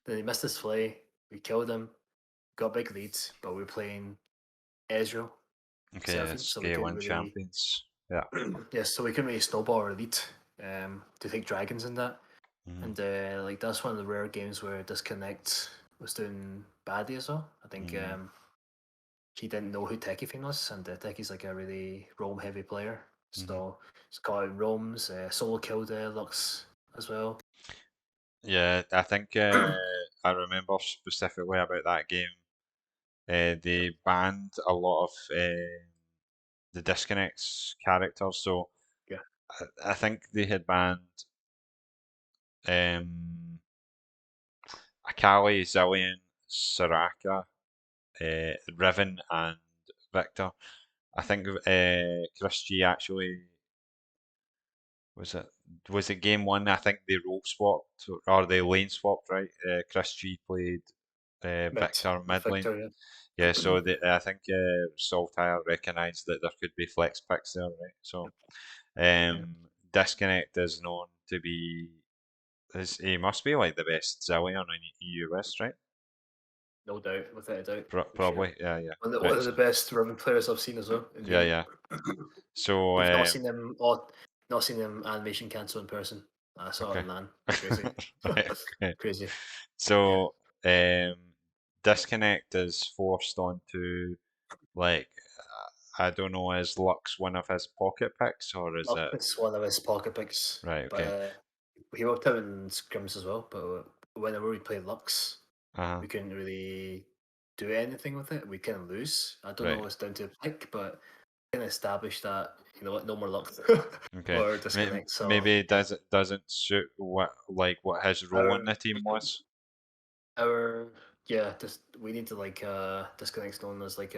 Then he missed his flay. We killed him. Got big leads, but we were playing Ezreal Okay, yeah, Seraphine, so we couldn't Scale really champions. Yeah. yes, so we couldn't really snowball our lead to take dragons in that. hmm And like that's one of the rare games where Disconnect was doing badly as well. I think hmm he didn't know who Techie was, and Techie's like a really roam heavy player. hmm So he's got out roams, solo killed Lux as well. Yeah, I think I remember specifically about that game. They banned a lot of the disconnects characters, so Yeah, I think they had banned um, Akali, Zillion, Soraka, Riven, and Victor. I think Chris G actually was it game one. I think they role swapped or they lane swapped, right? Chris G played mid Victor mid lane. Victor. Yeah, Yeah, so I think Saltire recognised that there could be flex picks there, right? So yeah, Disconnect is known to be he must be like the best Zillion in EU West, right? no doubt, without a doubt, for sure. Probably, yeah, yeah. One Right. of the best Roman players I've seen as well in Yeah, gaming. yeah. So You've not seen them or not seen them animation cancel in person. I saw it okay. on LAN. Crazy. Right, okay. Crazy. Yeah. So um Disconnect is forced onto like I don't know, is Lux one of his pocket picks or is Lux it is one of his pocket picks, right, but okay. he worked out in scrims as well. But whenever we played Lux, Uh-huh. we couldn't really do anything with it. We kind of lose. I don't know Right. what's down to pick, but kind of established that you know what, no more Lux Okay. or disconnect. So Maybe doesn't suit what his role in our the team was. our yeah, just we need to like disconnect known as like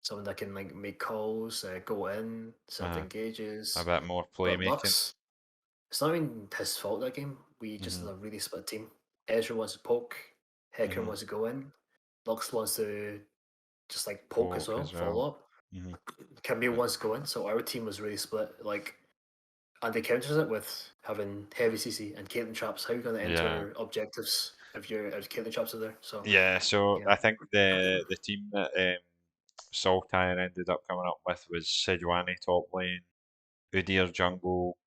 someone that can like make calls, go in, set Uh-huh. A engages. bit more But playmaking. Lux, it's not even his fault that game. We just hmm had a really split team. Ezra wants to poke, Hecarim hmm wants to go in, Lux wants to just like poke as Poke well, as well. follow up. hmm Camille wants to go in, so our team was really split. Like, and they counters it with having heavy CC and Caitlyn traps. How are you going to Yeah. enter objectives if Caitlyn traps are there? So Yeah, so yeah, I think the team that Saltire ended up coming up with was Sejuani top lane, Udyr jungle,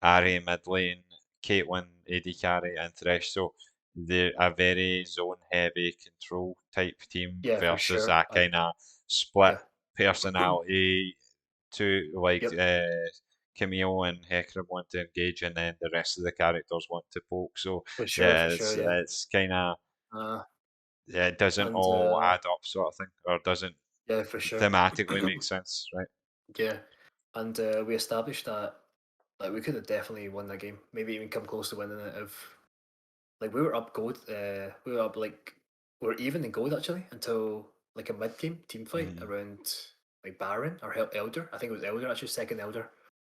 Ari mid lane, Caitlyn AD carry, and Thresh. So they're a very zone heavy control type team yeah, for versus sure. a kind of split Yeah, personality to like yep, Camille and Hecarim want to engage, and then the rest of the characters want to poke. So for yeah, sure, yeah. it's kind of Uh, yeah, it doesn't and all add up, sort of thing, or doesn't yeah, for sure. thematically make sense, right? Yeah, and we established that like we could have definitely won that game. Maybe even come close to winning it if like we were up gold. We were up like we were even in gold actually until like a mid game team fight hmm around. like Baron or Elder. I think it was Elder actually, second Elder.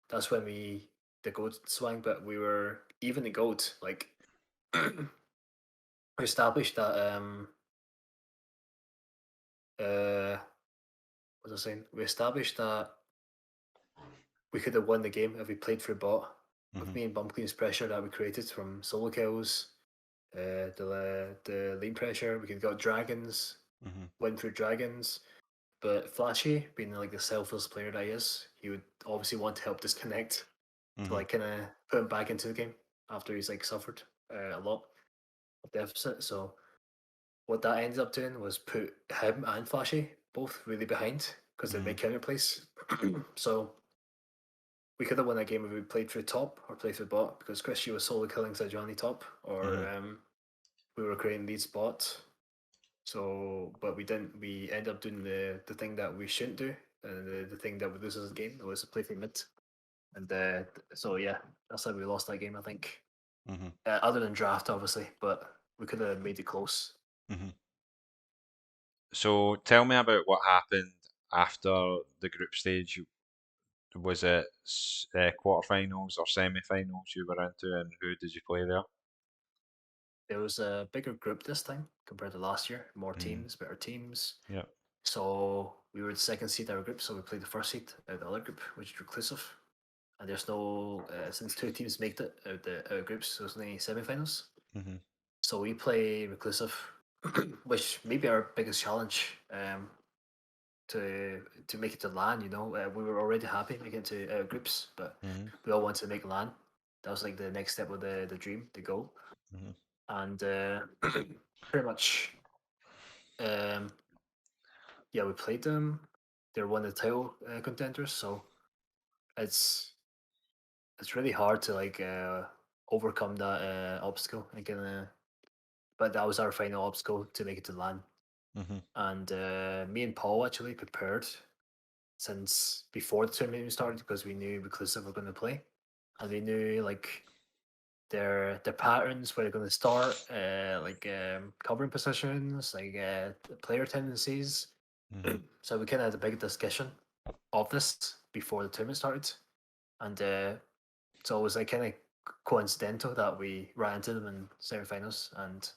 That's when we the gold swang, but we were even the gold. Like we established that uh what was I saying? We established that we could have won the game if we played through bot with Mhm. me and Bumpkeen's pressure that we created from solo kills, the lane pressure. We could got dragons, Mhm. win through dragons. But Flashy, being like the selfless player that he is, he would obviously want to help disconnect to Mhm. like kind of put him back into the game after he's like suffered a lot of deficit. So what that ended up doing was put him and Flashy both really behind because they Mhm. make counterplays. So we could have won that game if we played through top or played through bot because Christy was solo killing Sejuani top or Mhm. we were creating lead spot. So, but we didn't. We ended up doing the thing that we shouldn't do, and the thing that would lose us the game was to play through mid. And so yeah, that's how we lost that game. I think, Mhm. other than draft, obviously, but we could have made it close. Mhm. So tell me about what happened after the group stage. Was it quarterfinals or semi-finals you were into, and who did you play there? There was a bigger group this time compared to last year. More Mm. teams, better teams. Yeah. So we were the second seed of our group, so we played the first seed out of the other group, which is reclusive. And there's no since two teams made it out of the out of groups, so there's only semi-finals. Mhm. So we play reclusive, which may be our biggest challenge to make it to LAN. You know, we were already happy making it to groups, but Mhm. we all wanted to make LAN. That was like the next step of the dream, the goal, Mhm. and pretty much, um, yeah, we played them. They're one of the title contenders, so it's it's really hard to like overcome that obstacle and kind of. But that was our final obstacle to make it to LAN. Mhm. And me and Paul actually prepared since before the tournament even started because we knew Reclusive were going to play, and we knew like their patterns where they're going to start, like covering positions, like player tendencies. Mhm. So we kind of had a big discussion of this before the tournament started, and so it was like kind of coincidental that we ran into them in semi-finals, and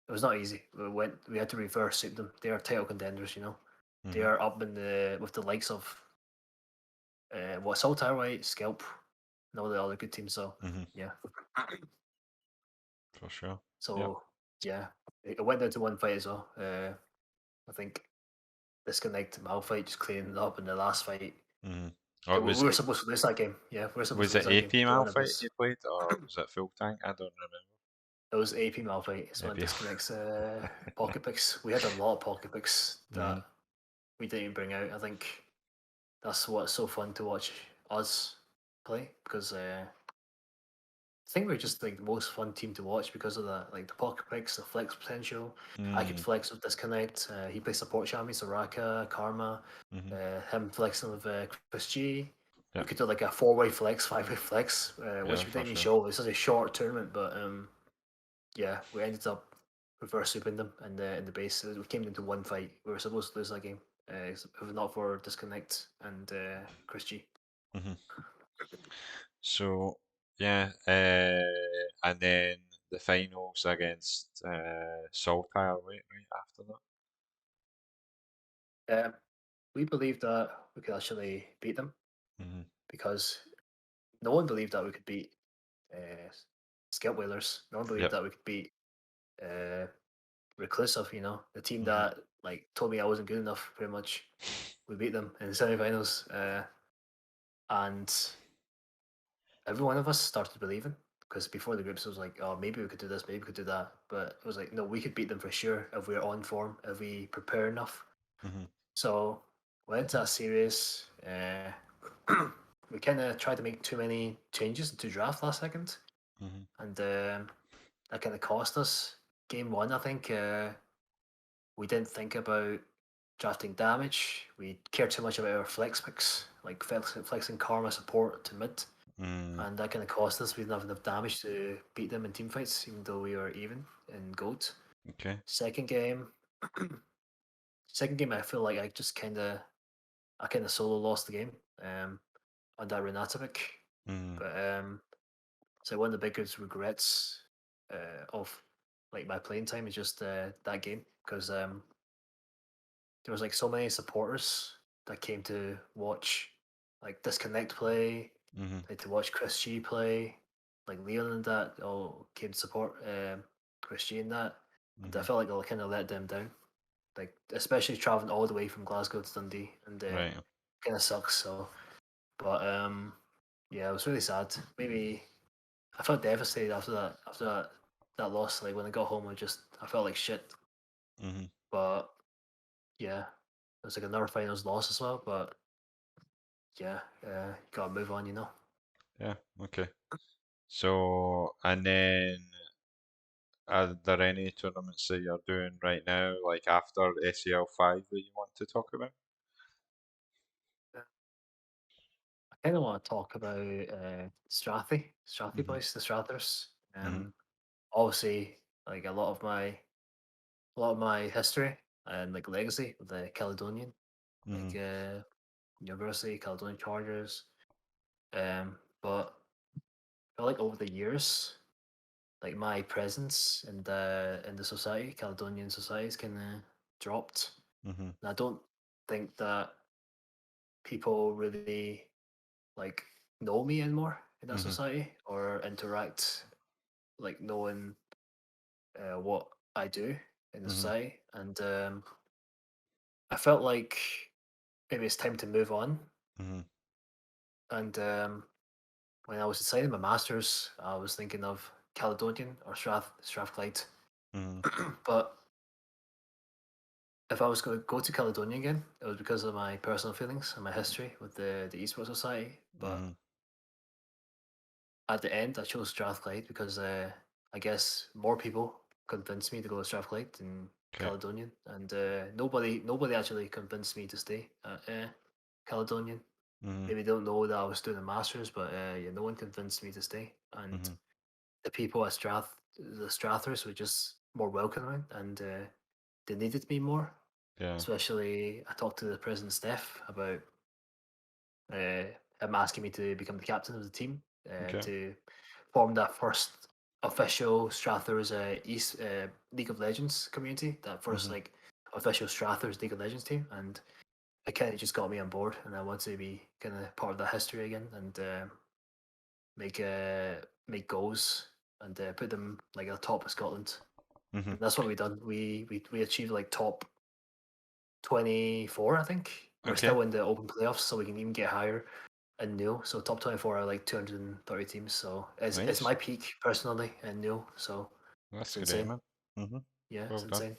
it was not easy. We had to reverse sweep them. They are title contenders, you know. They Mhm. are up in the with the likes of what Saltire White, Scalp, and all the other good teams. So Mhm. yeah, For sure. Yep. so yeah, it went down to one fight as well. I think Disconnect Malphite just cleaning it up in the last fight. Mhm. Oh, We were supposed to lose that game. Yeah, we were supposed was to lose it that game AP to one of Malphite us. you played, or was it full tank? I don't remember. It was AP Malphite. It's one of Maybe. Disconnect's pocket picks. We had a lot of pocket picks that Mhm. we didn't even bring out. I think that's what's so fun to watch us play because I think we're just like the most fun team to watch because of the like the pocket picks, the flex potential. I could Mm. flex with Disconnect. He plays support Shami, Soraka, Karma. Mhm. Him flexing with Chris G. We Yep. could do like a four-way flex, five-way flex, Yeah, which we for didn't even sure. show. This is a short tournament, but yeah, we ended up reverse sweeping them in the base. We came into one fight. We were supposed to lose that game if not for Disconnect and Chris G. Mhm. So yeah, and then the finals against Saltire, right after that. Um, we believed that we could actually beat them Mhm. because no one believed that we could beat uh, Scout Whalers. No one believed Yep. that we could beat uh, Reclusive. You know, the team Mhm. that like told me I wasn't good enough. Pretty much, we beat them in the semi-finals, and every one of us started believing. Because before the groups, it was like, oh, maybe we could do this, maybe we could do that. But it was like, no, we could beat them for sure if we're on form, if we prepare enough. Mhm. So went into that series. We kind of tried to make too many changes to draft last second, Mhm. and that kind of cost us. Game one, I think we didn't think about drafting damage. We cared too much about our flex picks, like flexing Karma support to mid, Mm. and that kind of cost us. We didn't have enough damage to beat them in team fights, even though we were even in gold. Okay. Second game, second game, I feel like I just kind of I kind of solo lost the game on that Renatovic. Mhm. But so one of the biggest regrets of like my playing time is just that game because there was like so many supporters that came to watch like Disconnect play, Mhm. like to watch Chris G play, like Leon and that all came to support Chris G and that, and I Mhm. felt like I kind of let them down. Like especially traveling all the way from Glasgow to Dundee, and Right. kind of sucks. So, but yeah, it was really sad. Maybe I felt devastated after that. After that loss, like when I got home, I felt like shit. Mhm. But yeah, it was like another finals loss as well. But yeah, gotta move on, you know. Yeah. Okay. So, and then, are there any tournaments that you're doing right now, like after SEL 5, that you want to talk about? I kind of want to talk about Strathy Mhm. boys, the Strathers. Mhm. Obviously, like a lot of my history and like legacy with the Caledonian, like Mhm. University, Caledonian Chargers. But I feel like over the years, like my presence in the society, Caledonian society, is kind of dropped. Mhm. And I don't think that people really like know me anymore in that Mhm. society or interact like knowing what I do in the Mhm. society. And I felt like maybe it's time to move on. Mhm. And when I was deciding my masters, I was thinking of Caledonian or Strathclyde. Mhm. But if I was going to go to Caledonia again, it was because of my personal feelings and my history with the Esports Society. But Mhm. at the end, I chose Strathclyde because I guess more people convinced me to go to Strathclyde than Okay. Caledonian, and nobody actually convinced me to stay at Caledonian. Mhm. Maybe they don't know that I was doing a masters, but yeah, no one convinced me to stay, and Mhm. the people at the Strathers were just more welcoming, and they needed me more. Yeah. Especially, I talked to the president Steph about uh, him asking me to become the captain of the team Okay. to form that first official Strathers East League of Legends community, that first Mhm. like official Strathers League of Legends team, and it kind of just got me on board, and I want to be kind of part of that history again and make make goals and put them like at the top of Scotland, Mhm. and that's what we done. We achieved like top 24, I think. We're Okay. still in the open playoffs, so we can even get higher in Nuel. So top 24 are like 230 teams. So it's Nice. my peak personally in Nuel. So That's it's great, insane. man. Mhm. Yeah, it's Well done. insane.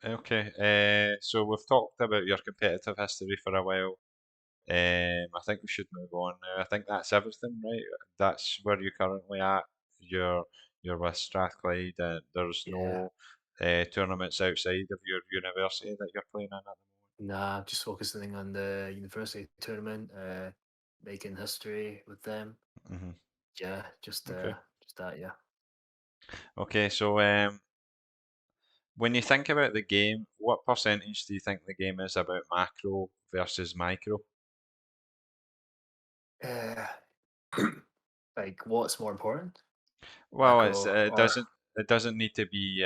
Okay. So we've talked about your competitive history for a while. I think we should move on now. I think that's everything, right? That's where you're currently at. You're you're with Strathclyde, and there's Yeah. no tournaments outside of your university that you're playing in at the Nah, just focusing on the university tournament, making history with them. moment. Yeah, Okay. just that. Yeah. Okay. So when you think about the game, what percentage do you think the game is about macro versus micro? Uh, like, what's more important, Well, macro or it doesn't need to be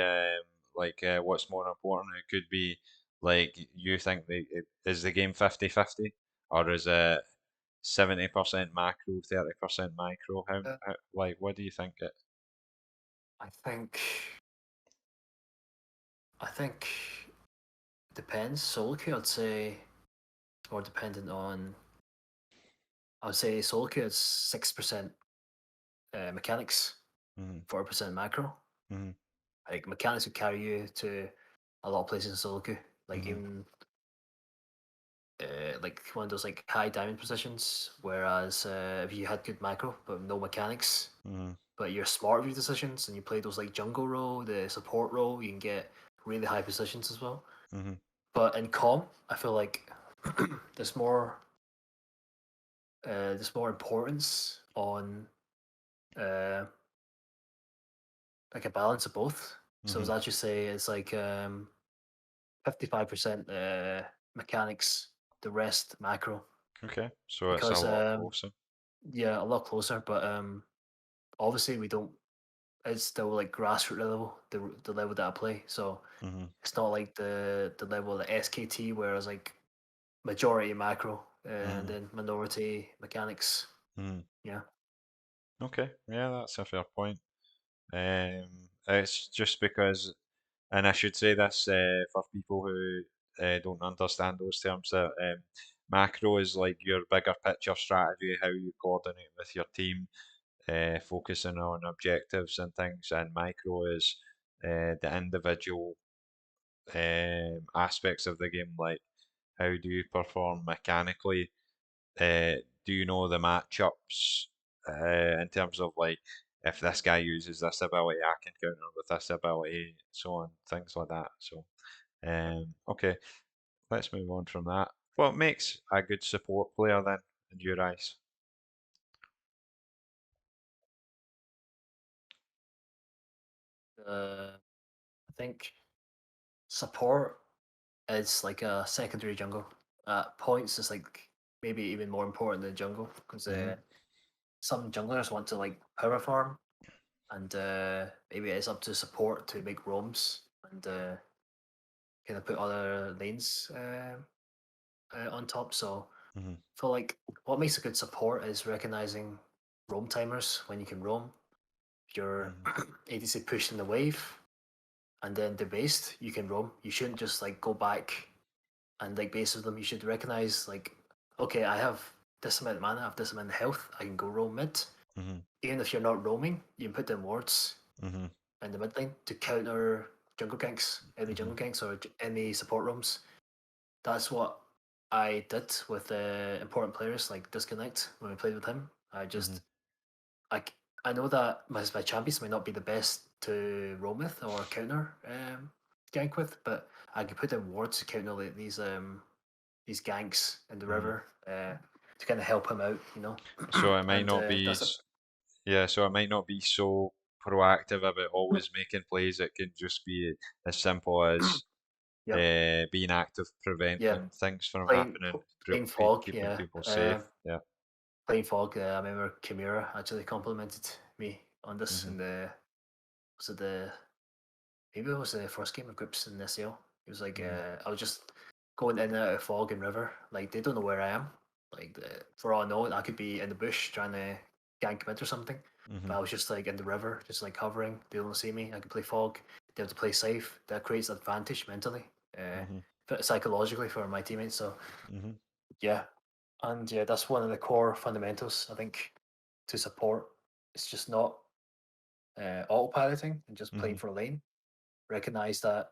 like what's more important. It could be like you think is the game 50-50, or is it 70% macro, 30% micro? How like what do you think it? I think I think depends. Solo queue, I'd say it's more dependent on. I would say solo queue is 6% mechanics, Mhm. 40% macro. Mhm. Like mechanics would carry you to a lot of places in solo queue. Like Mhm. even like one of those like high diamond positions. Whereas if you had good macro but no mechanics, Mhm. but you're smart with your decisions and you play those like jungle role, the support role, you can get really high positions as well. Mhm. But in com, I feel like there's more there's more importance on uh, like a balance of both. So as Mhm. I just say, it's like 55% mechanics, the rest macro Okay, so it's a because lot closer. yeah, a lot closer. But obviously we don't. It's still like grassroots level, the level that I play. So Mhm, it's not like the level of SKT where it's like majority macro and mhm, then minority mechanics. mhm. Yeah. Okay, yeah, that's a fair point. It's just because, and I should say this for people who don't understand those terms, that macro is like your bigger picture strategy, how you coordinate with your team, focusing on objectives and things, and micro is the individual aspects of the game, like how do you perform mechanically, uh, do you know the matchups in terms of like if this guy uses this ability, I can counter with this ability, so on, things like that. So, okay, let's move on from that. What makes a good support player then, in your eyes? I think support is like a secondary jungle. Points is like maybe even more important than jungle because Mhm, some junglers want to like power farm and maybe it's up to support to make roams and kind of put other lanes on top. So mhm, I feel like what makes a good support is recognizing roam timers when you can roam. Your mhm, ADC pushing the wave and then the base you can roam. You shouldn't just like go back and like base with them. You should recognize like, okay, I have this amount of mana, I have this amount of health, I can go roam mid. mhm, Even if you're not roaming, you can put down wards mhm, in the mid lane to counter jungle ganks, any mhm, jungle ganks or any support roams. That's what I did with important players like Disconnect when we played with him. I mhm, just like I know that my champions might not be the best to roam with or counter gank with, but I can put in wards to counter like these ganks in the mhm. river to kind of help him out, you know. So it might And not be, that's it. yeah, so it might not be so proactive about always making plays. It can just be as simple as Yep. being active, Yeah. preventing things from Playing happening, playing fog. keeping Yeah. people safe. Yeah. Playing fog. I remember Kimura actually complimented me on this Mhm. in the was it the maybe it was the first game of groups in this year. He was like, Mhm. I was just going in and out of fog and river. Like they don't know where I am. Like for all I know, I could be in the bush trying to gank mid or something. But Mhm. I was just like in the river, just like hovering. They don't see me. I can play fog. They have to play safe. That creates advantage mentally, Mhm. psychologically for my teammates. So Mhm. yeah, and yeah, that's one of the core fundamentals I think to support. It's just not autopiloting and just playing Mhm. for a lane. Recognize that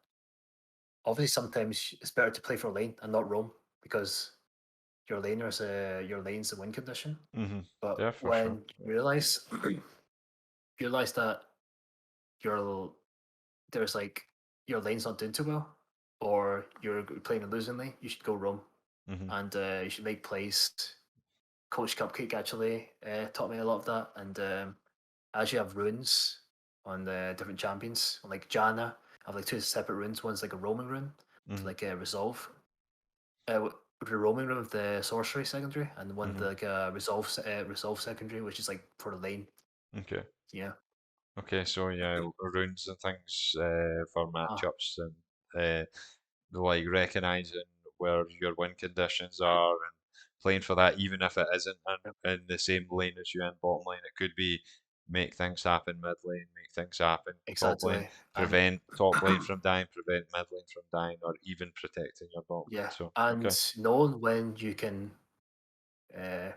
obviously sometimes it's better to play for lane and not roam because your lane's the win condition. Mhm. But Yeah, for sure. when you realize that your there's like your lane's not doing too well, or you're playing a losing lane, you should go roam Mhm. and you should make plays. Coach Cupcake actually taught me a lot of that, and I actually have runes on the different champions. Like Janna, I have like two separate runes. One's like a roaming rune to Mhm. like resolve the roaming rune with the sorcery secondary, and one Mhm. like resolve secondary, which is like for the lane. Okay. Yeah. Okay. So yeah, runes and things for Ah, matchups and like recognizing where your win conditions are and playing for that, even if it isn't yep. in the same lane as you in bottom lane. It could be make things happen mid lane, make things happen top lane, Exactly. And prevent top lane from dying, prevent mid lane from dying, or even protecting your bottom lane. yeah, So and okay. knowing when you can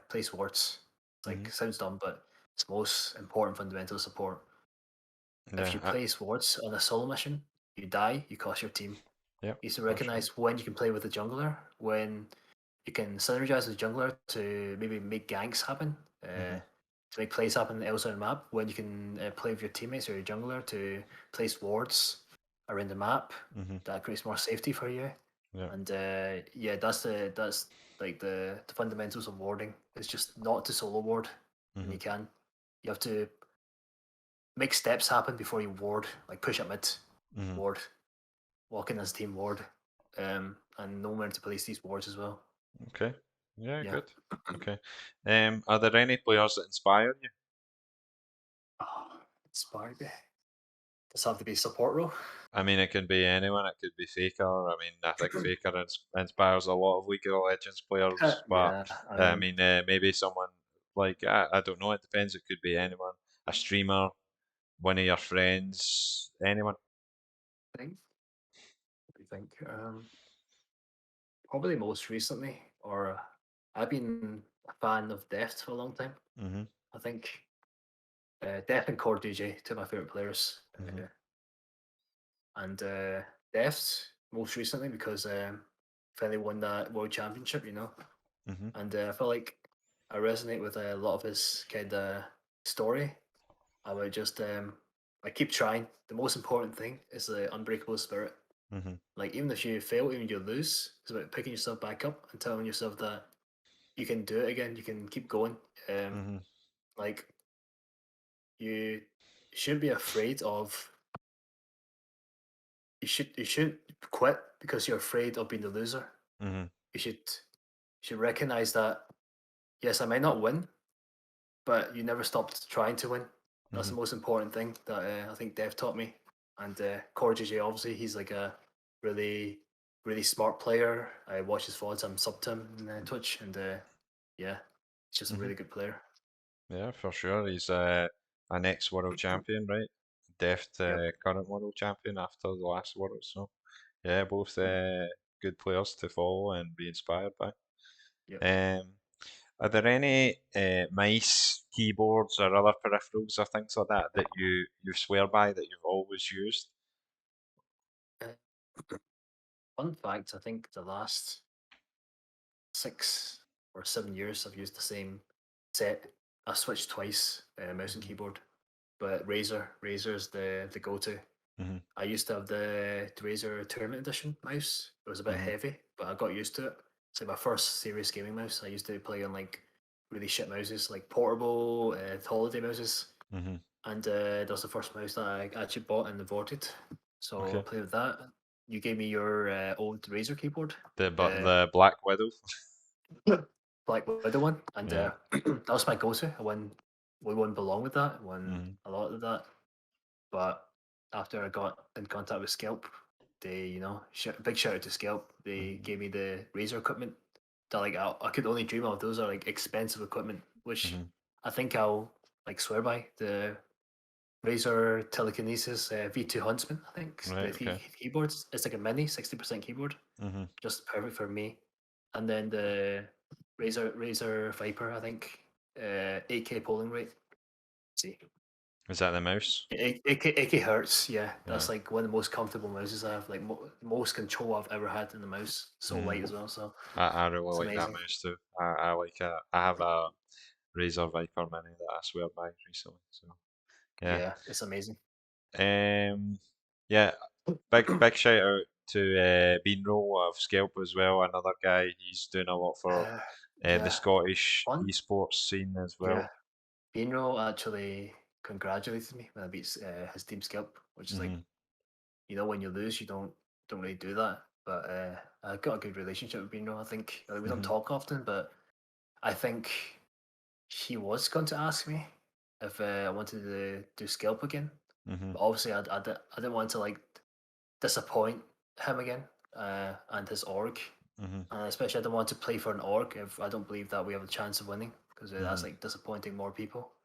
place wards. It's like Hmm. sounds dumb, but it's most important fundamental support. If Yeah. you place wards on a solo mission, you die, you cost your team. Yep. You need to For sure. recognize when you can play with the jungler, when you can synergize with the jungler to maybe make ganks happen, Hmm. to make plays happen elsewhere on the map, when you can play with your teammates or your jungler to place wards around the map. Hmm. That creates more safety for you. Yeah. And yeah, that's like the fundamentals of warding. It's just not to solo ward when Hmm. you can. You have to make steps happen before you ward, like push up mid, Hmm. ward, walk in as team ward, and know when to place these wards as well. Okay. Yeah, Yeah. good. Okay. Are there any players that inspire you? Oh, inspired me. Does it have to be support role? I mean, it could be anyone. It could be Faker. I mean, I think Faker inspires a lot of League of Legends players. But Yeah, I I mean, mean, maybe someone like I don't know. It depends. It could be anyone. A streamer, one of your friends, anyone. I think, I think, probably most recently, or I've been a fan of Deft for a long time. Mhm. I think Deft and Core DJ, two of my favorite players, Mhm. and Deft most recently because finally won that World Championship, Mhm. and I feel like I resonate with a lot of his kind of story. I would just I keep trying. The most important thing is the unbreakable spirit. Mhm. Like even if you fail, even if you lose, it's about picking yourself back up and telling yourself that you can do it again. You can keep going. Mhm. Like you shouldn't be afraid of. You shouldn't quit because you're afraid of being the loser. Mhm. You should recognize that yes, I might not win, but you never stopped trying to win. That's the Mhm. most important thing that I think Dev taught me. And Core JJ, obviously, he's like a really, really smart player. I watch his VODs. I'm sub to him on Twitch, and yeah, he's just a Mhm. really good player. Yeah, for sure. He's an ex-world champion, right? Deft Yep, current world champion after the last world. So yeah, both good players to follow and be inspired by. yep. Um, are there any mice, keyboards, or other peripherals or things like that that you swear by that you've always used? Uh, fun fact: I think the last 6 or 7 years, I've used the same set. I switched twice, mouse and Mhm. keyboard, but Razer is the go to. Mhm. I used to have the Razer Tournament Edition mouse. It was a bit Mhm. heavy, but I got used to it. It's like my first serious gaming mouse. I used to play on like really shit mouses, like portable holiday mouses, Mhm. and that was the first mouse that I actually bought and aborted. So I Okay. played with that. You gave me your old Razer keyboard, the The Black Widow. Black Widow one, and Yeah. that was my go-to. We won belong with that, won Mhm. a lot of that. But after I got in contact with Scalp, they, big shout out to Scalp. They Mhm. gave me the Razer equipment that like I could only dream of. Those are like expensive equipment, which Mhm. I think I'll like swear by. The Razer Telekinesis V2 Huntsman, I think Right. the Okay. keyboards. It's like a mini 60% keyboard, Mhm. just perfect for me. And then the Razer Viper, I think 8K polling rate. Let's see. Is that the mouse? AK Hertz, yeah, Yeah. that's like one of the most comfortable mouses I have. Like most control I've ever had in the mouse. So light Mhm. as well, so I really it's like that amazing. mouse too. I like it. I have a Razer Viper Mini that I swear by recently. So yeah. Yeah, it's amazing. Um. Yeah. Big shout out to Beanroll of Skelp as well. Another guy. He's doing a lot for Uh, the yeah, Scottish fun. esports scene as Yeah, well. Binro actually congratulated me when I beat his team Skip, which is like Mhm. when you lose, you don't really do that. But I got a good relationship with Binro. I think we don't Mhm. talk often, but I think he was going to ask me if I wanted to do Scalp again. Mhm. But obviously, I didn't want to like disappoint him again and his org. Mhm. And especially, I don't want to play for an org if I don't believe that we have a chance of winning because that's Mhm. like disappointing more people.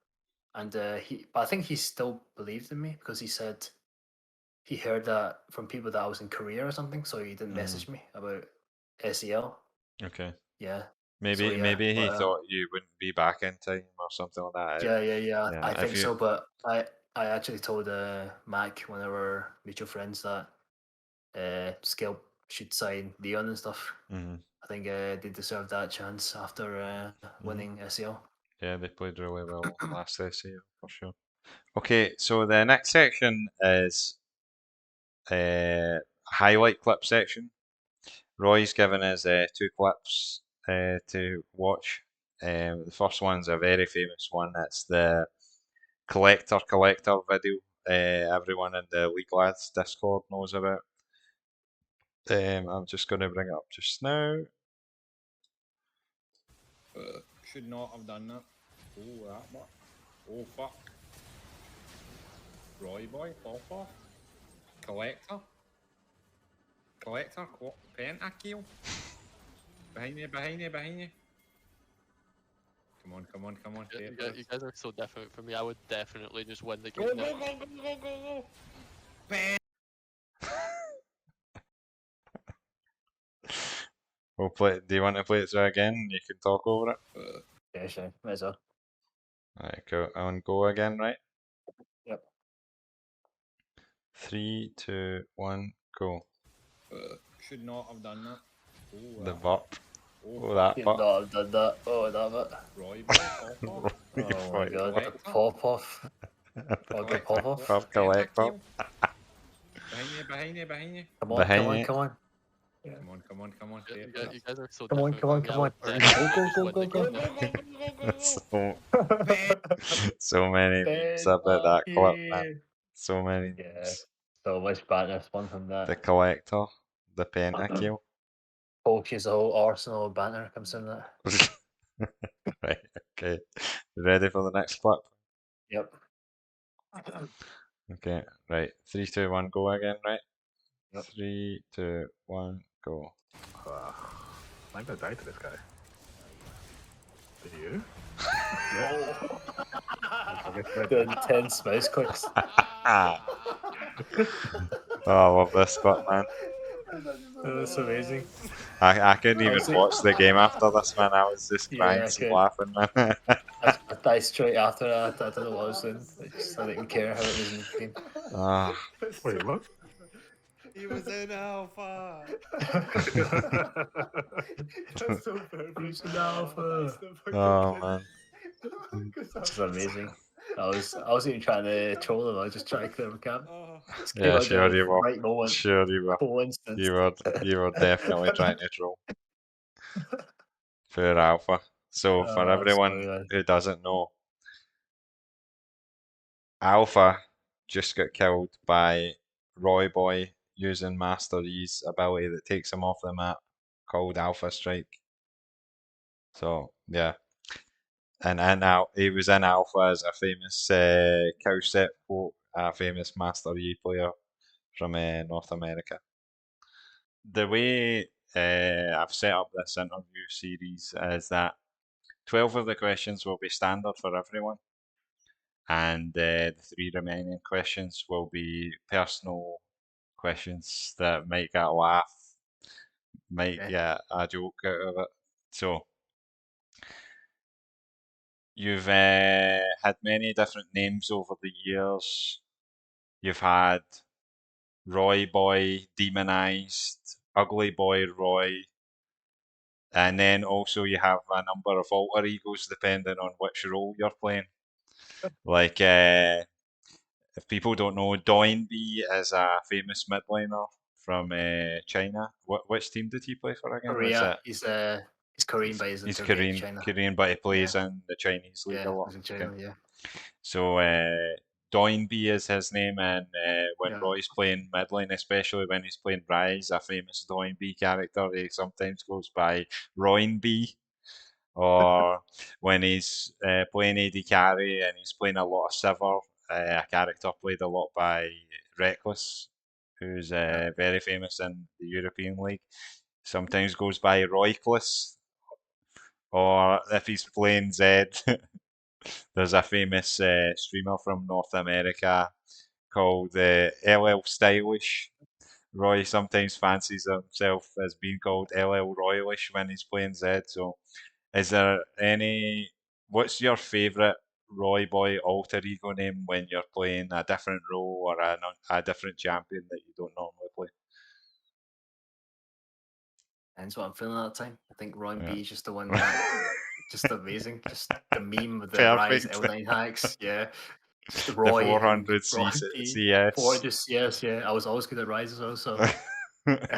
And but I think he still believed in me because he said he heard that from people that I was in Korea or something, so he didn't Mhm. message me about SEL. Okay. Yeah. So Maybe yeah, maybe he but thought you wouldn't be back in time or something like that. yeah, Yeah. I If think you. so. But I actually told Mac, one of our mutual friends, that Scalp should sign Leon and stuff. Mhm. I think they deserve that chance after Mhm. winning SEL. Yeah, they played really well last year for sure. Okay, so the next section is highlight clip section. Roy's given us two clips to watch. The first one's a very famous one. It's the collector video. Everyone in the League Lads Discord knows about. I'm just going to bring it up just now. Should not have done that. Oh, that what? Oh, fuck. Roi Boi, pop off. Collector. Pentakill. Behind you. Come on. You guys are so different from me. I would definitely just win the Go. game now. We'll play. Do you want to play it through again? You can talk over it. Yeah, sure. Might as well. Alright, go on. Go again, right? Yep. 3, 2, 1, go. Should not have done that. Oh, the burp. Oh, that Should burp. not have done that. Oh, that bit. Roi Boi, pop off. Oh my god, the pop off. Oh, the pop off. Pop collector. Behind you. Come on. Behind you. Come on. Come on. You guys are so Come on, different come from on, me. come I on. would definitely Go, just win the go, game now. So many memes about that clip, man. So many Yeah. memes. So much banter spun from The that. collector, the pentakill. Coaches, the whole Arsenal banter comes from that. Right, okay. You ready for the next clip? Yep. Okay, right. 3, 2, 1, go again, right? Yep. 3, 2, 1, go. I'm gonna die to this guy. Did you? The intense mouse clicks. Oh, I love this clip, man. That's amazing. I couldn't even Honestly- watch the game after this, man. I was just Yeah, crying I and could. laughing, man. I died straight after that. I don't know what I was doing. I didn't care how it was in the game. Ah, Wait, what? He was in Alpha. That's so perfect. oh, man. This is amazing. I was even trying to troll him. I was just trying to clear my camp. Oh, Just came Yeah, out sure the you were. right moment. Sure you were. Coincidence. You were definitely trying to troll. For Alpha. So, for Oh, everyone sorry, man. who doesn't know, Alpha just got killed by Roi Boi using Master Yi's ability that takes him off the map, called Alpha Strike. So, yeah. And he was in Alpha as a famous cowset quote, a famous Master Yi player from North America. The way I've set up this interview series is that 12 of the questions will be standard for everyone, and the 3 remaining questions will be personal questions that might get a laugh, might Okay. get a joke out of it. So, you've had many different names over the years. You've had Roi Boi, Demonized, Ugly Boy Roy, and then also you have a number of alter egos depending on which role you're playing. Like, if people don't know, Doinby is a famous mid laner from China. Which team did he play for again? Korea. He's Korean, but he's He's in China. Korean, but he plays in the Chinese league a Yeah, lot. he's in China. Okay. Yeah. So Doinby is his name, and when Yeah. Roy's playing mid lane, especially when he's playing Rise, a famous Doinby character, he sometimes goes by Roinby. Or when he's playing AD carry and he's playing a lot of Sivir, a character played a lot by Reckless, who's very famous in the European League. Sometimes goes by Roycless, or if he's playing Zed, there's a famous streamer from North America called LL Stylish. Roy sometimes fancies himself as being called LL Royalish when he's playing Zed. So, is there any? What's your favourite Roi Boi alter ego name when you're playing a different role or a different champion that you don't normally play? That's what I'm feeling at the time. I think Roi Yeah. B is just the one that just amazing. Just the meme with the Rise Perfect. L9 hacks. Yeah. Just The Roy. 400 Roy B. CS. 400 CS, yeah. I was always good at Rise as well, so it's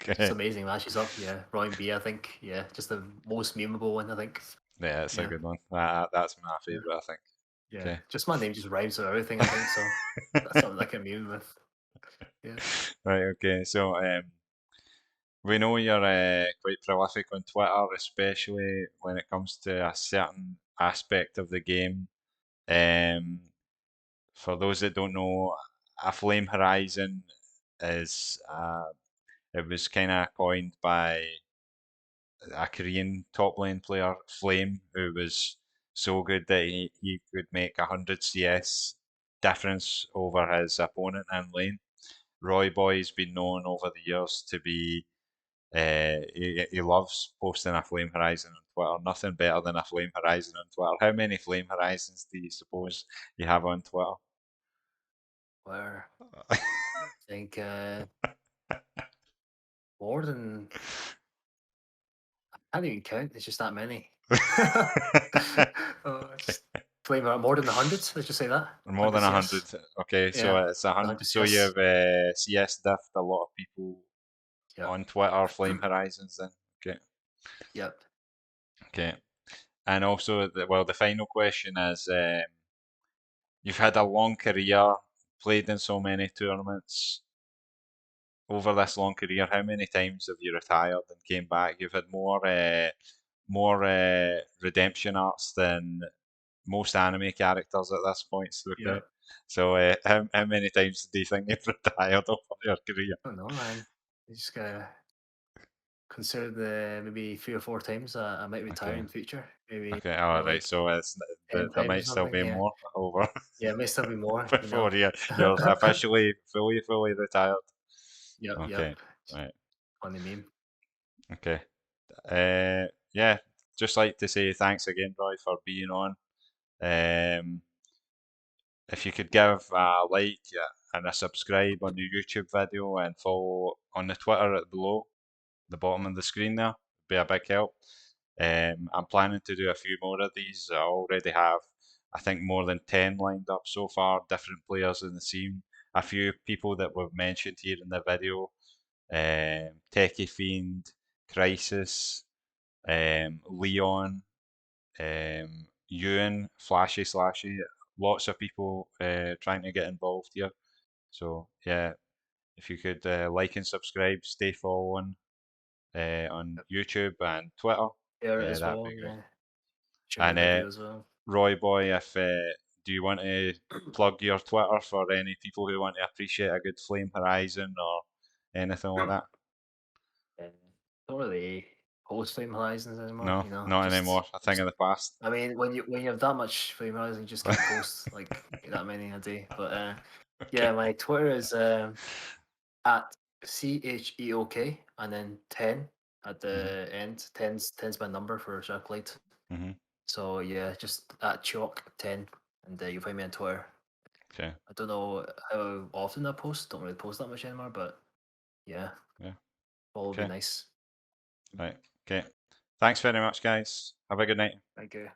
Okay. amazing matches up. Yeah. Roy B, I think. Yeah. Just the most memeable one, I think. Yeah, it's a Yeah. good one. That's my favourite, I think. Yeah. Okay. Just my name just rhymes with everything, I think, so that's something I can meme with. Yeah. Right, okay. So, We know you're quite prolific on Twitter, especially when it comes to a certain aspect of the game. For those that don't know, a flame horizon is it was kind of coined by a Korean top lane player, Flame, who was so good that he could make 100 CS difference over his opponent in lane. Roi Boi's been known over the years to be he loves posting a Flame Horizon on Twitter. Nothing better than a Flame Horizon on Twitter. How many Flame Horizons do you suppose you have on Twitter? Where I think more than I can't even count. It's just that many. Just flame out more than the hundreds. Let's just say that. More than 100. CS. Okay, so Yeah, it's 100. 100 So you CS. have CS diffed a lot of people Yep. on Twitter, Flame Horizons then. Okay. Yep. Okay. And also, the final question is you've had a long career, played in so many tournaments. Over this long career, how many times have you retired and came back? You've had more redemption arcs than most anime characters at this point. So, okay. Yep. So how many times do you think you've retired over your career? I don't know, man. You just gotta consider the maybe 3 or 4 times I might retire Okay. in the future. Maybe Okay, all right. like So there 10 times or might still something. be Yeah. more over Yeah, it may still be more. before you're officially fully retired. Yep. Okay, Yep. right. Funny meme. Okay. Yeah, just like to say thanks again, Roy, for being on. If you could give a like and a subscribe on your YouTube video and follow on the Twitter at below the bottom of the screen there, be a big help. I'm planning to do a few more of these. I already have, I think, more than 10 lined up so far, different players in the scene. A few people that we've mentioned here in the video, Techie Fiend, Crisis, Leon, Ewan, Flashy Slashy, lots of people trying to get involved here. So yeah, if you could like and subscribe, stay following on YouTube and Twitter, Share it as that'd well. be great. Yeah. Share the video as well. Roi Boi, if do you want to plug your Twitter for any people who want to appreciate a good Flame Horizon or anything like that? Don't really post Flame Horizons anymore. No, You know, not just anymore. A thing of the past. I mean, when you have that much Flame Horizon, you just can't post like that many a day. But yeah, my Twitter is at CHEOK and then 10 at the end. 10's my number for Strathclyde. Mm-hmm. So yeah, just at Chalk10, and you'll find me on Twitter. Okay. I don't know how often I post. Don't really post that much anymore, but yeah. Yeah. Follow would Okay. be nice. Right. Okay. Thanks very much, guys. Have a good night. Thank you.